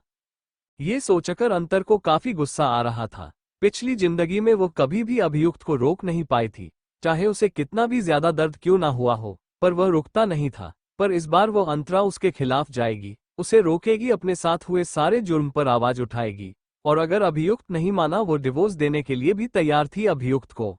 ये सोचकर अंतर को काफी गुस्सा आ रहा था। पिछली जिंदगी में वो कभी भी अभियुक्त को रोक नहीं पाई थी, चाहे उसे कितना भी ज्यादा दर्द क्यों ना हुआ हो, पर वह रुकता नहीं था। पर इस बार वो अंतरा उसके खिलाफ जाएगी, उसे रोकेगी, अपने साथ हुए सारे जुर्म पर आवाज उठाएगी। और अगर अभियुक्त नहीं माना, वो डिवोर्स देने के लिए भी तैयार थी अभियुक्त को।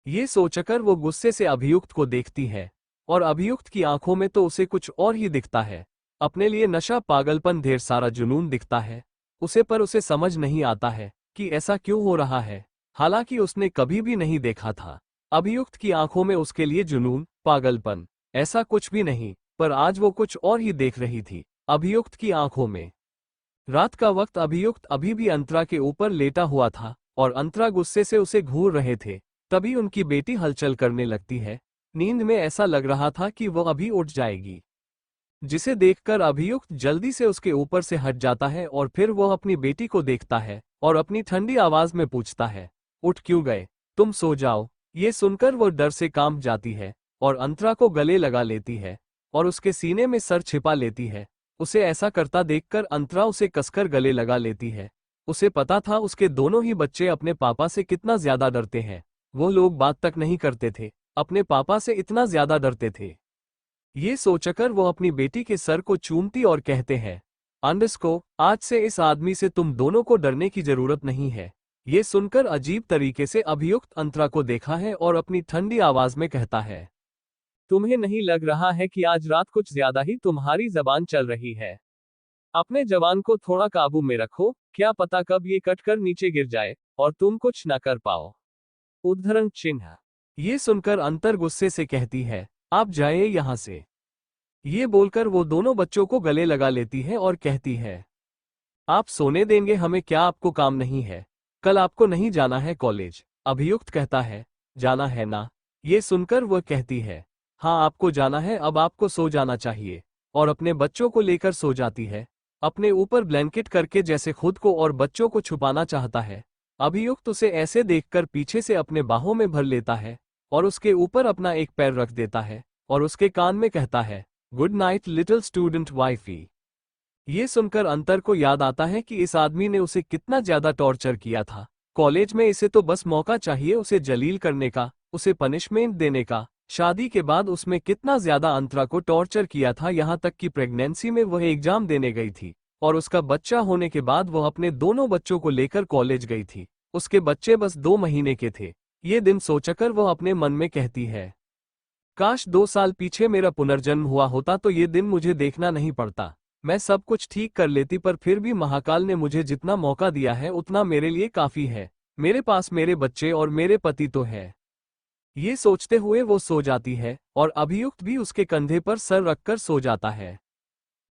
ये सोचकर वो गुस्से से अभियुक्त को देखती है, और अभियुक्त की आंखों में तो उसे कुछ और ही दिखता है। अपने लिए नशा, पागलपन, ढेर सारा जुनून दिखता है उसे, पर उसे समझ नहीं आता है कि ऐसा क्यों हो रहा है। हालांकि उसने कभी भी नहीं देखा था अभियुक्त की आंखों में उसके लिए जुनून, पागलपन, ऐसा कुछ भी नहीं। पर आज वो कुछ और ही देख रही थी अभियुक्त की आंखों में। रात का वक्त अभियुक्त अभी भी अंतरा के ऊपर लेटा हुआ था, और अंतरा गुस्से से उसे घूर रहे थे। तभी उनकी बेटी हलचल करने लगती है। नींद में ऐसा लग रहा था कि वो अभी उठ जाएगी, जिसे देखकर अभियुक्त जल्दी से उसके ऊपर से हट जाता है। और फिर वह अपनी बेटी को देखता है और अपनी ठंडी आवाज में पूछता है, उठ क्यों गए? तुम सो जाओ। ये सुनकर वो डर से कांप जाती है और अंतरा को गले लगा लेती है और उसके सीने में सर छिपा लेती है। उसे ऐसा करता देखकर अंतरा उसे कसकर गले लगा लेती है। उसे पता था उसके दोनों ही बच्चे अपने पापा से कितना ज्यादा डरते हैं। वो लोग बात तक नहीं करते थे, अपने पापा से इतना ज्यादा डरते थे। ये सोचकर वो अपनी बेटी के सर को चूमती और कहते हैं, अंडरस्को, आज से इस आदमी से तुम दोनों को डरने की जरूरत नहीं है। ये सुनकर अजीब तरीके से अभियुक्त अंतरा को देखा है और अपनी ठंडी आवाज में कहता है, तुम्हें नहीं लग रहा है कि आज रात कुछ ज्यादा ही तुम्हारी जबान चल रही है? अपने जवान को थोड़ा काबू में रखो, क्या पता कब ये कटकर नीचे गिर जाए और तुम कुछ न कर पाओ। उद्धरण चिन्ह। ये सुनकर अंतर गुस्से से कहती है, आप जाइए यहां से। ये बोलकर वो दोनों बच्चों को गले लगा लेती है और कहती है, आप सोने देंगे हमें क्या? आपको काम नहीं है? कल आपको नहीं जाना है कॉलेज? अभियुक्त कहता है, जाना है ना? ये सुनकर वह कहती है, हाँ आपको जाना है, अब आपको सो जाना चाहिए। और अपने बच्चों को लेकर सो जाती है, अपने ऊपर ब्लैंकेट करके, जैसे खुद को और बच्चों को छुपाना चाहता है। अभियुक्त उसे ऐसे देखकर पीछे से अपने बाहों में भर लेता है और उसके ऊपर अपना एक पैर रख देता है और उसके कान में कहता है, good night little student wifey. ये सुनकर अंतर को याद आता है कि इस आदमी ने उसे कितना ज्यादा टॉर्चर किया था कॉलेज में। इसे तो बस मौका चाहिए उसे जलील करने का, उसे पनिशमेंट देने का। शादी के बाद उसमें कितना ज्यादा अंतरा को टॉर्चर किया था, यहाँ तक कि प्रेगनेंसी में वह एग्जाम देने गई थी और उसका बच्चा होने के बाद वह अपने दोनों बच्चों को लेकर कॉलेज गई थी। उसके बच्चे बस 2 महीने के थे। ये दिन सोचकर वह अपने मन में कहती है, काश 2 साल पीछे मेरा पुनर्जन्म हुआ होता तो ये दिन मुझे देखना नहीं पड़ता। मैं सब कुछ ठीक कर लेती, पर फिर भी महाकाल ने मुझे जितना मौका दिया है उतना मेरे लिए काफी है। मेरे पास मेरे बच्चे और मेरे पति तो है। ये सोचते हुए वो सो जाती है और अभियुक्त भी उसके कंधे पर सर रखकर सो जाता है।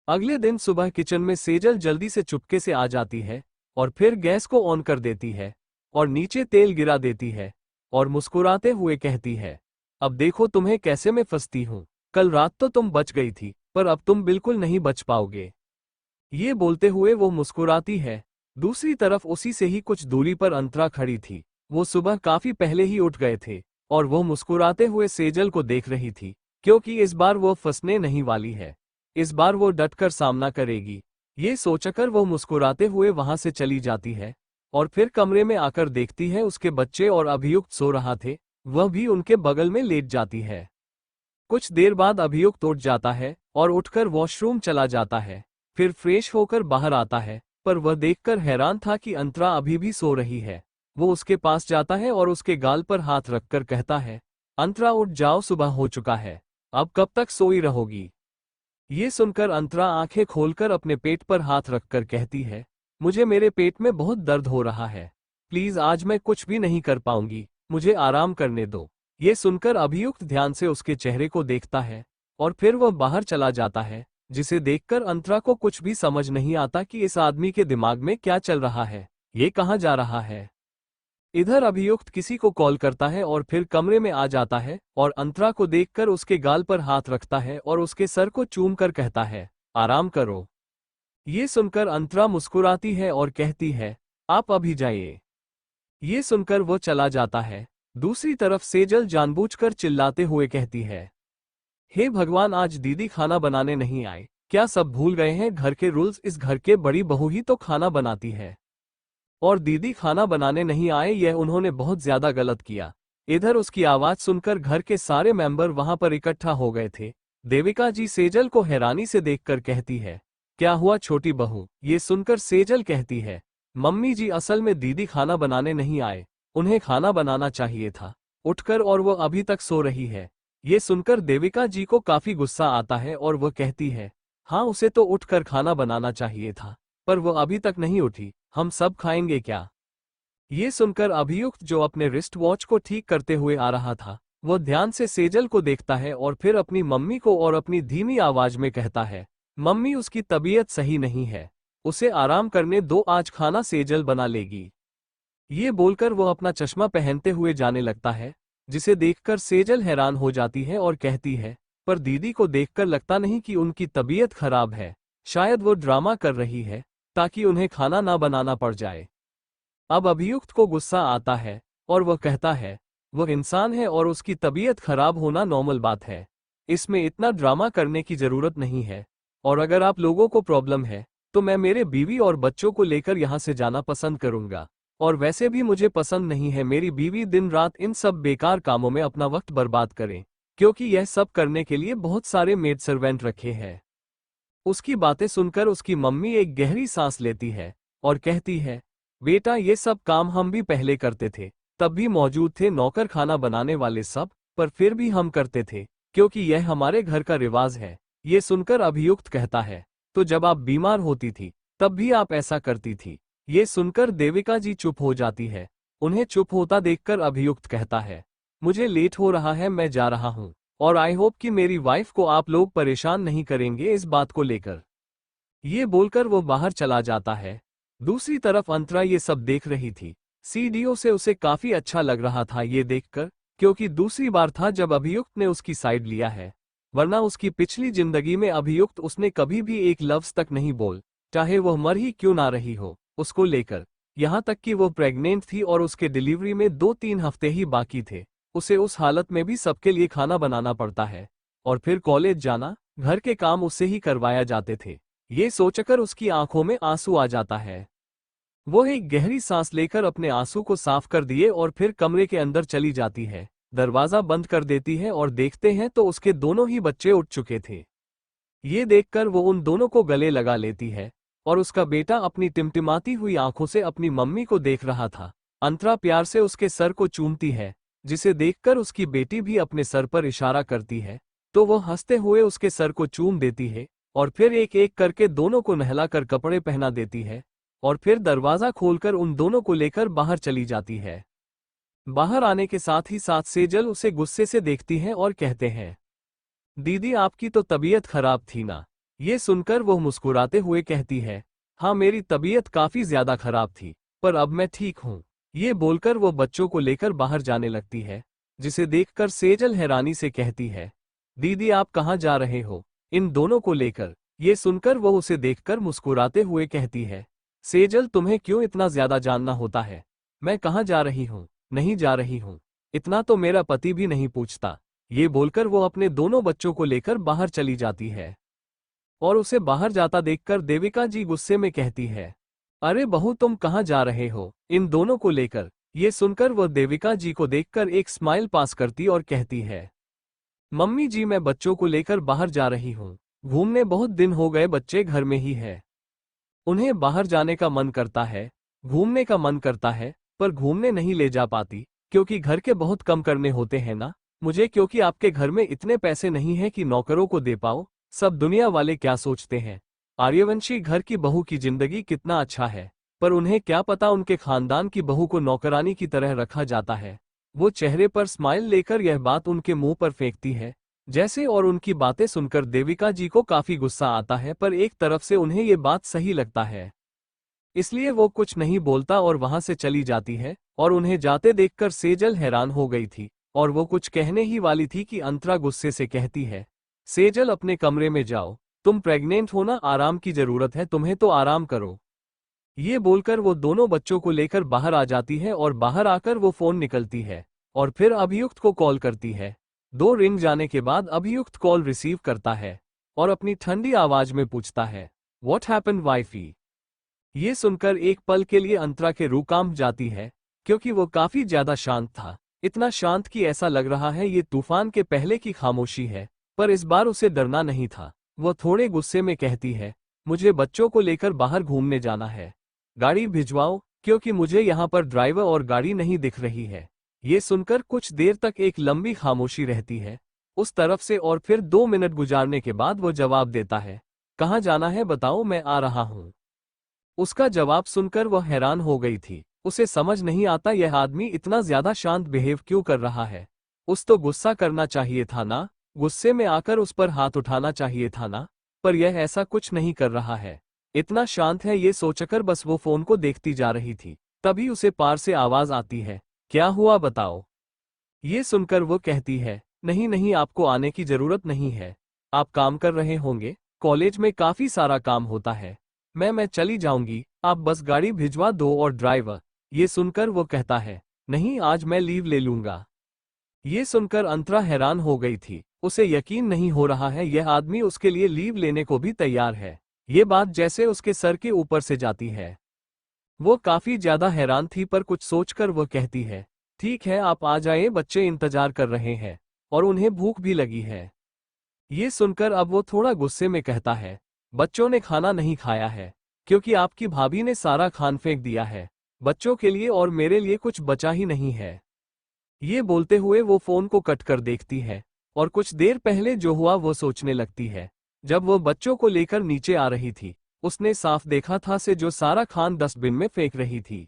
अगले दिन सुबह किचन में सेजल जल्दी से चुपके से आ जाती है और फिर गैस को ऑन कर देती है और नीचे तेल गिरा देती है और मुस्कुराते हुए कहती है, अब देखो तुम्हें कैसे मैं फंसती हूँ। कल रात तो तुम बच गई थी, पर अब तुम बिल्कुल नहीं बच पाओगे। ये बोलते हुए वो मुस्कुराती है। दूसरी तरफ उसी से ही कुछ दूरी पर अंतरा खड़ी थी। वो सुबह काफी पहले ही उठ गए थे और वो मुस्कुराते हुए सेजल को देख रही थी, क्योंकि इस बार वो फंसने नहीं वाली है। इस बार वो डटकर सामना करेगी। ये सोचकर वो मुस्कुराते हुए वहां से चली जाती है और फिर कमरे में आकर देखती है उसके बच्चे और अभियुक्त सो रहा थे, वह भी उनके बगल में लेट जाती है। कुछ देर बाद अभियुक्त उठ जाता है और उठकर वॉशरूम चला जाता है। फिर फ्रेश होकर बाहर आता है, पर वह देखकर हैरान था कि अंतरा अभी भी सो रही है। वो उसके पास जाता है और उसके गाल पर हाथ रखकर कहता है, अंतरा उठ जाओ, सुबह हो चुका है, अब कब तक सोई रहोगी। ये सुनकर अंतरा आंखें खोलकर अपने पेट पर हाथ रखकर कहती है, मुझे मेरे पेट में बहुत दर्द हो रहा है, प्लीज आज मैं कुछ भी नहीं कर पाऊंगी, मुझे आराम करने दो। ये सुनकर अभियुक्त ध्यान से उसके चेहरे को देखता है और फिर वह बाहर चला जाता है, जिसे देखकर अंतरा को कुछ भी समझ नहीं आता कि इस आदमी के दिमाग में क्या चल रहा है, ये कहाँ जा रहा है। इधर अभियुक्त किसी को कॉल करता है और फिर कमरे में आ जाता है और अंतरा को देखकर उसके गाल पर हाथ रखता है और उसके सर को चूम कर कहता है, आराम करो। ये सुनकर अंतरा मुस्कुराती है और कहती है, आप अभी जाइए। ये सुनकर वो चला जाता है। दूसरी तरफ सेजल जानबूझकर चिल्लाते हुए कहती है, हे भगवान, आज दीदी खाना बनाने नहीं आए, क्या सब भूल गए हैं घर के रूल्स। इस घर के बड़ी बहू ही तो खाना बनाती है और दीदी खाना बनाने नहीं आए, यह उन्होंने बहुत ज्यादा गलत किया। इधर उसकी आवाज सुनकर घर के सारे मेंबर वहां पर इकट्ठा हो गए थे। देविका जी सेजल को हैरानी से देखकर कहती है, क्या हुआ छोटी बहू। ये सुनकर सेजल कहती है, मम्मी जी असल में दीदी खाना बनाने नहीं आए, उन्हें खाना बनाना चाहिए था उठकर, और वो अभी तक सो रही है। ये सुनकर देविका जी को काफी गुस्सा आता है और वह कहती है, हाँ उसे तो उठकर खाना बनाना चाहिए था, पर वो अभी तक नहीं उठी, हम सब खाएंगे क्या। ये सुनकर अभियुक्त जो अपने रिस्ट वॉच को ठीक करते हुए आ रहा था, वो ध्यान से सेजल को देखता है और फिर अपनी मम्मी को और अपनी धीमी आवाज में कहता है, मम्मी उसकी तबीयत सही नहीं है, उसे आराम करने दो, आज खाना सेजल बना लेगी। ये बोलकर वो अपना चश्मा पहनते हुए जाने लगता है, जिसे देखकर सेजल हैरान हो जाती है और कहती है, पर दीदी को देखकर लगता नहीं कि उनकी तबीयत खराब है, शायद वो ड्रामा कर रही है ताकि उन्हें खाना ना बनाना पड़ जाए। अब अभियुक्त को गुस्सा आता है और वह कहता है, वह इंसान है और उसकी तबीयत खराब होना नॉर्मल बात है, इसमें इतना ड्रामा करने की जरूरत नहीं है। और अगर आप लोगों को प्रॉब्लम है तो मैं मेरे बीवी और बच्चों को लेकर यहाँ से जाना पसंद करूंगा, और वैसे भी मुझे पसंद नहीं है मेरी बीवी दिन रात इन सब बेकार कामों में अपना वक्त बर्बाद करे, क्योंकि यह सब करने के लिए बहुत सारे मेड सर्वेंट रखे हैं। उसकी बातें सुनकर उसकी मम्मी एक गहरी सांस लेती है और कहती है, बेटा ये सब काम हम भी पहले करते थे, तब भी मौजूद थे नौकर खाना बनाने वाले सब, पर फिर भी हम करते थे क्योंकि यह हमारे घर का रिवाज है। ये सुनकर अभियुक्त कहता है, तो जब आप बीमार होती थी तब भी आप ऐसा करती थी। ये सुनकर देविका जी चुप हो जाती है। उन्हें चुप होता देखकर अभियुक्त कहता है, मुझे लेट हो रहा है, मैं जा रहा हूँ, और आई होप कि मेरी वाइफ को आप लोग परेशान नहीं करेंगे इस बात को लेकर। ये बोलकर वो बाहर चला जाता है। दूसरी तरफ अंतरा ये सब देख रही थी। सीडीओ से उसे काफी अच्छा लग रहा था ये देखकर, क्योंकि दूसरी बार था जब अभियुक्त ने उसकी साइड लिया है, वरना उसकी पिछली जिंदगी में अभियुक्त उसने कभी भी एक लफ्ज तक नहीं बोल, चाहे वह मर ही क्यों ना रही हो उसको लेकर। यहाँ तक कि वो प्रेग्नेंट थी और उसके डिलीवरी में 2-3 हफ्ते ही बाकी थे, उसे उस हालत में भी सबके लिए खाना बनाना पड़ता है, और फिर कॉलेज जाना, घर के काम उससे ही करवाया जाते थे। ये सोचकर उसकी आंखों में आंसू आ जाता है। वो एक गहरी सांस लेकर अपने आंसू को साफ कर दिए और फिर कमरे के अंदर चली जाती है, दरवाजा बंद कर देती है और देखते हैं तो उसके दोनों ही बच्चे उठ चुके थे। ये देखकर वो उन दोनों को गले लगा लेती है और उसका बेटा अपनी टिमटिमाती हुई आंखों से अपनी मम्मी को देख रहा था। अंतरा प्यार से उसके सर को चूमती है, जिसे देखकर उसकी बेटी भी अपने सर पर इशारा करती है, तो वो हंसते हुए उसके सर को चूम देती है और फिर एक एक करके दोनों को नहलाकर कपड़े पहना देती है और फिर दरवाजा खोलकर उन दोनों को लेकर बाहर चली जाती है। बाहर आने के साथ ही साथ सेजल उसे गुस्से से देखती है और कहते हैं, दीदी आपकी तो तबीयत खराब थी ना। ये सुनकर वो मुस्कुराते हुए कहती है, हाँ मेरी तबीयत काफी ज्यादा खराब थी, पर अब मैं ठीक हूँ। ये बोलकर वो बच्चों को लेकर बाहर जाने लगती है जिसे देखकर सेजल हैरानी से कहती है, दीदी आप कहाँ जा रहे हो इन दोनों को लेकर। ये सुनकर वो उसे देखकर मुस्कुराते हुए कहती है, सेजल तुम्हें क्यों इतना ज्यादा जानना होता है, मैं कहाँ जा रही हूँ, नहीं जा रही हूँ, इतना तो मेरा पति भी नहीं पूछता। ये बोलकर वो अपने दोनों बच्चों को लेकर बाहर चली जाती है। और उसे बाहर जाता देखकर देविका जी गुस्से में कहती है, अरे बहू तुम कहाँ जा रहे हो इन दोनों को लेकर। ये सुनकर वह देविका जी को देखकर एक स्माइल पास करती और कहती है, मम्मी जी मैं बच्चों को लेकर बाहर जा रही हूँ, घूमने बहुत दिन हो गए बच्चे घर में ही है। उन्हें बाहर जाने का मन करता है, घूमने का मन करता है, पर घूमने नहीं ले जा पाती क्योंकि घर के बहुत कम करने होते हैं ना मुझे, क्योंकि आपके घर में इतने पैसे नहीं है कि नौकरों को दे पाओ। सब दुनिया वाले क्या सोचते हैं, आर्यवंशी घर की बहू की जिंदगी कितना अच्छा है, पर उन्हें क्या पता उनके खानदान की बहू को नौकरानी की तरह रखा जाता है। वो चेहरे पर स्माइल लेकर यह बात उनके मुंह पर फेंकती है जैसे, और उनकी बातें सुनकर देविका जी को काफी गुस्सा आता है, पर एक तरफ से उन्हें ये बात सही लगता है, इसलिए वो कुछ नहीं बोलता और वहां से चली जाती है। और उन्हें जाते देखकर सेजल हैरान हो गई थी और वो कुछ कहने ही वाली थी कि अंतरा गुस्से से कहती है, सेजल अपने कमरे में जाओ, तुम प्रेग्नेंट हो ना, आराम की जरूरत है तुम्हें तो आराम करो। ये बोलकर वो दोनों बच्चों को लेकर बाहर आ जाती है और बाहर आकर वो फोन निकलती है और फिर अभियुक्त को कॉल करती है। 2 रिंग जाने के बाद अभियुक्त कॉल रिसीव करता है और अपनी ठंडी आवाज में पूछता है, व्हाट हैपेंड वाइफी। ये सुनकर एक पल के लिए अंतरा के रूह कांप जाती है क्योंकि वो काफी ज्यादा शांत था, इतना शांत कि ऐसा लग रहा है ये तूफान के पहले की खामोशी है। पर इस बार उसे डरना नहीं था। वो थोड़े गुस्से में कहती है, मुझे बच्चों को लेकर बाहर घूमने जाना है, गाड़ी भिजवाओ क्योंकि मुझे यहाँ पर ड्राइवर और गाड़ी नहीं दिख रही है। ये सुनकर कुछ देर तक एक लंबी खामोशी रहती है उस तरफ से और फिर 2 मिनट गुजारने के बाद वो जवाब देता है, कहाँ जाना है बताओ मैं आ रहा हूँ। उसका जवाब सुनकर वह हैरान हो गई थी, उसे समझ नहीं आता यह आदमी इतना ज्यादा शांत बिहेव क्यों कर रहा है। उस तो गुस्सा करना चाहिए था ना, गुस्से में आकर उस पर हाथ उठाना चाहिए था ना, पर यह ऐसा कुछ नहीं कर रहा है, इतना शांत है। ये सोचकर बस वो फोन को देखती जा रही थी, तभी उसे पार से आवाज आती है, क्या हुआ बताओ। ये सुनकर वो कहती है, नहीं नहीं आपको आने की जरूरत नहीं है, आप काम कर रहे होंगे, कॉलेज में काफी सारा काम होता है, मैं चली जाऊंगी, आप बस गाड़ी भिजवा दो और ड्राइवर। ये सुनकर वो कहता है, नहीं आज मैं लीव ले लूंगा। ये सुनकर अंतरा हैरान हो गई थी, उसे यकीन नहीं हो रहा है यह आदमी उसके लिए लीव लेने को भी तैयार है। ये बात जैसे उसके सर के ऊपर से जाती है। वो काफी ज्यादा हैरान थी पर कुछ सोचकर वो कहती है, ठीक है आप आ जाइए, बच्चे इंतजार कर रहे हैं और उन्हें भूख भी लगी है। ये सुनकर अब वो थोड़ा गुस्से में कहता है, बच्चों ने खाना नहीं खाया है क्योंकि आपकी भाभी ने सारा खान फेंक दिया है, बच्चों के लिए और मेरे लिए कुछ बचा ही नहीं है। ये बोलते हुए वो फोन को कट कर देखती है और कुछ देर पहले जो हुआ वो सोचने लगती है। जब वो बच्चों को लेकर नीचे आ रही थी उसने साफ देखा था से जो सारा खान डस्टबिन में फेंक रही थी।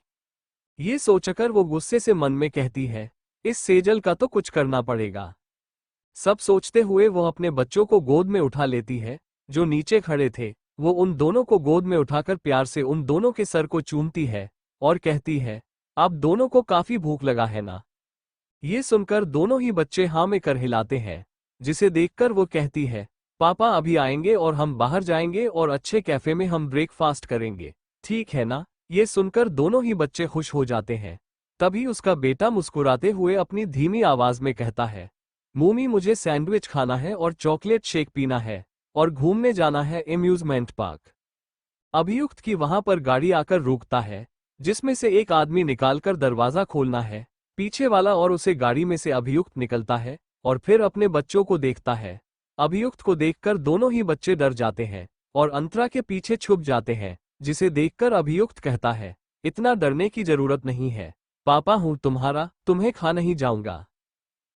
ये सोचकर वो गुस्से से मन में कहती है, इस सेजल का तो कुछ करना पड़ेगा। सब सोचते हुए वो अपने बच्चों को गोद में उठा लेती है जो नीचे खड़े थे। वो उन दोनों को गोद में उठाकर प्यार से उन दोनों के सर को चूमती है और कहती है, आप दोनों को काफी भूख लगा है ना। ये सुनकर दोनों ही बच्चे हाँ में कर हिलाते हैं, जिसे देखकर वो कहती है, पापा अभी आएंगे और हम बाहर जाएंगे और अच्छे कैफे में हम ब्रेकफास्ट करेंगे, ठीक है ना। ये सुनकर दोनों ही बच्चे खुश हो जाते हैं। तभी उसका बेटा मुस्कुराते हुए अपनी धीमी आवाज में कहता है, मम्मी मुझे सैंडविच खाना है और चॉकलेट शेक पीना है और घूमने जाना है एम्यूजमेंट पार्क। अभियुक्त की वहां पर गाड़ी आकर रुकता है जिसमें से एक आदमी निकालकर दरवाजा खोलना है पीछे वाला, और उसे गाड़ी में से अभियुक्त निकलता है और फिर अपने बच्चों को देखता है। अभियुक्त को देखकर दोनों ही बच्चे डर जाते हैं और अंतरा के पीछे छुप जाते हैं, जिसे देखकर अभियुक्त कहता है, इतना डरने की जरूरत नहीं है, पापा हूं तुम्हारा, तुम्हें खा नहीं जाऊंगा।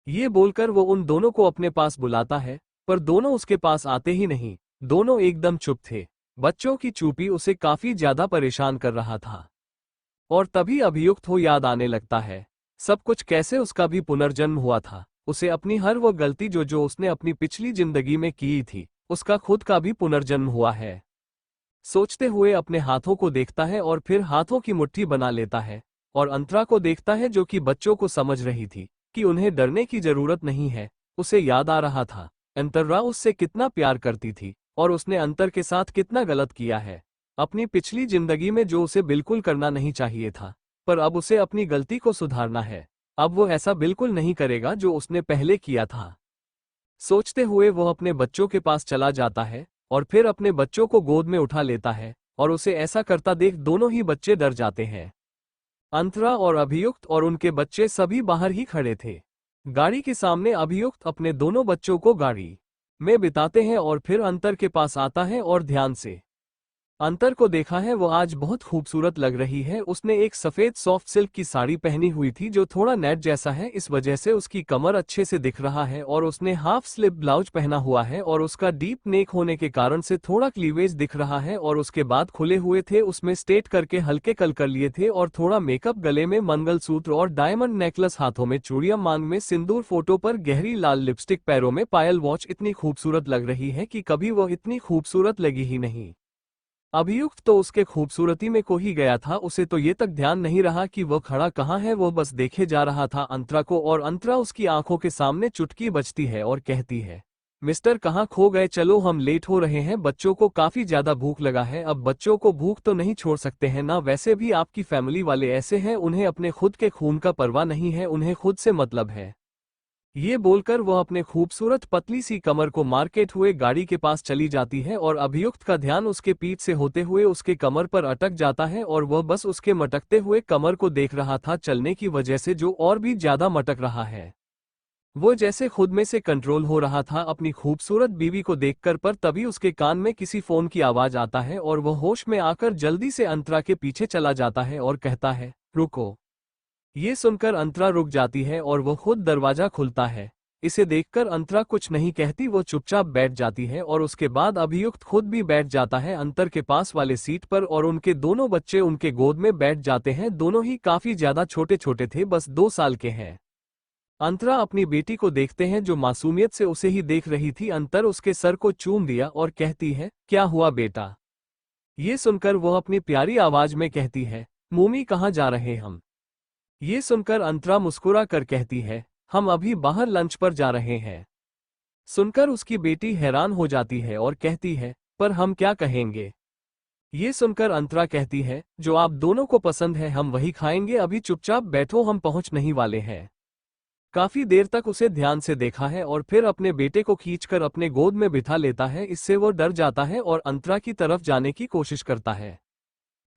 ये बोलकर वो उन दोनों को अपने पास बुलाता है पर दोनों उसके पास आते ही नहीं, दोनों एकदम चुप थे। बच्चों की चुप्पी उसे काफी ज्यादा परेशान कर रहा था। और तभी अभियुक्त हो याद आने लगता है सब कुछ, कैसे उसका भी पुनर्जन्म हुआ था। उसे अपनी हर वो गलती जो उसने अपनी पिछली जिंदगी में की थी उसका खुद का भी पुनर्जन्म हुआ है। सोचते हुए अपने हाथों को देखता है और फिर हाथों की मुट्ठी बना लेता है और अंतरा को देखता है जो कि बच्चों को समझ रही थी कि उन्हें डरने की जरूरत नहीं है। उसे याद आ रहा था अंतरा उससे कितना प्यार करती थी और उसने अंतर के साथ कितना गलत किया है अपनी पिछली जिंदगी में, जो उसे बिल्कुल करना नहीं चाहिए था। पर अब उसे अपनी गलती को सुधारना है। अब वो ऐसा बिल्कुल नहीं करेगा जो उसने पहले किया था। सोचते हुए वो अपने बच्चों के पास चला जाता है और फिर अपने बच्चों को गोद में उठा लेता है और उसे ऐसा करता देख दोनों ही बच्चे डर जाते हैं। अंतरा और अभियुक्त और उनके बच्चे सभी बाहर ही खड़े थे। गाड़ी के सामने अभियुक्त अपने दोनों बच्चों को गाड़ी में बिताते हैं और फिर अंतर के पास आता है और ध्यान से अंतर को देखा है। वो आज बहुत खूबसूरत लग रही है। उसने एक सफेद सॉफ्ट सिल्क की साड़ी पहनी हुई थी जो थोड़ा नेट जैसा है, इस वजह से उसकी कमर अच्छे से दिख रहा है। और उसने हाफ स्लिप ब्लाउज पहना हुआ है और उसका डीप नेक होने के कारण से थोड़ा क्लीवेज दिख रहा है। और उसके बाद खुले हुए थे, उसमें स्ट्रेट करके हल्के कल कर लिए थे और थोड़ा मेकअप, गले में मंगलसूत्र और डायमंड नेकलेस, हाथों में चूड़ियां, मांग में सिंदूर, फोटो पर गहरी लाल लिपस्टिक, पैरों में पायल, वॉच। इतनी खूबसूरत लग रही है कि कभी वो इतनी खूबसूरत लगी ही नहीं। अभियुक्त तो उसके खूबसूरती में खो ही गया था। उसे तो ये तक ध्यान नहीं रहा कि वो खड़ा कहाँ है, वो बस देखे जा रहा था अंतरा को। और अंतरा उसकी आंखों के सामने चुटकी बजती है और कहती है, मिस्टर कहाँ खो गए? चलो हम लेट हो रहे हैं, बच्चों को काफी ज्यादा भूख लगा है। अब बच्चों को भूख तो नहीं छोड़ सकते हैं ना, वैसे भी आपकी फैमिली वाले ऐसे हैं, उन्हें अपने खुद के खून का परवाह नहीं है, उन्हें खुद से मतलब है। ये बोलकर वह अपने खूबसूरत पतली सी कमर को मार्केट हुए गाड़ी के पास चली जाती है और अभियुक्त का ध्यान उसके पीठ से होते हुए उसके कमर पर अटक जाता है और वह बस उसके मटकते हुए कमर को देख रहा था, चलने की वजह से जो और भी ज्यादा मटक रहा है। वो जैसे खुद में से कंट्रोल हो रहा था अपनी खूबसूरत बीवी को देखकर। पर तभी उसके कान में किसी फोन की आवाज आता है और वह होश में आकर जल्दी से अंतरा के पीछे चला जाता है और कहता है, रुको। ये सुनकर अंतरा रुक जाती है और वो खुद दरवाजा खुलता है। इसे देखकर अंतरा कुछ नहीं कहती, वो चुपचाप बैठ जाती है और उसके बाद अभियुक्त खुद भी बैठ जाता है अंतर के पास वाले सीट पर और उनके दोनों बच्चे उनके गोद में बैठ जाते हैं। दोनों ही काफी ज्यादा छोटे छोटे थे, बस 2 साल के हैं। अंतरा अपनी बेटी को देखते हैं जो मासूमियत से उसे ही देख रही थी। अंतर उसके सर को चूम दिया और कहती है, क्या हुआ बेटा? ये सुनकर वो अपनी प्यारी आवाज में कहती है, मम्मी कहाँ जा रहे हम? ये सुनकर अंतरा मुस्कुरा कर कहती है, हम अभी बाहर लंच पर जा रहे हैं। सुनकर उसकी बेटी हैरान हो जाती है और कहती है, पर हम क्या कहेंगे? ये सुनकर अंतरा कहती है, जो आप दोनों को पसंद है हम वही खाएंगे, अभी चुपचाप बैठो, हम पहुंच नहीं वाले हैं। काफी देर तक उसे ध्यान से देखा है और फिर अपने बेटे को खींचकर अपने गोद में बिठा लेता है। इससे वो डर जाता है और अंतरा की तरफ जाने की कोशिश करता है।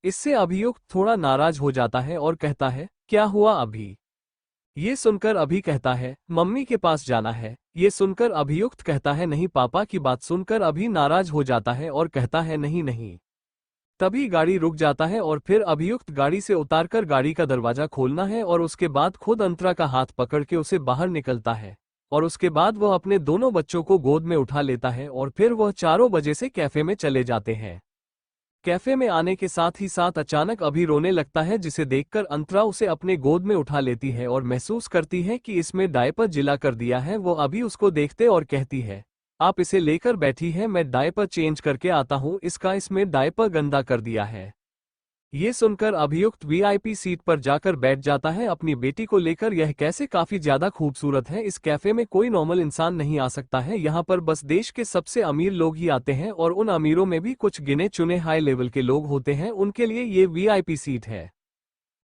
इससे अभियुक्त थोड़ा नाराज हो जाता है और कहता है, क्या हुआ अभी? ये सुनकर अभी कहता है, मम्मी के पास जाना है। ये सुनकर अभियुक्त कहता है, नहीं पापा की बात सुनकर अभी नाराज हो जाता है और कहता है, नहीं नहीं। तभी गाड़ी रुक जाता है और फिर अभियुक्त गाड़ी से उतारकर गाड़ी का दरवाजा खोलना है और उसके बाद खुद अंतरा का हाथ पकड़ के उसे बाहर निकलता है। और उसके बाद वह अपने दोनों बच्चों को गोद में उठा लेता है और फिर वह 4 बजे से कैफे में चले जाते हैं। कैफे में आने के साथ ही साथ अचानक अभी रोने लगता है, जिसे देखकर अंतरा उसे अपने गोद में उठा लेती है और महसूस करती है कि इसमें डायपर जिला कर दिया है। वो अभी उसको देखते और कहती है, आप इसे लेकर बैठी है, मैं डायपर चेंज करके आता हूँ, इसमें डायपर गंदा कर दिया है। ये सुनकर अभियुक्त वीआईपी सीट पर जाकर बैठ जाता है अपनी बेटी को लेकर। यह कैसे काफी ज्यादा खूबसूरत है, इस कैफे में कोई नॉर्मल इंसान नहीं आ सकता है, यहाँ पर बस देश के सबसे अमीर लोग ही आते हैं और उन अमीरों में भी कुछ गिने चुने हाई लेवल के लोग होते हैं, उनके लिए ये वीआईपी सीट है।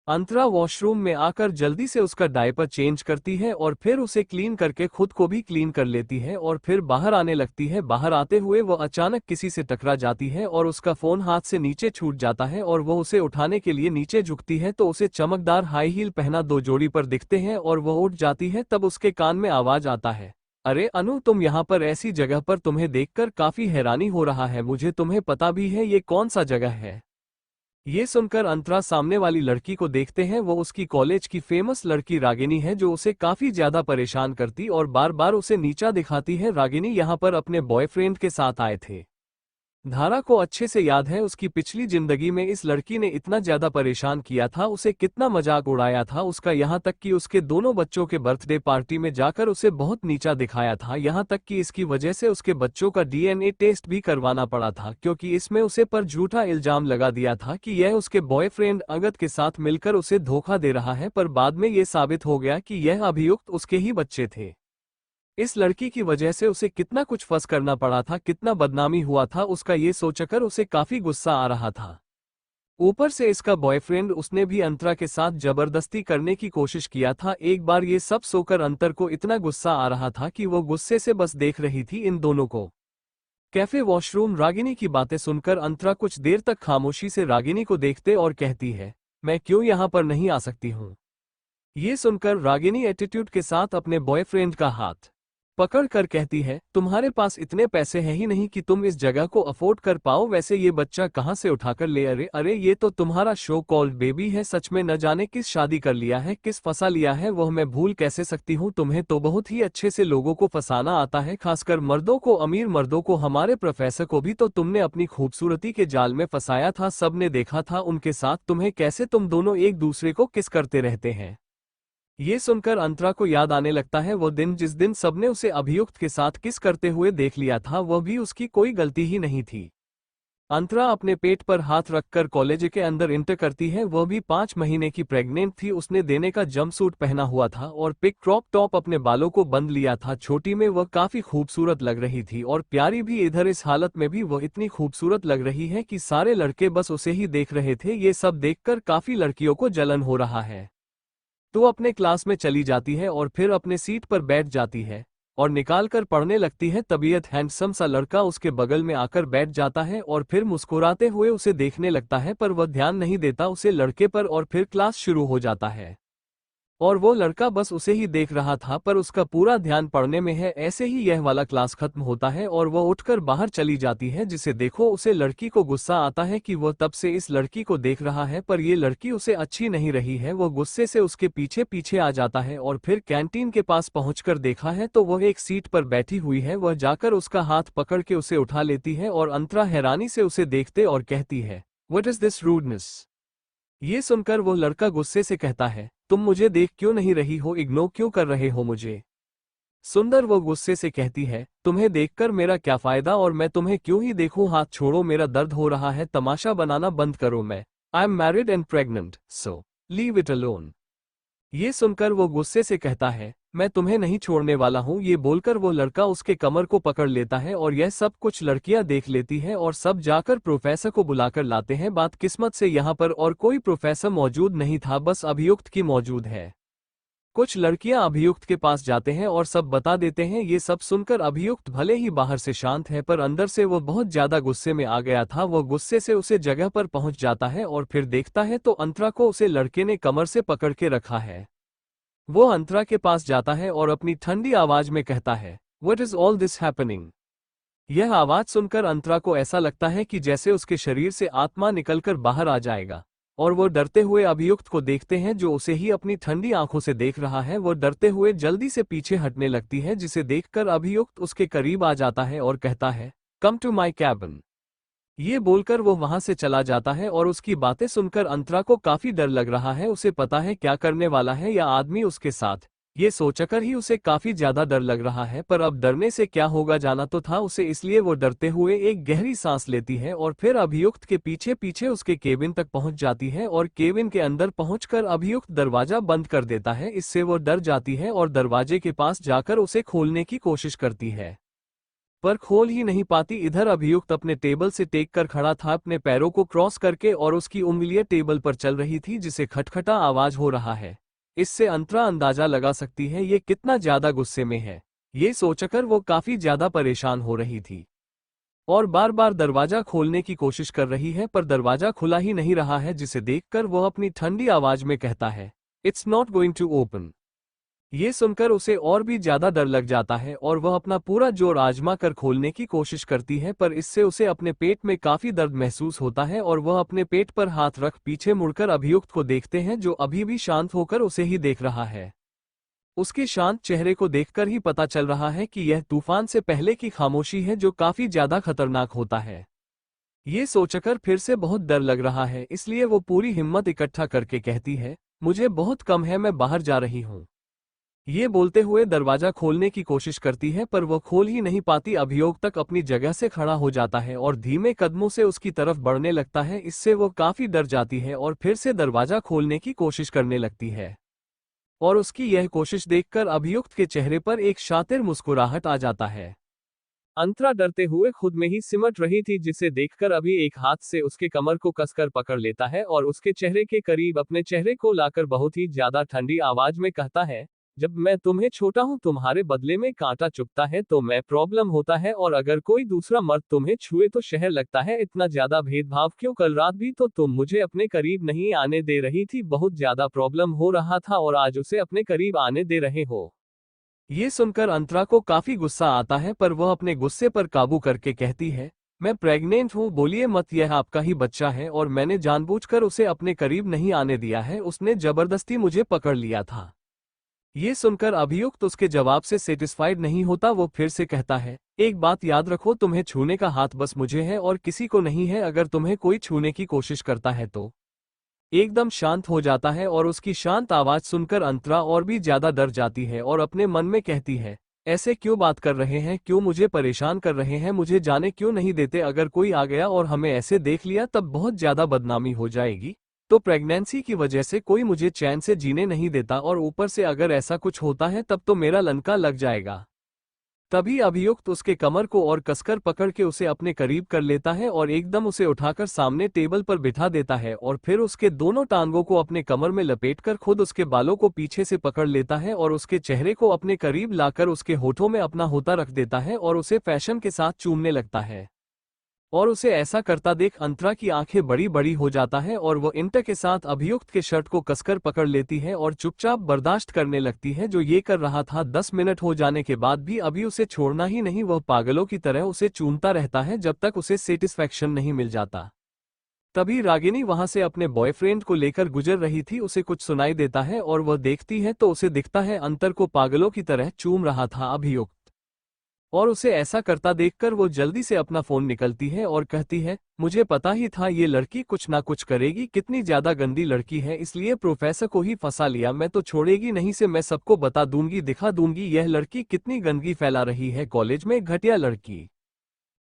अंतरा वॉशरूम में आकर जल्दी से उसका डायपर चेंज करती है और फिर उसे क्लीन करके खुद को भी क्लीन कर लेती है और फिर बाहर आने लगती है। बाहर आते हुए वो अचानक किसी से टकरा जाती है और उसका फोन हाथ से नीचे छूट जाता है और वो उसे उठाने के लिए नीचे झुकती है तो उसे चमकदार हाई हील पहना 2 जोड़ी पर दिखते हैं और वह उठ जाती है। तब उसके कान में आवाज आता है, अरे अनु, तुम यहाँ पर ऐसी जगह पर? तुम्हें देखकर काफी हैरानी हो रहा है मुझे, तुम्हें पता भी है ये कौन सा जगह है? ये सुनकर अंतरा सामने वाली लड़की को देखते हैं। वो उसकी कॉलेज की फेमस लड़की रागिनी है जो उसे काफी ज्यादा परेशान करती और बार बार उसे नीचा दिखाती है। रागिनी यहाँ पर अपने बॉयफ्रेंड के साथ आए थे। धारा को अच्छे से याद है उसकी पिछली जिंदगी में इस लड़की ने इतना ज्यादा परेशान किया था, उसे कितना मजाक उड़ाया था उसका, यहाँ तक कि उसके दोनों बच्चों के बर्थडे पार्टी में जाकर उसे बहुत नीचा दिखाया था। यहाँ तक कि इसकी वजह से उसके बच्चों का डीएनए टेस्ट भी करवाना पड़ा था, क्योंकि इसमें उसे पर झूठा इल्जाम लगा दिया था कि यह उसके बॉयफ्रेंड अंगद के साथ मिलकर उसे धोखा दे रहा है, पर बाद में ये साबित हो गया कि यह अभियुक्त उसके ही बच्चे थे। इस लड़की की वजह से उसे कितना कुछ फंस करना पड़ा था, कितना बदनामी हुआ था उसका, ये सोचकर उसे काफी गुस्सा आ रहा था। ऊपर से इसका बॉयफ्रेंड, उसने भी अंतरा के साथ जबरदस्ती करने की कोशिश किया था। एक बार ये सब सोकर अंतर को इतना गुस्सा आ रहा था कि वो गुस्से से बस देख रही थी इन दोनों को। कैफे वॉशरूम रागिनी की बातें सुनकर अंतरा कुछ देर तक खामोशी से रागिनी को देखते और कहती है, मैं क्यों यहाँ पर नहीं आ सकती हूँ। ये सुनकर रागिनी एटीट्यूड के साथ अपने बॉयफ्रेंड का हाथ पकड़ कर कहती है, तुम्हारे पास इतने पैसे हैं ही नहीं कि तुम इस जगह को अफोर्ड कर पाओ, वैसे ये बच्चा कहाँ से उठाकर ले, अरे अरे ये तो तुम्हारा शो कॉल्ड बेबी है, सच में न जाने किस शादी कर लिया है, किस फंसा लिया है, वह मैं भूल कैसे सकती हूँ, तुम्हें तो बहुत ही अच्छे से लोगों को फंसाना आता है, खासकर मर्दों को, अमीर मर्दों को, हमारे प्रोफेसर को भी तो तुमने अपनी खूबसूरती के जाल में फंसाया था, सबने देखा था उनके साथ तुम्हें, कैसे तुम दोनों एक दूसरे को किस करते रहते हैं। ये सुनकर अंतरा को याद आने लगता है वो दिन जिस दिन सबने उसे अभियुक्त के साथ किस करते हुए देख लिया था, वह भी उसकी कोई गलती ही नहीं थी। अंतरा अपने पेट पर हाथ रखकर कॉलेज के अंदर इंटर करती है, वह भी 5 महीने की प्रेग्नेंट थी। उसने देने का जंपसूट पहना हुआ था और पिक क्रॉप टॉप अपने बालों को बंद लिया था। छोटी में वह काफी खूबसूरत लग रही थी और प्यारी भी। इधर इस हालत में भी वह इतनी खूबसूरत लग रही है कि सारे लड़के बस उसे ही देख रहे थे। ये सब देखकर काफी लड़कियों को जलन हो रहा है, तो अपने क्लास में चली जाती है और फिर अपने सीट पर बैठ जाती है और निकाल कर पढ़ने लगती है। तबीयत हैंडसम सा लड़का उसके बगल में आकर बैठ जाता है और फिर मुस्कुराते हुए उसे देखने लगता है, पर वह ध्यान नहीं देता उसे लड़के पर और फिर क्लास शुरू हो जाता है और वो लड़का बस उसे ही देख रहा था, पर उसका पूरा ध्यान पढ़ने में है। ऐसे ही यह वाला क्लास खत्म होता है और वह उठकर बाहर चली जाती है, जिसे देखो उसे लड़की को गुस्सा आता है कि वह तब से इस लड़की को देख रहा है, पर ये लड़की उसे अच्छी नहीं रही है। वह गुस्से से उसके पीछे पीछे आ जाता है और फिर कैंटीन के पास पहुंचकर देखा है तो वह एक सीट पर बैठी हुई है। वह जाकर उसका हाथ पकड़ के उसे उठा लेती है और अंतरा हैरानी से उसे देखते और कहती है, व्हाट इज दिस रूडनेस। ये सुनकर वो लड़का गुस्से से कहता है, तुम मुझे देख क्यों नहीं रही हो, इग्नोर क्यों कर रहे हो मुझे। सुंदर वो गुस्से से कहती है, तुम्हें देखकर मेरा क्या फायदा और मैं तुम्हें क्यों ही देखूं, हाथ छोड़ो, मेरा दर्द हो रहा है, तमाशा बनाना बंद करो, मैं I am married and pregnant, so leave it alone. ये सुनकर वो गुस्से से कहता है, मैं तुम्हें नहीं छोड़ने वाला हूँ। ये बोलकर वो लड़का उसके कमर को पकड़ लेता है और यह सब कुछ लड़कियां देख लेती हैं और सब जाकर प्रोफेसर को बुलाकर लाते हैं। बात किस्मत से यहाँ पर और कोई प्रोफेसर मौजूद नहीं था, बस अभियुक्त की मौजूद है। कुछ लड़कियां अभियुक्त के पास जाते हैं और सब बता देते हैं। ये सब सुनकर अभियुक्त भले ही बाहर से शांत है, पर अंदर से वो बहुत ज्यादा गुस्से में आ गया था। वो गुस्से से उसे जगह पर पहुंच जाता है और फिर देखता है तो अंतरा को उसे लड़के ने कमर से पकड़ के रखा है। वो अंतरा के पास जाता है और अपनी ठंडी आवाज में कहता है, what is all this happening. यह आवाज सुनकर अंतरा को ऐसा लगता है कि जैसे उसके शरीर से आत्मा निकलकर बाहर आ जाएगा और वो डरते हुए अभियुक्त को देखते हैं जो उसे ही अपनी ठंडी आंखों से देख रहा है। वो डरते हुए जल्दी से पीछे हटने लगती है, जिसे देखकर अभियुक्त उसके करीब आ जाता है और कहता है, कम टू माई कैबिन। ये बोलकर वो वहां से चला जाता है और उसकी बातें सुनकर अंतरा को काफी डर लग रहा है। उसे पता है क्या करने वाला है या आदमी उसके साथ, ये सोचकर ही उसे काफी ज्यादा डर लग रहा है। पर अब डरने से क्या होगा, जाना तो था उसे, इसलिए वो डरते हुए एक गहरी सांस लेती है और फिर अभियुक्त के पीछे पीछे उसके केबिन तक पहुंच जाती है और केबिन के अंदर पहुंचकर अभियुक्त दरवाजा बंद कर देता है। इससे वो डर जाती है और दरवाजे के पास जाकर उसे खोलने की कोशिश करती है, पर खोल ही नहीं पाती। इधर अभियुक्त अपने टेबल से टेक कर खड़ा था, अपने पैरों को क्रॉस करके, और उसकी उंगलियां टेबल पर चल रही थी, जिसे खटखटा आवाज हो रहा है। इससे अंतरा अंदाजा लगा सकती है ये कितना ज्यादा गुस्से में है। ये सोचकर वो काफी ज्यादा परेशान हो रही थी और बार बार दरवाजा खोलने की कोशिश कर रही है, पर दरवाजा खुला ही नहीं रहा है, जिसे देखकर वो अपनी ठंडी आवाज में कहता है, it's not going to open. ये सुनकर उसे और भी ज्यादा डर लग जाता है और वह अपना पूरा जोर आजमा कर खोलने की कोशिश करती है, पर इससे उसे अपने पेट में काफी दर्द महसूस होता है और वह अपने पेट पर हाथ रख पीछे मुड़कर अभियुक्त को देखते हैं, जो अभी भी शांत होकर उसे ही देख रहा है। उसके शांत चेहरे को देखकर ही पता चल रहा है कि यह तूफान से पहले की खामोशी है, जो काफी ज्यादा खतरनाक होता है। ये सोचकर फिर से बहुत डर लग रहा है, इसलिए वो पूरी हिम्मत इकट्ठा करके कहती है, मुझे बहुत कम है, मैं बाहर जा रही हूँ। ये बोलते हुए दरवाजा खोलने की कोशिश करती है पर वो खोल ही नहीं पाती। अभियोग तक अपनी जगह से खड़ा हो जाता है और धीमे कदमों से उसकी तरफ बढ़ने लगता है। इससे वो काफी डर जाती है और फिर से दरवाजा खोलने की कोशिश करने लगती है। और उसकी यह कोशिश देखकर अभियुक्त के चेहरे पर एक शातिर मुस्कुराहट आ जाता है। अंतरा डरते हुए खुद में ही सिमट रही थी, जिसे देखकर अभी एक हाथ से उसके कमर को कसकर पकड़ लेता है और उसके चेहरे के करीब अपने चेहरे को लाकर बहुत ही ज्यादा ठंडी आवाज में कहता है, जब मैं तुम्हें छोटा हूं तुम्हारे बदले में कांटा चुभता है तो मैं प्रॉब्लम होता है, और अगर कोई दूसरा मर्द तुम्हें छुए तो शहर लगता है, इतना ज्यादा भेदभाव क्यों? कल रात भी तो तुम मुझे अपने करीब नहीं आने दे रही थी, बहुत ज्यादा प्रॉब्लम हो रहा था और आज उसे अपने करीब आने दे रहे हो। ये सुनकर अंतरा को काफी गुस्सा आता है पर वह अपने गुस्से पर काबू करके कहती है, मैं प्रेग्नेंट हूँ, बोलिए मत, यह आपका ही बच्चा है और मैंने जानबूझकर उसे अपने करीब नहीं आने दिया है, उसने जबरदस्ती मुझे पकड़ लिया था। ये सुनकर अभियुक्त उसके जवाब से सेटिस्फाइड नहीं होता। वो फिर से कहता है, एक बात याद रखो, तुम्हें छूने का हाथ बस मुझे है और किसी को नहीं है, अगर तुम्हें कोई छूने की कोशिश करता है तो। एकदम शांत हो जाता है और उसकी शांत आवाज सुनकर अंतरा और भी ज्यादा डर जाती है और अपने मन में कहती है, ऐसे क्यों बात कर रहे हैं, क्यों मुझे परेशान कर रहे हैं, मुझे जाने क्यों नहीं देते, अगर कोई आ गया और हमें ऐसे देख लिया तब बहुत ज्यादा बदनामी हो जाएगी। तो प्रेगनेंसी की वजह से कोई मुझे चैन से जीने नहीं देता और ऊपर से अगर ऐसा कुछ होता है तब तो मेरा लंका लग जाएगा। तभी अभियुक्त उसके कमर को और कसकर पकड़ के उसे अपने करीब कर लेता है और एकदम उसे उठाकर सामने टेबल पर बिठा देता है और फिर उसके दोनों टांगों को अपने कमर में लपेटकर खुद उसके बालों को पीछे से पकड़ लेता है और उसके चेहरे को अपने करीब लाकर उसके होठों में अपना होता रख देता है और उसे फैशन के साथ चूमने लगता है। और उसे ऐसा करता देख अंतरा की आंखें बड़ी बड़ी हो जाता है और वो इंटर के साथ अभियुक्त के शर्ट को कसकर पकड़ लेती है और चुपचाप बर्दाश्त करने लगती है जो ये कर रहा था। 10 मिनट हो जाने के बाद भी अभी उसे छोड़ना ही नहीं, वह पागलों की तरह उसे चूमता रहता है जब तक उसे सेटिस्फैक्शन नहीं मिल जाता। तभी रागिनी वहां से अपने बॉयफ्रेंड को लेकर गुजर रही थी, उसे कुछ सुनाई देता है और वह देखती है तो उसे दिखता है अंतर को पागलों की तरह चूम रहा था अभियुक्त। और उसे ऐसा करता देखकर वो जल्दी से अपना फोन निकलती है और कहती है, मुझे पता ही था ये लड़की कुछ ना कुछ करेगी, कितनी ज्यादा गंदी लड़की है, इसलिए प्रोफेसर को ही फंसा लिया, मैं तो छोड़ेगी नहीं, से मैं सबको बता दूंगी, दिखा दूंगी यह लड़की कितनी गंदगी फैला रही है कॉलेज में, घटिया लड़की।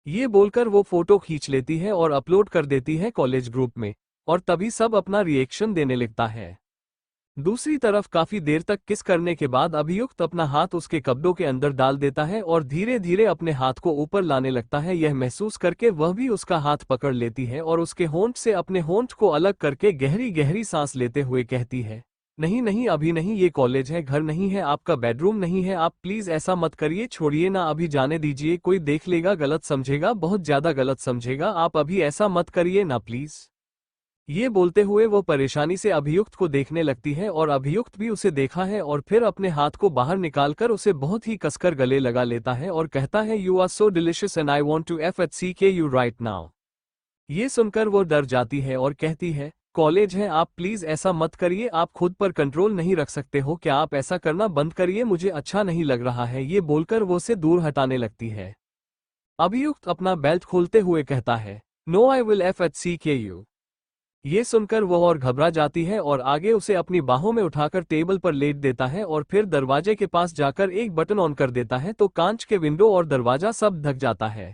ये बोलकर वो फोटो खींच लेती है और अपलोड कर देती है कॉलेज ग्रुप में। और तभी सब अपना रिएक्शन देने लगता है। दूसरी तरफ काफी देर तक किस करने के बाद अभियुक्त अपना हाथ उसके कपड़ों के अंदर डाल देता है और धीरे धीरे अपने हाथ को ऊपर लाने लगता है। यह महसूस करके वह भी उसका हाथ पकड़ लेती है और उसके होंठ से अपने होंठ को अलग करके गहरी गहरी सांस लेते हुए कहती है, नहीं नहीं अभी नहीं, ये कॉलेज है, घर नहीं है, आपका बेडरूम नहीं है, आप प्लीज ऐसा मत करिए, छोड़िए ना, अभी जाने दीजिए, कोई देख लेगा गलत समझेगा, बहुत ज्यादा गलत समझेगा, आप अभी ऐसा मत करिए ना प्लीज। ये बोलते हुए वो परेशानी से अभियुक्त को देखने लगती है और अभियुक्त भी उसे देखा है और फिर अपने हाथ को बाहर निकालकर उसे बहुत ही कसकर गले लगा लेता है और कहता है, you are so delicious and I want to FHCK you right now. ये सुनकर वो डर जाती है और कहती है, कॉलेज है, आप प्लीज ऐसा मत करिए, आप खुद पर कंट्रोल नहीं रख सकते हो क्या, आप ऐसा करना बंद करिए, मुझे अच्छा नहीं लग रहा है। ये बोलकर वो उसे दूर हटाने लगती है। अभियुक्त अपना बेल्ट खोलते हुए कहता है, no I will FHCK you. ये सुनकर वह और घबरा जाती है और आगे उसे अपनी बाहों में उठाकर टेबल पर लेट देता है और फिर दरवाजे के पास जाकर एक बटन ऑन कर देता है तो कांच के विंडो और दरवाजा सब ढक जाता है।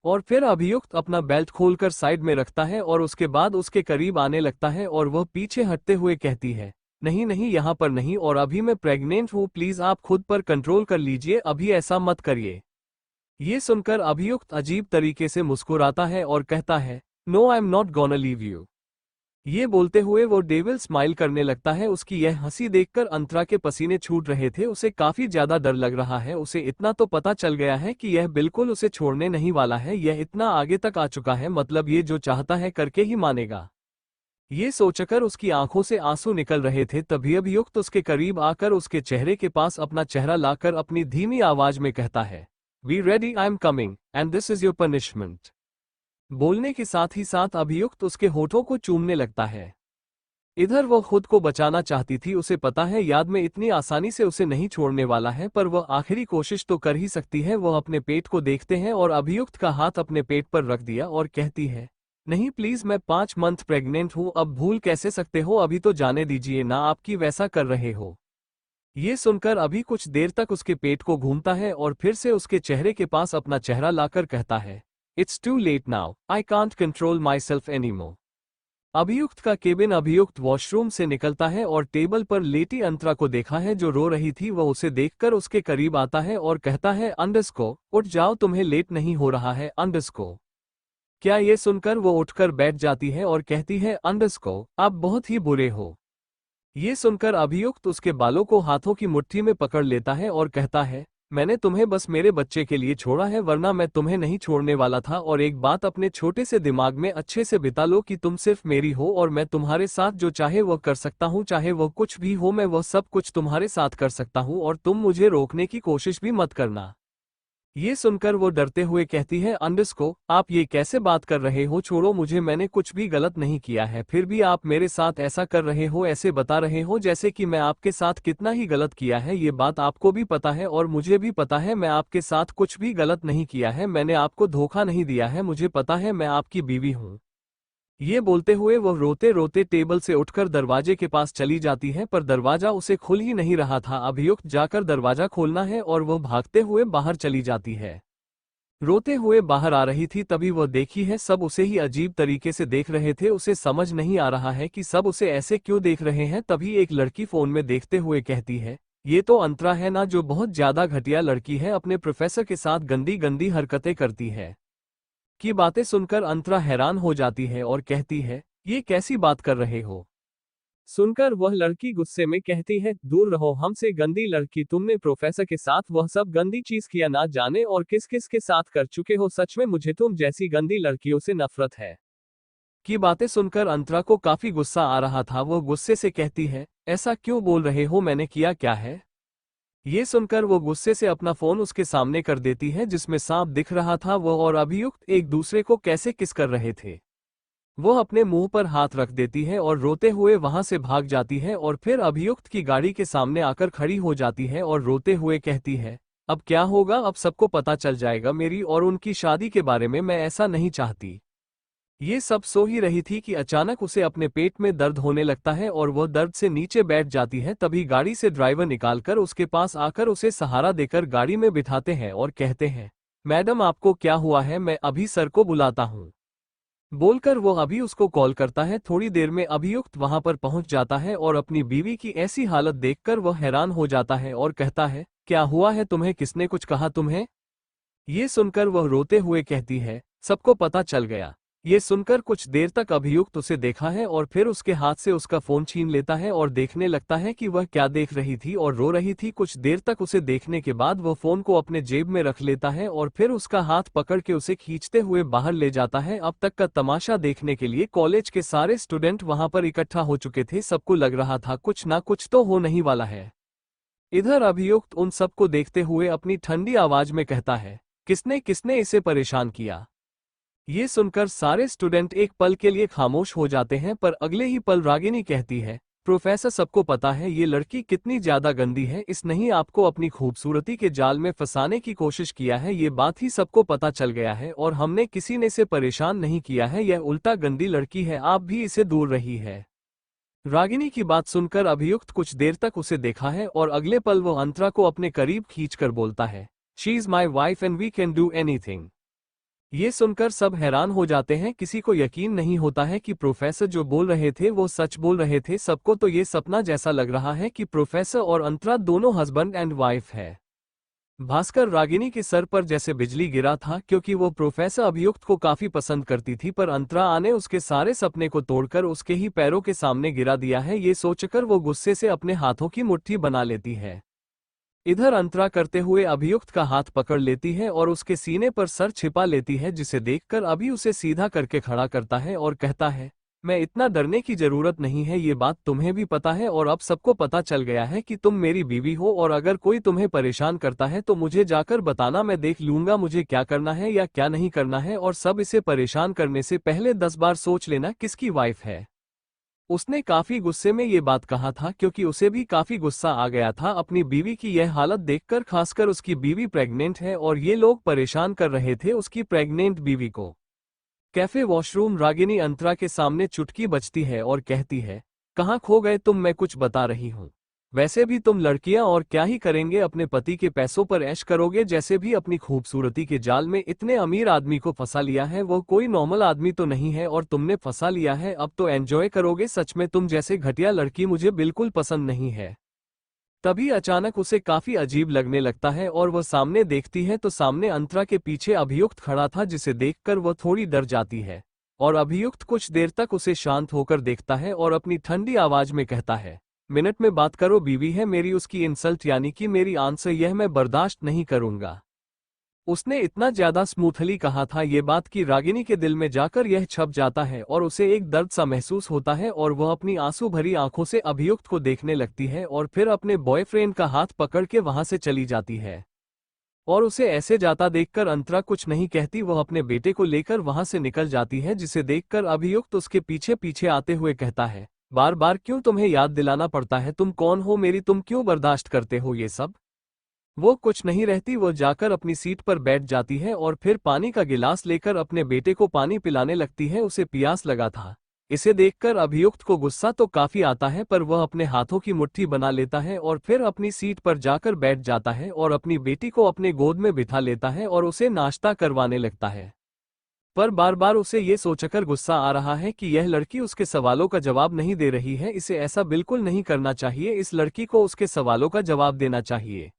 और फिर अभियुक्त अपना बेल्ट खोलकर साइड में रखता है और उसके बाद उसके करीब आने लगता है और वह पीछे हटते हुए कहती है, नहीं नहीं यहाँ पर नहीं, और अभी मैं प्रेग्नेंट हूँ, प्लीज आप खुद पर कंट्रोल कर लीजिए, अभी ऐसा मत करिए। ये सुनकर अभियुक्त अजीब तरीके से मुस्कुराता है और कहता है, no I am not gonna leave you. ये बोलते हुए वो डेविल स्माइल करने लगता है। उसकी यह हंसी देखकर अंतरा के पसीने छूट रहे थे, उसे काफी ज्यादा डर लग रहा है। उसे इतना तो पता चल गया है कि यह बिल्कुल उसे छोड़ने नहीं वाला है, यह इतना आगे तक आ चुका है, मतलब ये जो चाहता है करके ही मानेगा। ये सोचकर उसकी आंखों से आंसू निकल रहे थे, तभी अभियुक्त उसके करीब आकर उसके चेहरे के पास अपना चेहरा लाकर अपनी धीमी आवाज में कहता है, be ready, I am coming and this is your punishment. बोलने के साथ ही साथ अभियुक्त उसके होठों को चूमने लगता है। इधर वह खुद को बचाना चाहती थी, उसे पता है याद में इतनी आसानी से उसे नहीं छोड़ने वाला है, पर वह आखिरी कोशिश तो कर ही सकती है। वह अपने पेट को देखते हैं और अभियुक्त का हाथ अपने पेट पर रख दिया और कहती है, नहीं प्लीज, मैं 5 मंथ प्रेग्नेंट हूँ, अब भूल कैसे सकते हो, अभी तो जाने दीजिए ना, आपकी वैसा कर रहे हो। ये सुनकर अभी कुछ देर तक उसके पेट को घूमता है और फिर से उसके चेहरे के पास अपना चेहरा लाकर कहता है, it's too late now, I can't control myself anymore. अभियुक्त का केबिन अभियुक्त वॉशरूम से निकलता है और टेबल पर लेटी अंतरा को देखा है जो रो रही थी। वह उसे देखकर उसके करीब आता है और कहता है, अंडरस्को, उठ जाओ, तुम्हें लेट नहीं हो रहा है, अंडरस्को। क्या ये सुनकर वो उठकर बैठ जाती है और कहती है, अंडरस्को, आप बहुत ही बुरे हो। ये सुनकर अभियुक्त उसके बालों को हाथों की मुट्ठी में पकड़ लेता है और कहता है, मैंने तुम्हें बस मेरे बच्चे के लिए छोड़ा है, वरना मैं तुम्हें नहीं छोड़ने वाला था। और एक बात अपने छोटे से दिमाग में अच्छे से बिता लो कि तुम सिर्फ मेरी हो और मैं तुम्हारे साथ जो चाहे वह कर सकता हूँ, चाहे वह कुछ भी हो, मैं वह सब कुछ तुम्हारे साथ कर सकता हूँ और तुम मुझे रोकने की कोशिश भी मत करना। ये सुनकर वो डरते हुए कहती है, अंडरस्को, आप ये कैसे बात कर रहे हो, छोड़ो मुझे, मैंने कुछ भी गलत नहीं किया है, फिर भी आप मेरे साथ ऐसा कर रहे हो, ऐसे बता रहे हो जैसे कि मैं आपके साथ कितना ही गलत किया है। ये बात आपको भी पता है और मुझे भी पता है, मैं आपके साथ कुछ भी गलत नहीं किया है, मैंने आपको धोखा नहीं दिया है, मुझे पता है, मैं आपकी बीवी हूँ। ये बोलते हुए वह रोते रोते टेबल से उठकर दरवाजे के पास चली जाती है, पर दरवाजा उसे खुल ही नहीं रहा था। अभियुक्त जाकर दरवाजा खोलना है और वह भागते हुए बाहर चली जाती है। रोते हुए बाहर आ रही थी तभी वह देखी है सब उसे ही अजीब तरीके से देख रहे थे। उसे समझ नहीं आ रहा है कि सब उसे ऐसे क्यों देख रहे हैं। तभी एक लड़की फोन में देखते हुए कहती है, ये तो अंतरा है ना, जो बहुत ज्यादा घटिया लड़की है, अपने प्रोफेसर के साथ गंदी गंदी हरकतें करती है। की बातें सुनकर अंतरा हैरान हो जाती है और कहती है, ये कैसी बात कर रहे हो। सुनकर वह लड़की गुस्से में कहती है, दूर रहो हमसे गंदी लड़की, तुमने प्रोफेसर के साथ वह सब गंदी चीज किया ना जाने और किस किस के साथ कर चुके हो, सच में मुझे तुम जैसी गंदी लड़कियों से नफरत है। की बातें सुनकर अंतरा को काफी गुस्सा आ रहा था। वह गुस्से से कहती है, ऐसा क्यों बोल रहे हो, मैंने किया क्या है। ये सुनकर वो गुस्से से अपना फोन उसके सामने कर देती है जिसमें सांप दिख रहा था। वह और अभियुक्त एक दूसरे को कैसे किस कर रहे थे। वो अपने मुंह पर हाथ रख देती है और रोते हुए वहां से भाग जाती है और फिर अभियुक्त की गाड़ी के सामने आकर खड़ी हो जाती है और रोते हुए कहती है, अब क्या होगा, अब सबको पता चल जाएगा मेरी और उनकी शादी के बारे में, मैं ऐसा नहीं चाहती। ये सब सो ही रही थी कि अचानक उसे अपने पेट में दर्द होने लगता है और वह दर्द से नीचे बैठ जाती है। तभी गाड़ी से ड्राइवर निकालकर उसके पास आकर उसे सहारा देकर गाड़ी में बिठाते हैं और कहते हैं, मैडम आपको क्या हुआ है, मैं अभी सर को बुलाता हूँ। बोलकर वो अभी उसको कॉल करता है। थोड़ी देर में अभियुक्त वहां पर पहुंच जाता है और अपनी बीवी की ऐसी हालत देखकर वह हैरान हो जाता है और कहता है, क्या हुआ है तुम्हें, किसने कुछ कहा तुम्हें। ये सुनकर वह रोते हुए कहती है, सबको पता चल गया। ये सुनकर कुछ देर तक अभियुक्त उसे देखा है और फिर उसके हाथ से उसका फोन छीन लेता है और देखने लगता है कि वह क्या देख रही थी और रो रही थी। कुछ देर तक उसे देखने के बाद वह फोन को अपने जेब में रख लेता है और फिर उसका हाथ पकड़ के उसे खींचते हुए बाहर ले जाता है। अब तक का तमाशा देखने के लिए कॉलेज के सारे स्टूडेंट वहां पर इकट्ठा हो चुके थे। सबको लग रहा था कुछ ना कुछ तो हो नहीं वाला है। इधर अभियुक्त उन सबको देखते हुए अपनी ठंडी आवाज में कहता है, किसने किसने इसे परेशान किया। ये सुनकर सारे स्टूडेंट एक पल के लिए खामोश हो जाते हैं, पर अगले ही पल रागिनी कहती है, प्रोफेसर सबको पता है ये लड़की कितनी ज्यादा गंदी है, इसने ही आपको अपनी खूबसूरती के जाल में फंसाने की कोशिश किया है, ये बात ही सबको पता चल गया है और हमने किसी ने इसे परेशान नहीं किया है, यह उल्टा गंदी लड़की है, आप भी इसे दूर रही है। रागिनी की बात सुनकर अभियुक्त कुछ देर तक उसे देखा है और अगले पल वो अंतरा को अपने करीब खींचकर बोलता है, she is my wife and we can do anything. ये सुनकर सब हैरान हो जाते हैं। किसी को यकीन नहीं होता है कि प्रोफेसर जो बोल रहे थे वो सच बोल रहे थे। सबको तो ये सपना जैसा लग रहा है कि प्रोफेसर और अंतरा दोनों हस्बैंड एंड वाइफ है। भास्कर रागिनी के सर पर जैसे बिजली गिरा था, क्योंकि वो प्रोफेसर अभियुक्त को काफी पसंद करती थी, पर अंतरा ने उसके सारे सपने को तोड़कर उसके ही पैरों के सामने गिरा दिया है। ये सोचकर वो गुस्से से अपने हाथों की मुट्ठी बना लेती है। इधर अंतरा करते हुए अभियुक्त का हाथ पकड़ लेती है और उसके सीने पर सर छिपा लेती है, जिसे देखकर अभी उसे सीधा करके खड़ा करता है और कहता है, मैं इतना डरने की जरूरत नहीं है, ये बात तुम्हें भी पता है और अब सबको पता चल गया है कि तुम मेरी बीवी हो और अगर कोई तुम्हें परेशान करता है तो मुझे जाकर बताना, मैं देख लूंगा मुझे क्या करना है या क्या नहीं करना है। और सब इसे परेशान करने से पहले 10 बार सोच लेना किसकी वाइफ है। उसने काफी गुस्से में ये बात कहा था क्योंकि उसे भी काफी गुस्सा आ गया था अपनी बीवी की यह हालत देखकर, खासकर उसकी बीवी प्रेग्नेंट है और ये लोग परेशान कर रहे थे उसकी प्रेग्नेंट बीवी को। कैफे वॉशरूम रागिनी अंतरा के सामने चुटकी बजती है और कहती है, कहाँ खो गए तुम, मैं कुछ बता रही हूँ। वैसे भी तुम लड़कियां और क्या ही करेंगे, अपने पति के पैसों पर ऐश करोगे, जैसे भी अपनी खूबसूरती के जाल में इतने अमीर आदमी को फंसा लिया है, वो कोई नॉर्मल आदमी तो नहीं है और तुमने फंसा लिया है, अब तो एंजॉय करोगे। सच में तुम जैसे घटिया लड़की मुझे बिल्कुल पसंद नहीं है। तभी अचानक उसे काफी अजीब लगने लगता है और वह सामने देखती है तो सामने अंतरा के पीछे अभियुक्त खड़ा था, जिसे देखकर वह थोड़ी डर जाती है और अभियुक्त कुछ देर तक उसे शांत होकर देखता है और अपनी ठंडी आवाज में कहता है, मिनट में बात करो, बीवी है मेरी, उसकी इंसल्ट यानी कि मेरी आंसर यह मैं बर्दाश्त नहीं करूंगा। उसने इतना ज्यादा स्मूथली कहा था ये बात कि रागिनी के दिल में जाकर यह छप जाता है और उसे एक दर्द सा महसूस होता है और वह अपनी आंसू भरी आंखों से अभियुक्त को देखने लगती है और फिर अपने बॉयफ्रेंड का हाथ पकड़ के वहां से चली जाती है। और उसे ऐसे जाता देखकर अंतरा कुछ नहीं कहती, वह अपने बेटे को लेकर वहां से निकल जाती है, जिसे देखकर अभियुक्त उसके पीछे पीछे आते हुए कहता है, बार बार क्यों तुम्हें याद दिलाना पड़ता है, तुम कौन हो मेरी, तुम क्यों बर्दाश्त करते हो ये सब। वो कुछ नहीं रहती, वो जाकर अपनी सीट पर बैठ जाती है और फिर पानी का गिलास लेकर अपने बेटे को पानी पिलाने लगती है, उसे प्यास लगा था। इसे देखकर अभियुक्त को गुस्सा तो काफी आता है, पर वह अपने हाथों की मुट्ठी बना लेता है और फिर अपनी सीट पर जाकर बैठ जाता है और अपनी बेटी को अपने गोद में बिठा लेता है और उसे नाश्ता करवाने लगता है। पर बार बार उसे ये सोचकर गुस्सा आ रहा है कि यह लड़की उसके सवालों का जवाब नहीं दे रही है, इसे ऐसा बिल्कुल नहीं करना चाहिए, इस लड़की को उसके सवालों का जवाब देना चाहिए।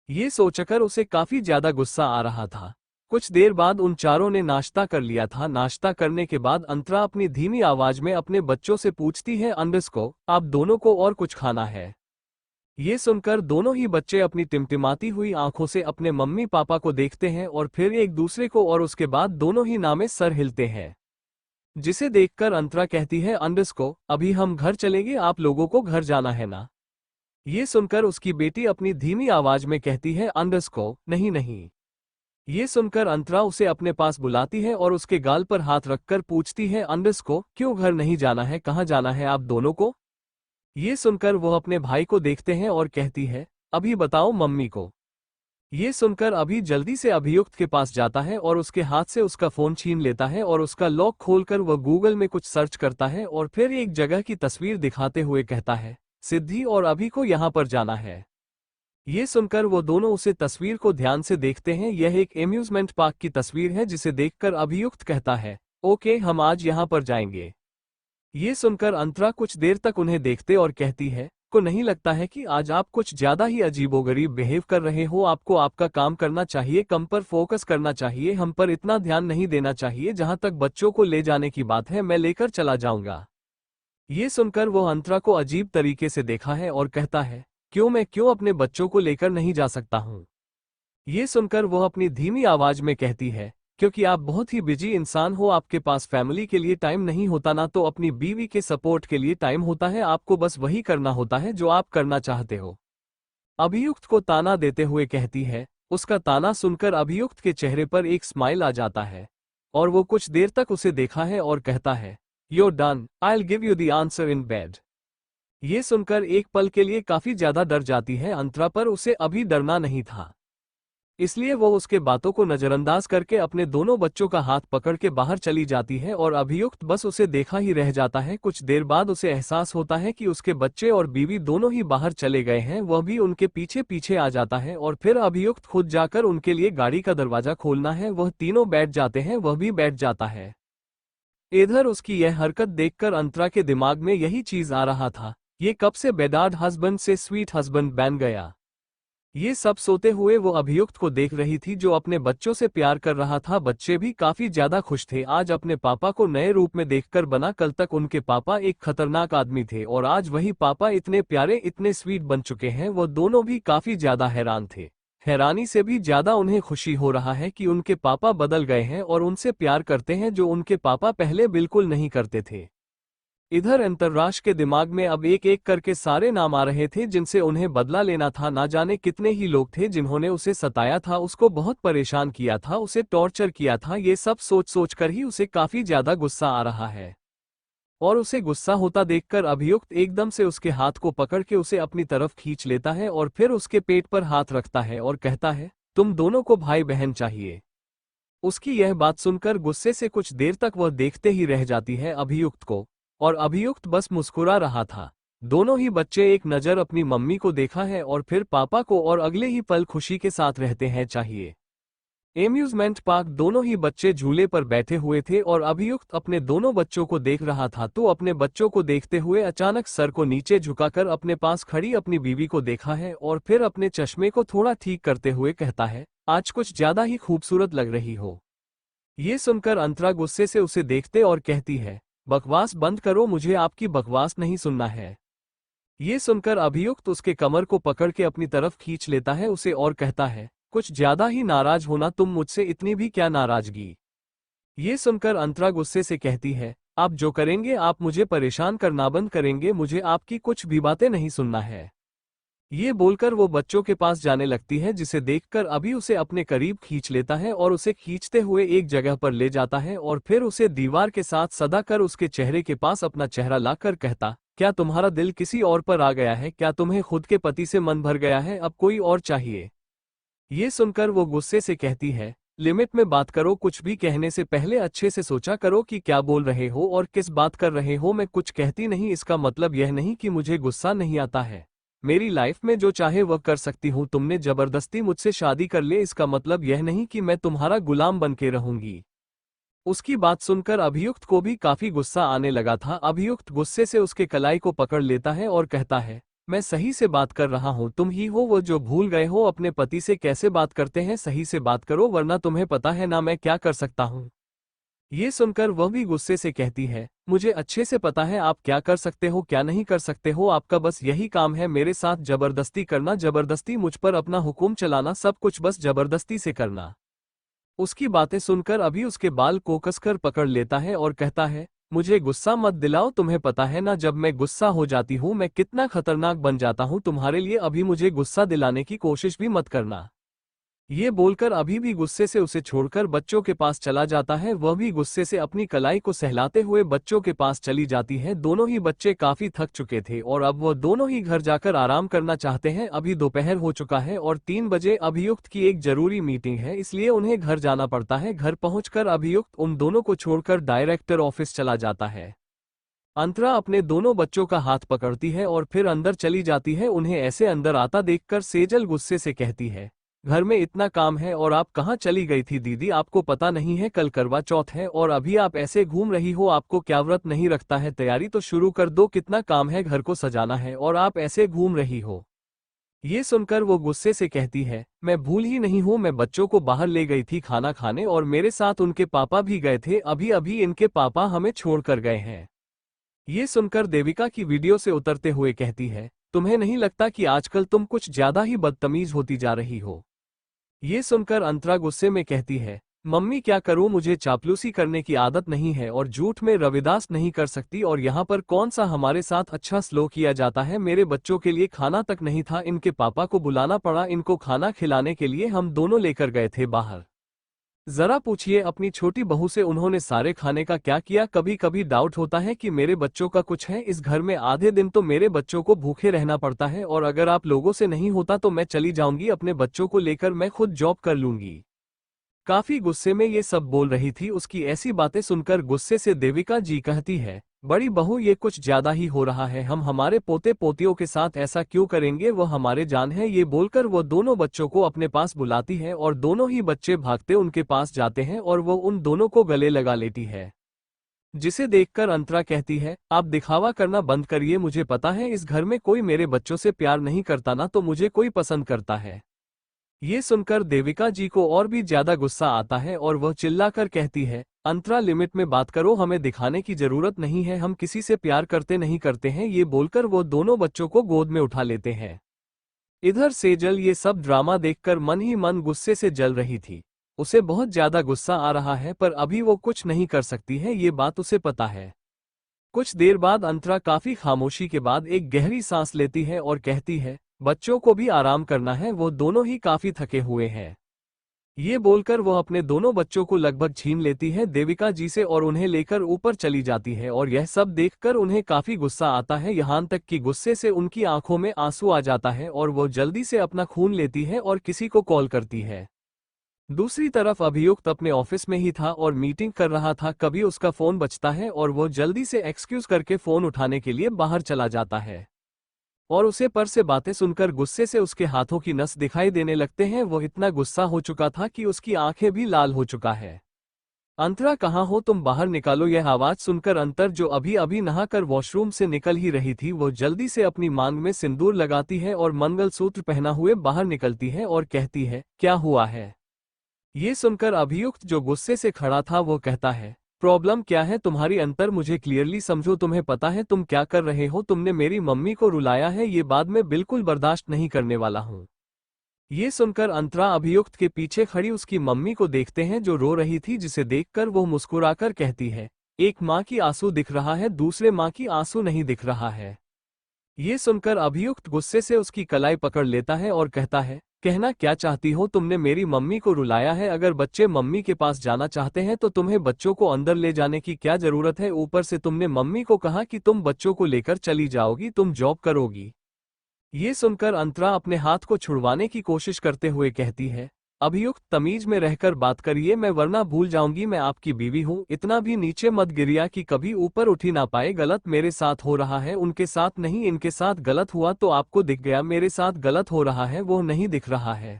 ये सोचकर उसे काफी ज्यादा गुस्सा आ रहा था। कुछ देर बाद उन चारों ने नाश्ता कर लिया था। नाश्ता करने के बाद अंतरा अपनी धीमी आवाज में अपने बच्चों से पूछती है, को आप दोनों को और कुछ खाना है। ये सुनकर दोनों ही बच्चे अपनी टिमटिमाती हुई आंखों से अपने मम्मी पापा को देखते हैं और फिर एक दूसरे को, और उसके बाद दोनों ही नामे सर हिलते हैं। जिसे देखकर अंतरा कहती है, को अभी हम घर चलेंगे, आप लोगों को घर जाना है ना। ये सुनकर उसकी बेटी अपनी धीमी आवाज में कहती है, को नहीं नहीं। ये सुनकर अंतरा उसे अपने पास बुलाती है और उसके गाल पर हाथ रखकर पूछती है, को क्यों घर नहीं जाना है, कहाँ जाना है आप दोनों को। ये सुनकर वो अपने भाई को देखते हैं और कहती है, अभी बताओ मम्मी को। ये सुनकर अभी जल्दी से अभियुक्त के पास जाता है और उसके हाथ से उसका फोन छीन लेता है और उसका लॉक खोलकर वह गूगल में कुछ सर्च करता है और फिर एक जगह की तस्वीर दिखाते हुए कहता है, सिद्धि और अभी को यहाँ पर जाना है। ये सुनकर वो दोनों उसे तस्वीर को ध्यान से देखते हैं। यह एक एम्यूजमेंट पार्क की तस्वीर है, जिसे देखकर अभियुक्त कहता है, ओके हम आज यहाँ पर जाएंगे। ये सुनकर अंतरा कुछ देर तक उन्हें देखते और कहती है, को नहीं लगता है कि आज आप कुछ ज्यादा ही अजीबोगरीब बिहेव कर रहे हो, आपको आपका काम करना चाहिए, कम पर फोकस करना चाहिए, हम पर इतना ध्यान नहीं देना चाहिए। जहां तक बच्चों को ले जाने की बात है, मैं लेकर चला जाऊंगा। ये सुनकर वो अंतरा को अजीब तरीके से देखा है और कहता है, मैं क्यों अपने बच्चों को लेकर नहीं जा सकता हूँ। ये सुनकर वह अपनी धीमी आवाज में कहती है, क्योंकि आप बहुत ही बिजी इंसान हो, आपके पास फैमिली के लिए टाइम नहीं होता, ना तो अपनी बीवी के सपोर्ट के लिए टाइम होता है, आपको बस वही करना होता है जो आप करना चाहते हो। अभियुक्त को ताना देते हुए कहती है। उसका ताना सुनकर अभियुक्त के चेहरे पर एक स्माइल आ जाता है और वो कुछ देर तक उसे देखा है और कहता है, You're done, I'll give you the answer in bed। ये सुनकर एक पल के लिए काफी ज्यादा डर जाती है अंतरा, पर उसे अभी डरना नहीं था, इसलिए वो उसके बातों को नजरअंदाज करके अपने दोनों बच्चों का हाथ पकड़ के बाहर चली जाती है और अभियुक्त बस उसे देखा ही रह जाता है। कुछ देर बाद उसे एहसास होता है कि उसके बच्चे और बीवी दोनों ही बाहर चले गए हैं, वह भी उनके पीछे पीछे आ जाता है और फिर अभियुक्त खुद जाकर उनके लिए गाड़ी का दरवाजा खोलना है। वह तीनों बैठ जाते हैं, वह भी बैठ जाता है। इधर उसकी यह हरकत देखकर अंतरा के दिमाग में यही चीज आ रहा था, ये कब से बेडाड हस्बैंड से स्वीट हस्बैंड बन गया। ये सब सोते हुए वो अभियुक्त को देख रही थी, जो अपने बच्चों से प्यार कर रहा था। बच्चे भी काफी ज्यादा खुश थे आज अपने पापा को नए रूप में देखकर, बना कल तक उनके पापा एक खतरनाक आदमी थे और आज वही पापा इतने प्यारे इतने स्वीट बन चुके हैं। वो दोनों भी काफी ज्यादा हैरान थे। हैरानी से भी ज्यादा उन्हें खुशी हो रहा है कि उनके पापा बदल गए हैं और उनसे प्यार करते हैं, जो उनके पापा पहले बिल्कुल नहीं करते थे। इधर अंतर्राश के दिमाग में अब एक एक करके सारे नाम आ रहे थे जिनसे उन्हें बदला लेना था। ना जाने कितने ही लोग थे जिन्होंने उसे सताया था, उसको बहुत परेशान किया था, उसे टॉर्चर किया था। ये सब सोच सोच कर ही उसे काफी ज्यादा गुस्सा आ रहा है। और उसे गुस्सा होता देखकर अभियुक्त एकदम से उसके हाथ को पकड़ के उसे अपनी तरफ खींच लेता है और फिर उसके पेट पर हाथ रखता है और कहता है, तुम दोनों को भाई बहन चाहिए। उसकी यह बात सुनकर गुस्से से कुछ देर तक वह देखते ही रह जाती है अभियुक्त को, और अभियुक्त बस मुस्कुरा रहा था। दोनों ही बच्चे एक नज़र अपनी मम्मी को देखा है और फिर पापा को, और अगले ही पल खुशी के साथ रहते हैं चाहिए। एम्यूजमेंट पार्क दोनों ही बच्चे झूले पर बैठे हुए थे और अभियुक्त अपने दोनों बच्चों को देख रहा था तो अपने बच्चों को देखते हुए अचानक सर को नीचे झुकाकर अपने पास खड़ी अपनी बीवी को देखा है और फिर अपने चश्मे को थोड़ा ठीक करते हुए कहता है, आज कुछ ज्यादा ही खूबसूरत लग रही हो। ये सुनकर अंतरा गुस्से से उसे देखते और कहती है, बकवास बंद करो, मुझे आपकी बकवास नहीं सुनना है। ये सुनकर अभियुक्त उसके कमर को पकड़ के अपनी तरफ खींच लेता है उसे और कहता है, कुछ ज्यादा ही नाराज होना तुम मुझसे, इतनी भी क्या नाराजगी। ये सुनकर अंतरा गुस्से से कहती है, आप जो करेंगे, आप मुझे परेशान करना बंद करेंगे, मुझे आपकी कुछ भी बातें नहीं सुनना है। ये बोलकर वो बच्चों के पास जाने लगती है जिसे देखकर अभी उसे अपने करीब खींच लेता है और उसे खींचते हुए एक जगह पर ले जाता है और फिर उसे दीवार के साथ सदा कर उसके चेहरे के पास अपना चेहरा लाकर कहता, क्या तुम्हारा दिल किसी और पर आ गया है? क्या तुम्हें खुद के पति से मन भर गया है? अब कोई और चाहिए? ये सुनकर वो गुस्से से कहती है, लिमिट में बात करो, कुछ भी कहने से पहले अच्छे से सोचा करो कि क्या बोल रहे हो और किस बात कर रहे हो। मैं कुछ कहती नहीं, इसका मतलब यह नहीं कि मुझे गुस्सा नहीं आता है। मेरी लाइफ में जो चाहे वह कर सकती हूँ। तुमने जबरदस्ती मुझसे शादी कर ले, इसका मतलब यह नहीं कि मैं तुम्हारा गुलाम बन के रहूंगी। उसकी बात सुनकर अभियुक्त को भी काफी गुस्सा आने लगा था। अभियुक्त गुस्से से उसके कलाई को पकड़ लेता है और कहता है, मैं सही से बात कर रहा हूँ, तुम ही हो वो जो भूल गए हो अपने पति से कैसे बात करते हैं। सही से बात करो वरना तुम्हें पता है ना मैं क्या कर सकता हूँ। ये सुनकर वह भी गुस्से से कहती है, मुझे अच्छे से पता है आप क्या कर सकते हो क्या नहीं कर सकते हो। आपका बस यही काम है मेरे साथ जबरदस्ती करना, जबरदस्ती मुझ पर अपना हुक्म चलाना, सब कुछ बस जबरदस्ती से करना। उसकी बातें सुनकर अभी उसके बाल को कसकर पकड़ लेता है और कहता है, मुझे गुस्सा मत दिलाओ, तुम्हें पता है ना जब मैं गुस्सा हो जाती हूँ मैं कितना खतरनाक बन जाता हूँ तुम्हारे लिए, अभी मुझे गुस्सा दिलाने की कोशिश भी मत करना। ये बोलकर अभी भी गुस्से से उसे छोड़कर बच्चों के पास चला जाता है। वह भी गुस्से से अपनी कलाई को सहलाते हुए बच्चों के पास चली जाती है। दोनों ही बच्चे काफी थक चुके थे और अब वह दोनों ही घर जाकर आराम करना चाहते हैं। अभी दोपहर हो चुका है और 3 बजे अभियुक्त की एक जरूरी मीटिंग है, इसलिए उन्हें घर जाना पड़ता है। घर पहुंचकर अभियुक्त उन दोनों को छोड़कर डायरेक्टर ऑफिस चला जाता है। अंतरा अपने दोनों बच्चों का हाथ पकड़ती है और फिर अंदर चली जाती है। उन्हें ऐसे अंदर आता देखकर सेजल गुस्से से कहती है, घर में इतना काम है और आप कहाँ चली गई थी दीदी? आपको पता नहीं है कल करवा चौथ है और अभी आप ऐसे घूम रही हो, आपको क्या व्रत नहीं रखता है? तैयारी तो शुरू कर दो, कितना काम है, घर को सजाना है और आप ऐसे घूम रही हो। ये सुनकर वो गुस्से से कहती है, मैं भूल ही नहीं हूँ, मैं बच्चों को बाहर ले गई थी खाना खाने और मेरे साथ उनके पापा भी गए थे, अभी अभी इनके पापा हमें छोड़कर गए हैं। ये सुनकर देविका की वीडियो से उतरते हुए कहती है, तुम्हें नहीं लगता कि आजकल तुम कुछ ज्यादा ही बदतमीज होती जा रही हो? ये सुनकर अंतरा गुस्से में कहती है, मम्मी क्या करूं, मुझे चापलूसी करने की आदत नहीं है और झूठ में रविदास नहीं कर सकती, और यहाँ पर कौन सा हमारे साथ अच्छा स्लो किया जाता है। मेरे बच्चों के लिए खाना तक नहीं था, इनके पापा को बुलाना पड़ा, इनको खाना खिलाने के लिए हम दोनों लेकर गए थे बाहर। जरा पूछिए अपनी छोटी बहू से, उन्होंने सारे खाने का क्या किया? कभी कभी डाउट होता है कि मेरे बच्चों का कुछ है इस घर में, आधे दिन तो मेरे बच्चों को भूखे रहना पड़ता है और अगर आप लोगों से नहीं होता तो मैं चली जाऊंगी, अपने बच्चों को लेकर मैं खुद जॉब कर लूंगी। काफी गुस्से में ये सब बोल रही थी। उसकी ऐसी बातें सुनकर गुस्से से देविका जी कहती है, बड़ी बहू ये कुछ ज्यादा ही हो रहा है, हम हमारे पोते पोतियों के साथ ऐसा क्यों करेंगे, वो हमारे जान है। ये बोलकर वो दोनों बच्चों को अपने पास बुलाती है और दोनों ही बच्चे भागते उनके पास जाते हैं और वो उन दोनों को गले लगा लेती है। जिसे देखकर अंतरा कहती है, आप दिखावा करना बंद करिए, मुझे पता है इस घर में कोई मेरे बच्चों से प्यार नहीं करता ना तो मुझे कोई पसंद करता है। ये सुनकर देविका जी को और भी ज्यादा गुस्सा आता है और वह चिल्लाकर कहती है, अंतरा लिमिट में बात करो, हमें दिखाने की जरूरत नहीं है, हम किसी से प्यार करते नहीं करते हैं। ये बोलकर वो दोनों बच्चों को गोद में उठा लेते हैं। इधर सेजल ये सब ड्रामा देखकर मन ही मन गुस्से से जल रही थी। उसे बहुत ज्यादा गुस्सा आ रहा है पर अभी वो कुछ नहीं कर सकती है, ये बात उसे पता है। कुछ देर बाद अंतरा काफी खामोशी के बाद एक गहरी सांस लेती है और कहती है, बच्चों को भी आराम करना है, वो दोनों ही काफी थके हुए हैं। ये बोलकर वो अपने दोनों बच्चों को लगभग छीन लेती है देविका जी से और उन्हें लेकर ऊपर चली जाती है और यह सब देखकर उन्हें काफी गुस्सा आता है, यहाँ तक कि गुस्से से उनकी आंखों में आंसू आ जाता है और वो जल्दी से अपना खून लेती है और किसी को कॉल करती है। दूसरी तरफ अभियुक्त अपने ऑफिस में ही था और मीटिंग कर रहा था, कभी उसका फोन बजता है और वो जल्दी से एक्सक्यूज करके फोन उठाने के लिए बाहर चला जाता है और उसे पर से बातें सुनकर गुस्से से उसके हाथों की नस दिखाई देने लगते हैं। वो इतना गुस्सा हो चुका था कि उसकी आंखें भी लाल हो चुका है। अंतरा, कहाँ हो तुम, बाहर निकालो। यह आवाज सुनकर अंतर, जो अभी अभी नहाकर वॉशरूम से निकल ही रही थी, वो जल्दी से अपनी मांग में सिंदूर लगाती है और मंगलसूत्र पहना हुए बाहर निकलती है और कहती है, क्या हुआ है? ये सुनकर अभियुक्त, जो गुस्से से खड़ा था, वो कहता है, प्रॉब्लम क्या है तुम्हारी अंतर, मुझे क्लियरली समझो, तुम्हें पता है तुम क्या कर रहे हो? तुमने मेरी मम्मी को रुलाया है, ये बाद में बिल्कुल बर्दाश्त नहीं करने वाला हूँ। ये सुनकर अंतरा अभियुक्त के पीछे खड़ी उसकी मम्मी को देखते हैं, जो रो रही थी, जिसे देखकर वो मुस्कुराकर कहती है, एक माँ की आंसू दिख रहा है, दूसरे माँ की आंसू नहीं दिख रहा है। ये सुनकर अभियुक्त गुस्से से उसकी कलाई पकड़ लेता है और कहता है, कहना क्या चाहती हो? तुमने मेरी मम्मी को रुलाया है, अगर बच्चे मम्मी के पास जाना चाहते हैं तो तुम्हें बच्चों को अंदर ले जाने की क्या जरूरत है? ऊपर से तुमने मम्मी को कहा कि तुम बच्चों को लेकर चली जाओगी, तुम जॉब करोगी। ये सुनकर अंतरा अपने हाथ को छुड़वाने की कोशिश करते हुए कहती है, अभियुक्त, तमीज में रहकर बात करिए, मैं वरना भूल जाऊंगी मैं आपकी बीवी हूँ, इतना भी नीचे मत गिरिया कि कभी ऊपर उठ ही ना पाए। गलत मेरे साथ हो रहा है, उनके साथ नहीं, इनके साथ गलत हुआ तो आपको दिख गया, मेरे साथ गलत हो रहा है वो नहीं दिख रहा है।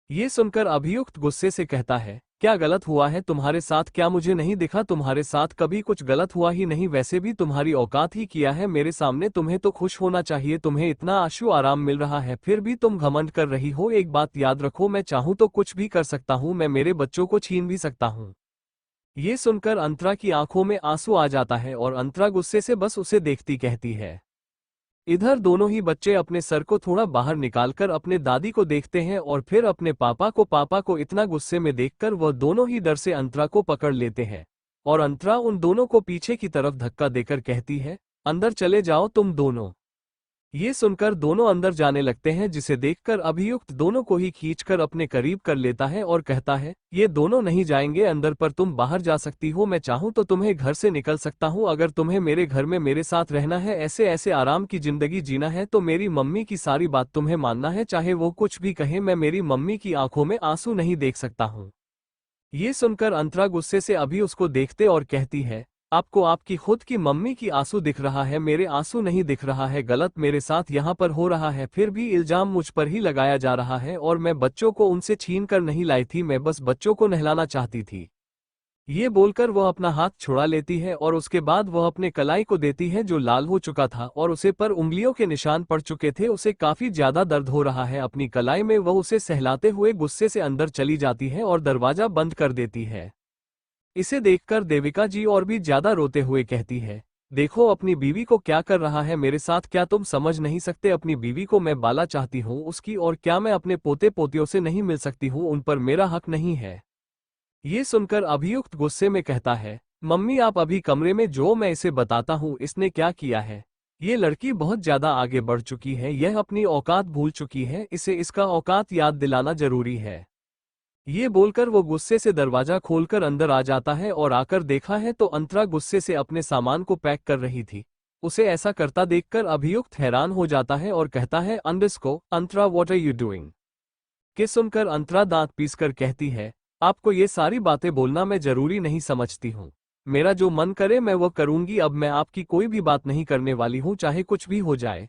ये सुनकर अभियुक्त गुस्से से कहता है, क्या गलत हुआ है तुम्हारे साथ? क्या मुझे नहीं दिखा? तुम्हारे साथ कभी कुछ गलत हुआ ही नहीं, वैसे भी तुम्हारी औकात ही किया है मेरे सामने, तुम्हें तो खुश होना चाहिए, तुम्हें इतना आशु आराम मिल रहा है, फिर भी तुम घमंड कर रही हो। एक बात याद रखो, मैं चाहूं तो कुछ भी कर सकता हूं, मैं मेरे बच्चों को छीन भी सकता हूं। ये सुनकर अंतरा की आंखों में आंसू आ जाता है और अंतरा गुस्से से बस उसे देखती कहती है। इधर दोनों ही बच्चे अपने सर को थोड़ा बाहर निकालकर अपने दादी को देखते हैं और फिर अपने पापा को। पापा को इतना गुस्से में देखकर वह दोनों ही डर से अंतरा को पकड़ लेते हैं और अंतरा उन दोनों को पीछे की तरफ धक्का देकर कहती है, अंदर चले जाओ तुम दोनों। ये सुनकर दोनों अंदर जाने लगते हैं, जिसे देखकर अभियुक्त दोनों को ही खींचकर अपने करीब कर लेता है और कहता है, ये दोनों नहीं जाएंगे अंदर, पर तुम बाहर जा सकती हो, मैं चाहूं तो तुम्हें घर से निकल सकता हूं। अगर तुम्हें मेरे घर में मेरे साथ रहना है, ऐसे ऐसे आराम की जिंदगी जीना है, तो मेरी मम्मी की सारी बात तुम्हें मानना है, चाहे वो कुछ भी कहे। मैं मेरी मम्मी की आंखों में आंसू नहीं देख सकता हूँ। ये सुनकर अंतरा गुस्से से अभी उसको देखते और कहती है, आपको आपकी खुद की मम्मी की आंसू दिख रहा है, मेरे आंसू नहीं दिख रहा है। गलत मेरे साथ यहाँ पर हो रहा है, फिर भी इल्जाम मुझ पर ही लगाया जा रहा है और मैं बच्चों को उनसे छीन कर नहीं लाई थी, मैं बस बच्चों को नहलाना चाहती थी। ये बोलकर वह अपना हाथ छुड़ा लेती है और उसके बाद वह अपने कलाई को देती है, जो लाल हो चुका था और उसे पर उंगलियों के निशान पड़ चुके थे। उसे काफी ज्यादा दर्द हो रहा है अपनी कलाई में। वह उसे सहलाते हुए गुस्से से अंदर चली जाती है और दरवाजा बंद कर देती है। इसे देखकर देविका जी और भी ज्यादा रोते हुए कहती है, देखो अपनी बीवी को क्या कर रहा है मेरे साथ, क्या तुम समझ नहीं सकते? अपनी बीवी को मैं बाला चाहती हूँ उसकी, और क्या मैं अपने पोते पोतियों से नहीं मिल सकती हूँ? उन पर मेरा हक नहीं है। ये सुनकर अभियुक्त गुस्से में कहता है, मम्मी आप अभी कमरे में जो, मैं इसे बताता हूँ इसने क्या किया है। ये लड़की बहुत ज्यादा आगे बढ़ चुकी है, यह अपनी औकात भूल चुकी है, इसे इसका औकात याद दिलाना जरूरी है। ये बोलकर वो गुस्से से दरवाजा खोलकर अंदर आ जाता है और आकर देखा है तो अंतरा गुस्से से अपने सामान को पैक कर रही थी। उसे ऐसा करता देखकर अभियुक्त हैरान हो जाता है और कहता है, अंडरस्को Antara, what are you doing? कि सुनकर अंतरा दांत पीसकर कहती है, आपको ये सारी बातें बोलना मैं जरूरी नहीं समझती हूँ, मेरा जो मन करे मैं वो करूंगी, अब मैं आपकी कोई भी बात नहीं करने वाली हूँ, चाहे कुछ भी हो जाए।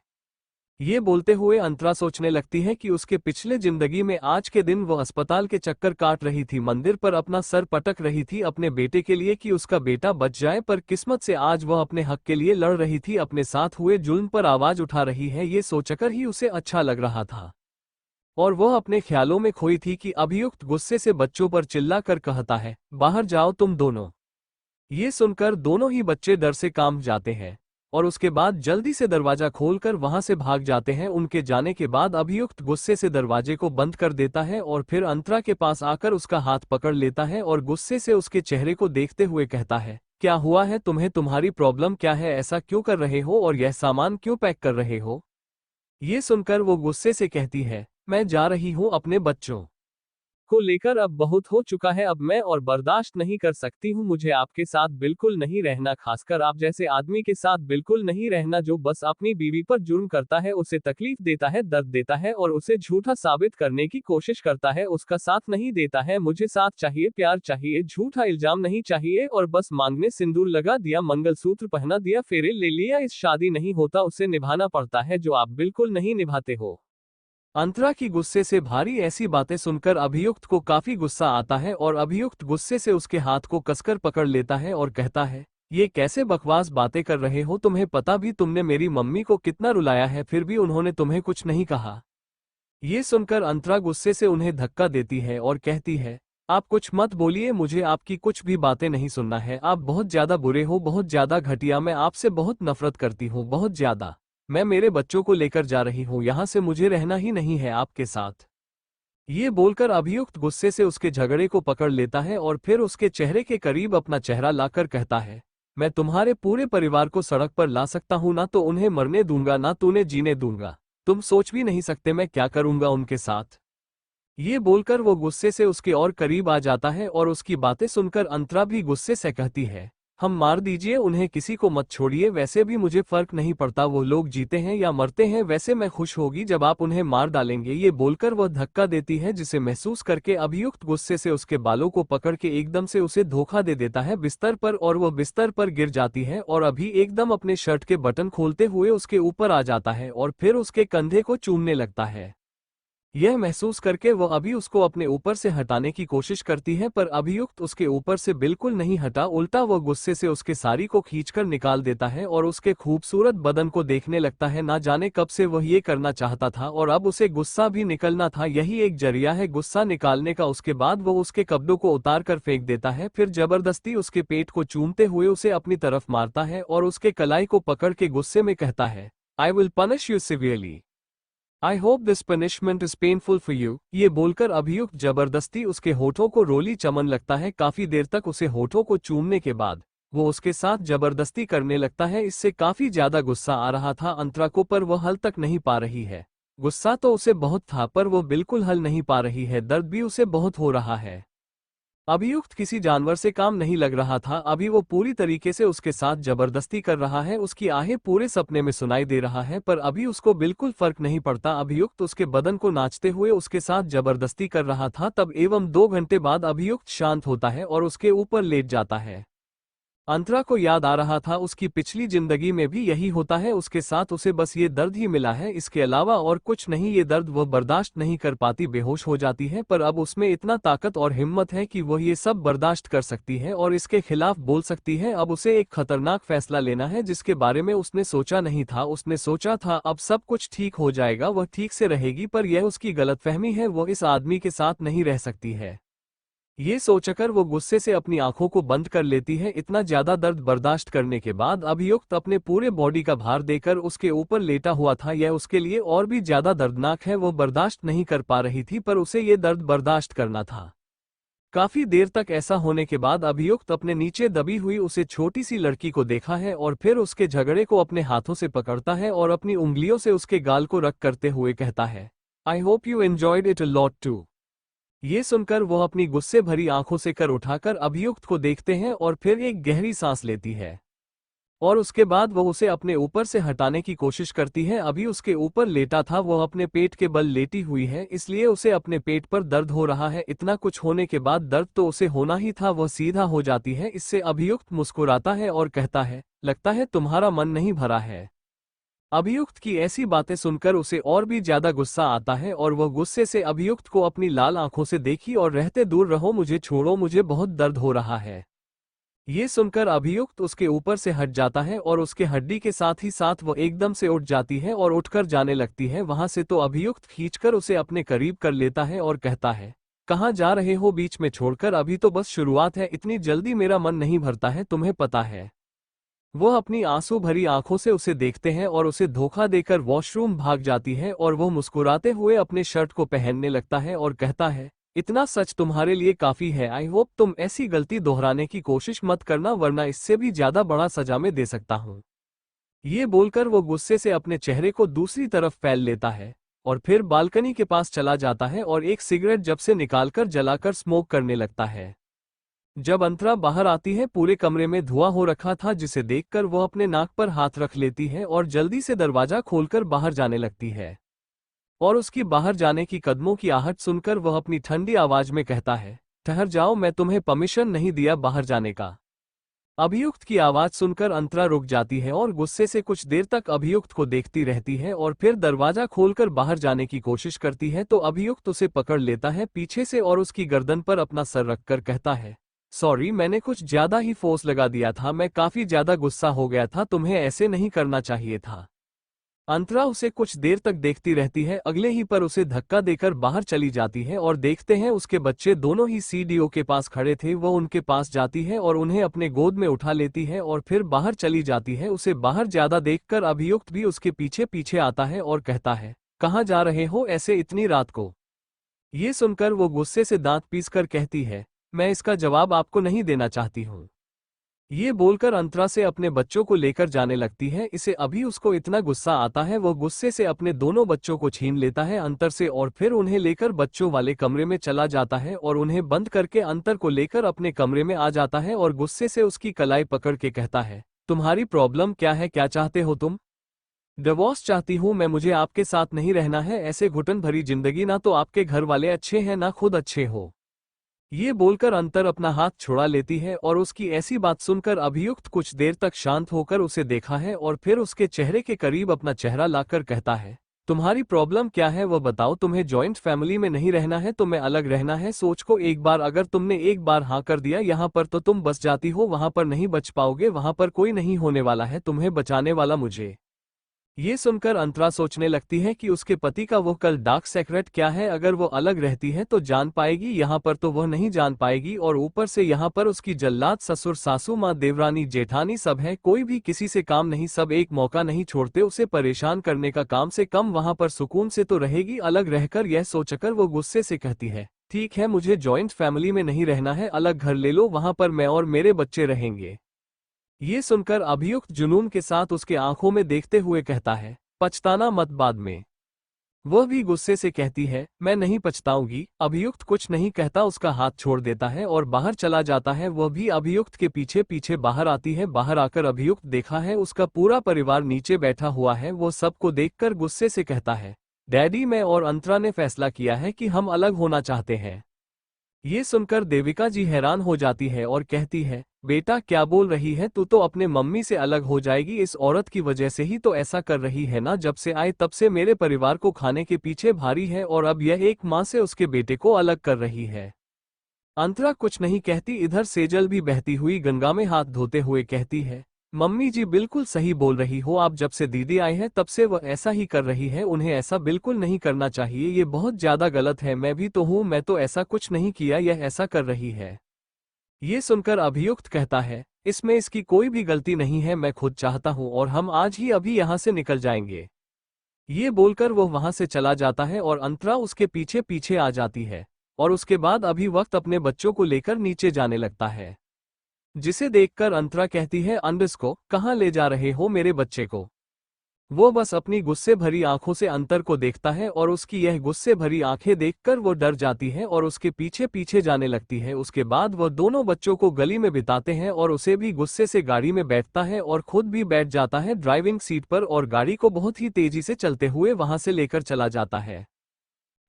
ये बोलते हुए अंतरा सोचने लगती है कि उसके पिछले जिंदगी में आज के दिन वो अस्पताल के चक्कर काट रही थी, मंदिर पर अपना सर पटक रही थी अपने बेटे के लिए कि उसका बेटा बच जाए, पर किस्मत से आज वह अपने हक के लिए लड़ रही थी, अपने साथ हुए जुल्म पर आवाज उठा रही है। ये सोचकर ही उसे अच्छा लग रहा था और वह अपने ख्यालों में खोई थी कि अभियुक्त गुस्से से बच्चों पर चिल्ला कर कहता है, बाहर जाओ तुम दोनों। ये सुनकर दोनों ही बच्चे डर से कांप जाते हैं और उसके बाद जल्दी से दरवाजा खोलकर वहां से भाग जाते हैं। उनके जाने के बाद अभियुक्त गुस्से से दरवाजे को बंद कर देता है और फिर अंतरा के पास आकर उसका हाथ पकड़ लेता है और गुस्से से उसके चेहरे को देखते हुए कहता है, क्या हुआ है तुम्हें? तुम्हारी प्रॉब्लम क्या है? ऐसा क्यों कर रहे हो और यह सामान क्यों पैक कर रहे हो? ये सुनकर वो गुस्से से कहती है, मैं जा रही हूँ अपने बच्चों को लेकर अब बहुत हो चुका है, अब मैं और बर्दाश्त नहीं कर सकती हूँ, मुझे आपके साथ बिल्कुल नहीं रहना, खासकर आप जैसे आदमी के साथ बिल्कुल नहीं रहना जो बस अपनी बीवी पर जुर्म करता है, उसे तकलीफ देता है, दर्द देता है और उसे झूठा साबित करने की कोशिश करता है, उसका साथ नहीं देता है। मुझे साथ चाहिए, प्यार चाहिए, झूठा इल्जाम नहीं चाहिए और बस मांग में सिंदूर लगा दिया, मंगलसूत्र पहना दिया, फेरे ले लिया, इस शादी नहीं होता, उसे निभाना पड़ता है जो आप बिल्कुल नहीं निभाते हो। अंतरा की गुस्से से भारी ऐसी बातें सुनकर अभियुक्त को काफी गुस्सा आता है और अभियुक्त गुस्से से उसके हाथ को कसकर पकड़ लेता है और कहता है, ये कैसे बकवास बातें कर रहे हो, तुम्हें पता भी तुमने मेरी मम्मी को कितना रुलाया है, फिर भी उन्होंने तुम्हें कुछ नहीं कहा। ये सुनकर अंतरा गुस्से से उन्हें धक्का देती है और कहती है, आप कुछ मत बोलिए, मुझे आपकी कुछ भी बातें नहीं सुनना है, आप बहुत ज्यादा बुरे हो, बहुत ज्यादा घटिया, मैं आपसे बहुत नफरत करती हूँ, बहुत ज्यादा। मैं मेरे बच्चों को लेकर जा रही हूँ यहाँ से, मुझे रहना ही नहीं है आपके साथ। ये बोलकर अभियुक्त गुस्से से उसके झगड़े को पकड़ लेता है और फिर उसके चेहरे के करीब अपना चेहरा लाकर कहता है, मैं तुम्हारे पूरे परिवार को सड़क पर ला सकता हूँ, ना तो उन्हें मरने दूंगा ना तो उन्हें जीने दूंगा, तुम सोच भी नहीं सकते मैं क्या करूंगा उनके साथ। ये बोलकर वो गुस्से से उसके और करीब आ जाता है और उसकी बातें सुनकर अंतरा भी गुस्से से कहती है, हम मार दीजिए उन्हें, किसी को मत छोड़िए, वैसे भी मुझे फर्क नहीं पड़ता वो लोग जीते हैं या मरते हैं, वैसे मैं खुश होगी जब आप उन्हें मार डालेंगे। ये बोलकर वह धक्का देती है जिसे महसूस करके अभियुक्त गुस्से से उसके बालों को पकड़ के एकदम से उसे धोखा दे देता है बिस्तर पर और वह बिस्तर पर गिर जाती है और अभी एकदम अपने शर्ट के बटन खोलते हुए उसके ऊपर आ जाता है और फिर उसके कंधे को चूमने लगता है। यह महसूस करके वह अभी उसको अपने ऊपर से हटाने की कोशिश करती है पर अभियुक्त उसके ऊपर से बिल्कुल नहीं हटा, उल्टा वह गुस्से से उसके साड़ी को खींचकर निकाल देता है और उसके खूबसूरत बदन को देखने लगता है। ना जाने कब से वह ये करना चाहता था और अब उसे गुस्सा भी निकलना था, यही एक जरिया है गुस्सा निकालने का। उसके बाद वह उसके कपड़ों को उतार कर फेंक देता है, फिर जबरदस्ती उसके पेट को चूमते हुए उसे अपनी तरफ मारता है और उसके कलाई को पकड़ के गुस्से में कहता है, I will punish you severely, I hope this punishment is painful for you. ये बोलकर अभियुक्त जबरदस्ती उसके होठों को रोली चमन लगता है। काफी देर तक उसे होठों को चूमने के बाद वो उसके साथ जबरदस्ती करने लगता है। इससे काफी ज्यादा गुस्सा आ रहा था अंतरा को, पर वह हल तक नहीं पा रही है। गुस्सा तो उसे बहुत था पर वो बिल्कुल हल नहीं पा रही है, दर्द भी उसे बहुत हो रहा है। अभियुक्त किसी जानवर से काम नहीं लग रहा था, अभी वो पूरी तरीके से उसके साथ जबरदस्ती कर रहा है, उसकी आहें पूरे सपने में सुनाई दे रहा है पर अभी उसको बिल्कुल फर्क नहीं पड़ता। अभियुक्त उसके बदन को नाचते हुए उसके साथ जबरदस्ती कर रहा था। तब एवं 2 घंटे बाद अभियुक्त शांत होता है और उसके ऊपर लेट जाता है। अंतरा को याद आ रहा था उसकी पिछली जिंदगी में भी यही होता है, उसके साथ उसे बस ये दर्द ही मिला है, इसके अलावा और कुछ नहीं। ये दर्द वह बर्दाश्त नहीं कर पाती, बेहोश हो जाती है, पर अब उसमें इतना ताकत और हिम्मत है कि वह ये सब बर्दाश्त कर सकती है और इसके खिलाफ बोल सकती है। अब उसे एक खतरनाक फैसला लेना है जिसके बारे में उसने सोचा नहीं था। उसने सोचा था अब सब कुछ ठीक हो जाएगा, वह ठीक से रहेगी, पर यह उसकी गलतफहमी है, वह इस आदमी के साथ नहीं रह सकती है। ये सोचकर वो गुस्से से अपनी आंखों को बंद कर लेती है। इतना ज्यादा दर्द बर्दाश्त करने के बाद अभियुक्त अपने पूरे बॉडी का भार देकर उसके ऊपर लेटा हुआ था। यह उसके लिए और भी ज्यादा दर्दनाक है, वो बर्दाश्त नहीं कर पा रही थी पर उसे ये दर्द बर्दाश्त करना था। काफी देर तक ऐसा होने के बाद अभियुक्त अपने नीचे दबी हुई उसे छोटी सी लड़की को देखा है और फिर उसके झगड़े को अपने हाथों से पकड़ता है और अपनी उंगलियों से उसके गाल को रख करते हुए कहता है, I hope you enjoyed it a lot too. ये सुनकर वह अपनी गुस्से भरी आंखों से कर उठाकर अभियुक्त को देखते हैं और फिर एक गहरी सांस लेती है और उसके बाद वह उसे अपने ऊपर से हटाने की कोशिश करती है। अभी उसके ऊपर लेटा था, वह अपने पेट के बल लेटी हुई है, इसलिए उसे अपने पेट पर दर्द हो रहा है। इतना कुछ होने के बाद दर्द तो उसे होना ही था, वह सीधा हो जाती है। इससे अभियुक्त मुस्कुराता है और कहता है, लगता है तुम्हारा मन नहीं भरा है। अभियुक्त की ऐसी बातें सुनकर उसे और भी ज्यादा गुस्सा आता है और वह गुस्से से अभियुक्त को अपनी लाल आंखों से देखी और रहते दूर रहो, मुझे छोड़ो, मुझे बहुत दर्द हो रहा है। ये सुनकर अभियुक्त उसके ऊपर से हट जाता है और उसके हड्डी के साथ ही साथ वह एकदम से उठ जाती है और उठकर जाने लगती है वहां से। तो अभियुक्त खींचकर उसे अपने करीब कर लेता है और कहता है, कहाँ जा रहे हो बीच में छोड़कर, अभी तो बस शुरुआत है, इतनी जल्दी मेरा मन नहीं भरता है, तुम्हें पता है। वह अपनी आंसू भरी आंखों से उसे देखते हैं और उसे धोखा देकर वॉशरूम भाग जाती है और वह मुस्कुराते हुए अपने शर्ट को पहनने लगता है और कहता है, इतना सच तुम्हारे लिए काफी है, आई होप तुम ऐसी गलती दोहराने की कोशिश मत करना वरना इससे भी ज्यादा बड़ा सजा मैं दे सकता हूँ। ये बोलकर वो गुस्से से अपने चेहरे को दूसरी तरफ फैल लेता है और फिर बालकनी के पास चला जाता है और एक सिगरेट जब से निकालकर जलाकर स्मोक करने लगता है। जब अंतरा बाहर आती है पूरे कमरे में धुआं हो रखा था, जिसे देखकर वह अपने नाक पर हाथ रख लेती है और जल्दी से दरवाजा खोलकर बाहर जाने लगती है। और उसकी बाहर जाने की कदमों की आहट सुनकर वह अपनी ठंडी आवाज में कहता है, ठहर जाओ, मैं तुम्हें परमिशन नहीं दिया बाहर जाने का। अभियुक्त की आवाज सुनकर अंतरा रुक जाती है और गुस्से से कुछ देर तक अभियुक्त को देखती रहती है और फिर दरवाजा खोलकर बाहर जाने की कोशिश करती है तो अभियुक्त उसे पकड़ लेता है पीछे से और उसकी गर्दन पर अपना सर रखकर कहता है, सॉरी, मैंने कुछ ज्यादा ही फोर्स लगा दिया था, मैं काफी ज्यादा गुस्सा हो गया था, तुम्हें ऐसे नहीं करना चाहिए था। अंतरा उसे कुछ देर तक देखती रहती है, अगले ही पर उसे धक्का देकर बाहर चली जाती है और देखते हैं उसके बच्चे दोनों ही सीडीओ के पास खड़े थे। वह उनके पास जाती है और उन्हें अपने गोद में उठा लेती है और फिर बाहर चली जाती है। उसे बाहर ज्यादा देखकर अभियुक्त भी उसके पीछे पीछे आता है और कहता है, कहाँ जा रहे हो ऐसे इतनी रात को? ये सुनकर वो गुस्से से दांत पीसकर कहती है, मैं इसका जवाब आपको नहीं देना चाहती हूँ। ये बोलकर अंतरा से अपने बच्चों को लेकर जाने लगती है। इसे अभी उसको इतना गुस्सा आता है, वो गुस्से से अपने दोनों बच्चों को छीन लेता है अंतर से और फिर उन्हें लेकर बच्चों वाले कमरे में चला जाता है और उन्हें बंद करके अंतर को लेकर अपने कमरे में आ जाता है और गुस्से से उसकी कलाई पकड़ के कहता है, तुम्हारी प्रॉब्लम क्या है, क्या चाहते हो तुम? डिवोर्स चाहती हूँ मैं, मुझे आपके साथ नहीं रहना है ऐसे घुटन भरी जिंदगी। ना तो आपके घर वाले अच्छे हैं ना खुद अच्छे हो। ये बोलकर अंतर अपना हाथ छुड़ा लेती है और उसकी ऐसी बात सुनकर अभियुक्त कुछ देर तक शांत होकर उसे देखा है और फिर उसके चेहरे के करीब अपना चेहरा लाकर कहता है, तुम्हारी प्रॉब्लम क्या है वो बताओ? तुम्हें जॉइंट फैमिली में नहीं रहना है, तुम्हें अलग रहना है। सोच को एक बार, अगर तुमने एक बार हाँ कर दिया यहाँ पर तो तुम बच जाती हो, वहां पर नहीं बच पाओगे, वहां पर कोई नहीं होने वाला है तुम्हें बचाने वाला, मुझे। ये सुनकर अंतरा सोचने लगती है कि उसके पति का वो कल डार्क सेक्रेट क्या है। अगर वो अलग रहती है तो जान पाएगी, यहाँ पर तो वह नहीं जान पाएगी और ऊपर से यहाँ पर उसकी जल्लाद ससुर, सासू माँ, देवरानी, जेठानी सब है, कोई भी किसी से काम नहीं, सब एक मौका नहीं छोड़ते उसे परेशान करने का। काम से कम वहां पर सुकून से तो रहेगी अलग रहकर। यह सोचकर वो गुस्से से कहती है, ठीक है, मुझे जॉइंट फैमिली में नहीं रहना है, अलग घर ले लो, वहां पर मैं और मेरे बच्चे रहेंगे। ये सुनकर अभियुक्त जुनून के साथ उसके आंखों में देखते हुए कहता है, पछताना मत बाद में। वह भी गुस्से से कहती है, मैं नहीं पछताऊंगी। अभियुक्त कुछ नहीं कहता, उसका हाथ छोड़ देता है और बाहर चला जाता है। वह भी अभियुक्त के पीछे पीछे बाहर आती है। बाहर आकर अभियुक्त देखा है उसका पूरा परिवार नीचे बैठा हुआ है। वो सबको देखकर गुस्से से कहता है, डैडी, मैं और अंतरा ने फैसला किया है कि हम अलग होना चाहते हैं। ये सुनकर देविका जी हैरान हो जाती है और कहती है, बेटा क्या बोल रही है तू? तो अपने मम्मी से अलग हो जाएगी, इस औरत की वजह से ही तो ऐसा कर रही है ना। जब से आए तब से मेरे परिवार को खाने के पीछे भारी है और अब यह एक माँ से उसके बेटे को अलग कर रही है। अंतरा कुछ नहीं कहती। इधर सेजल भी बहती हुई गंगा में हाथ धोते हुए कहती है, मम्मी जी बिल्कुल सही बोल रही हो आप, जब से दीदी आई है तब से वह ऐसा ही कर रही है, उन्हें ऐसा बिल्कुल नहीं करना चाहिए, ये बहुत ज्यादा गलत है। मैं भी तो हूँ, मैं तो ऐसा कुछ नहीं किया, यह ऐसा कर रही है। ये सुनकर अभियुक्त कहता है, इसमें इसकी कोई भी गलती नहीं है, मैं खुद चाहता हूँ और हम आज ही अभी यहाँ से निकल जाएंगे। ये बोलकर वो वहां से चला जाता है और अंतरा उसके पीछे पीछे आ जाती है और उसके बाद अभी वक्त अपने बच्चों को लेकर नीचे जाने लगता है, जिसे देखकर अंतरा कहती है, अंडस को कहाँ ले जा रहे हो मेरे बच्चे को? वो बस अपनी गुस्से भरी आंखों से अंतर को देखता है और उसकी यह गुस्से भरी आंखें देखकर वो डर जाती है और उसके पीछे पीछे जाने लगती है। उसके बाद वो दोनों बच्चों को गली में बिताते हैं और उसे भी गुस्से से गाड़ी में बैठता है और खुद भी बैठ जाता है ड्राइविंग सीट पर और गाड़ी को बहुत ही तेजी से चलते हुए वहां से लेकर चला जाता है।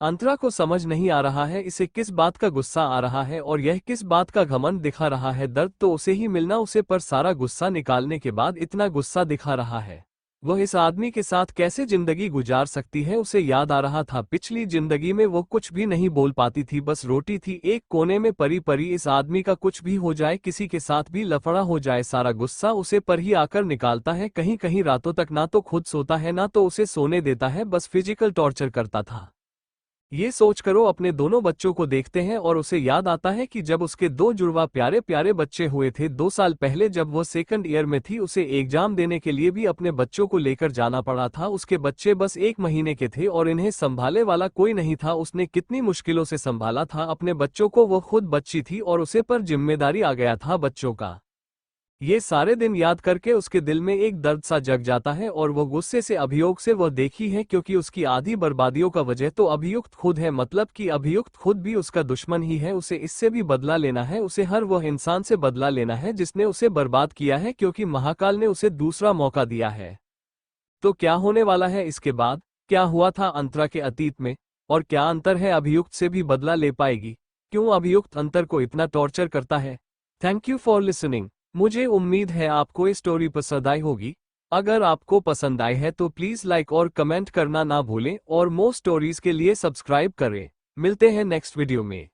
अंतरा को समझ नहीं आ रहा है इसे किस बात का गुस्सा आ रहा है और यह किस बात का घमंड दिखा रहा है। दर्द तो उसे ही मिलना, उसे पर सारा गुस्सा निकालने के बाद इतना गुस्सा दिखा रहा है। वह इस आदमी के साथ कैसे जिंदगी गुजार सकती है? उसे याद आ रहा था पिछली जिंदगी में वो कुछ भी नहीं बोल पाती थी, बस रोटी थी एक कोने में परी परी। इस आदमी का कुछ भी हो जाए, किसी के साथ भी लफड़ा हो जाए, सारा गुस्सा उसे पर ही आकर निकालता है। कहीं कहीं रातों तक ना तो खुद सोता है ना तो उसे सोने देता है, बस फिजिकल टॉर्चर करता था। ये सोच कर वो अपने दोनों बच्चों को देखते हैं और उसे याद आता है कि जब उसके दो जुड़वा प्यारे प्यारे बच्चे हुए थे 2 साल पहले, जब वो सेकंड ईयर में थी, उसे एग्जाम देने के लिए भी अपने बच्चों को लेकर जाना पड़ा था। उसके बच्चे बस 1 महीने के थे और इन्हें संभाले वाला कोई नहीं था। उसने कितनी मुश्किलों से संभाला था अपने बच्चों को, वो खुद बच्ची थी और उसे पर जिम्मेदारी आ गया था बच्चों का। ये सारे दिन याद करके उसके दिल में एक दर्द सा जग जाता है और वो गुस्से से अभियोग से वह देखी है, क्योंकि उसकी आधी बर्बादियों का वजह तो अभियुक्त खुद है, मतलब कि अभियुक्त खुद भी उसका दुश्मन ही है। उसे इससे भी बदला लेना है, उसे हर वह इंसान से बदला लेना है जिसने उसे बर्बाद किया है, क्योंकि महाकाल ने उसे दूसरा मौका दिया है। तो क्या होने वाला है इसके बाद? क्या हुआ था अंतरा के अतीत में? और क्या अंतर है अभियुक्त से भी बदला ले पाएगी? क्यों अभियुक्त अंतर को इतना टॉर्चर करता है? Thank you for listening. मुझे उम्मीद है आपको ये स्टोरी पसंद आई होगी। अगर आपको पसंद आई है तो प्लीज लाइक और कमेंट करना ना भूलें और मोर स्टोरीज के लिए सब्सक्राइब करें। मिलते हैं नेक्स्ट वीडियो में।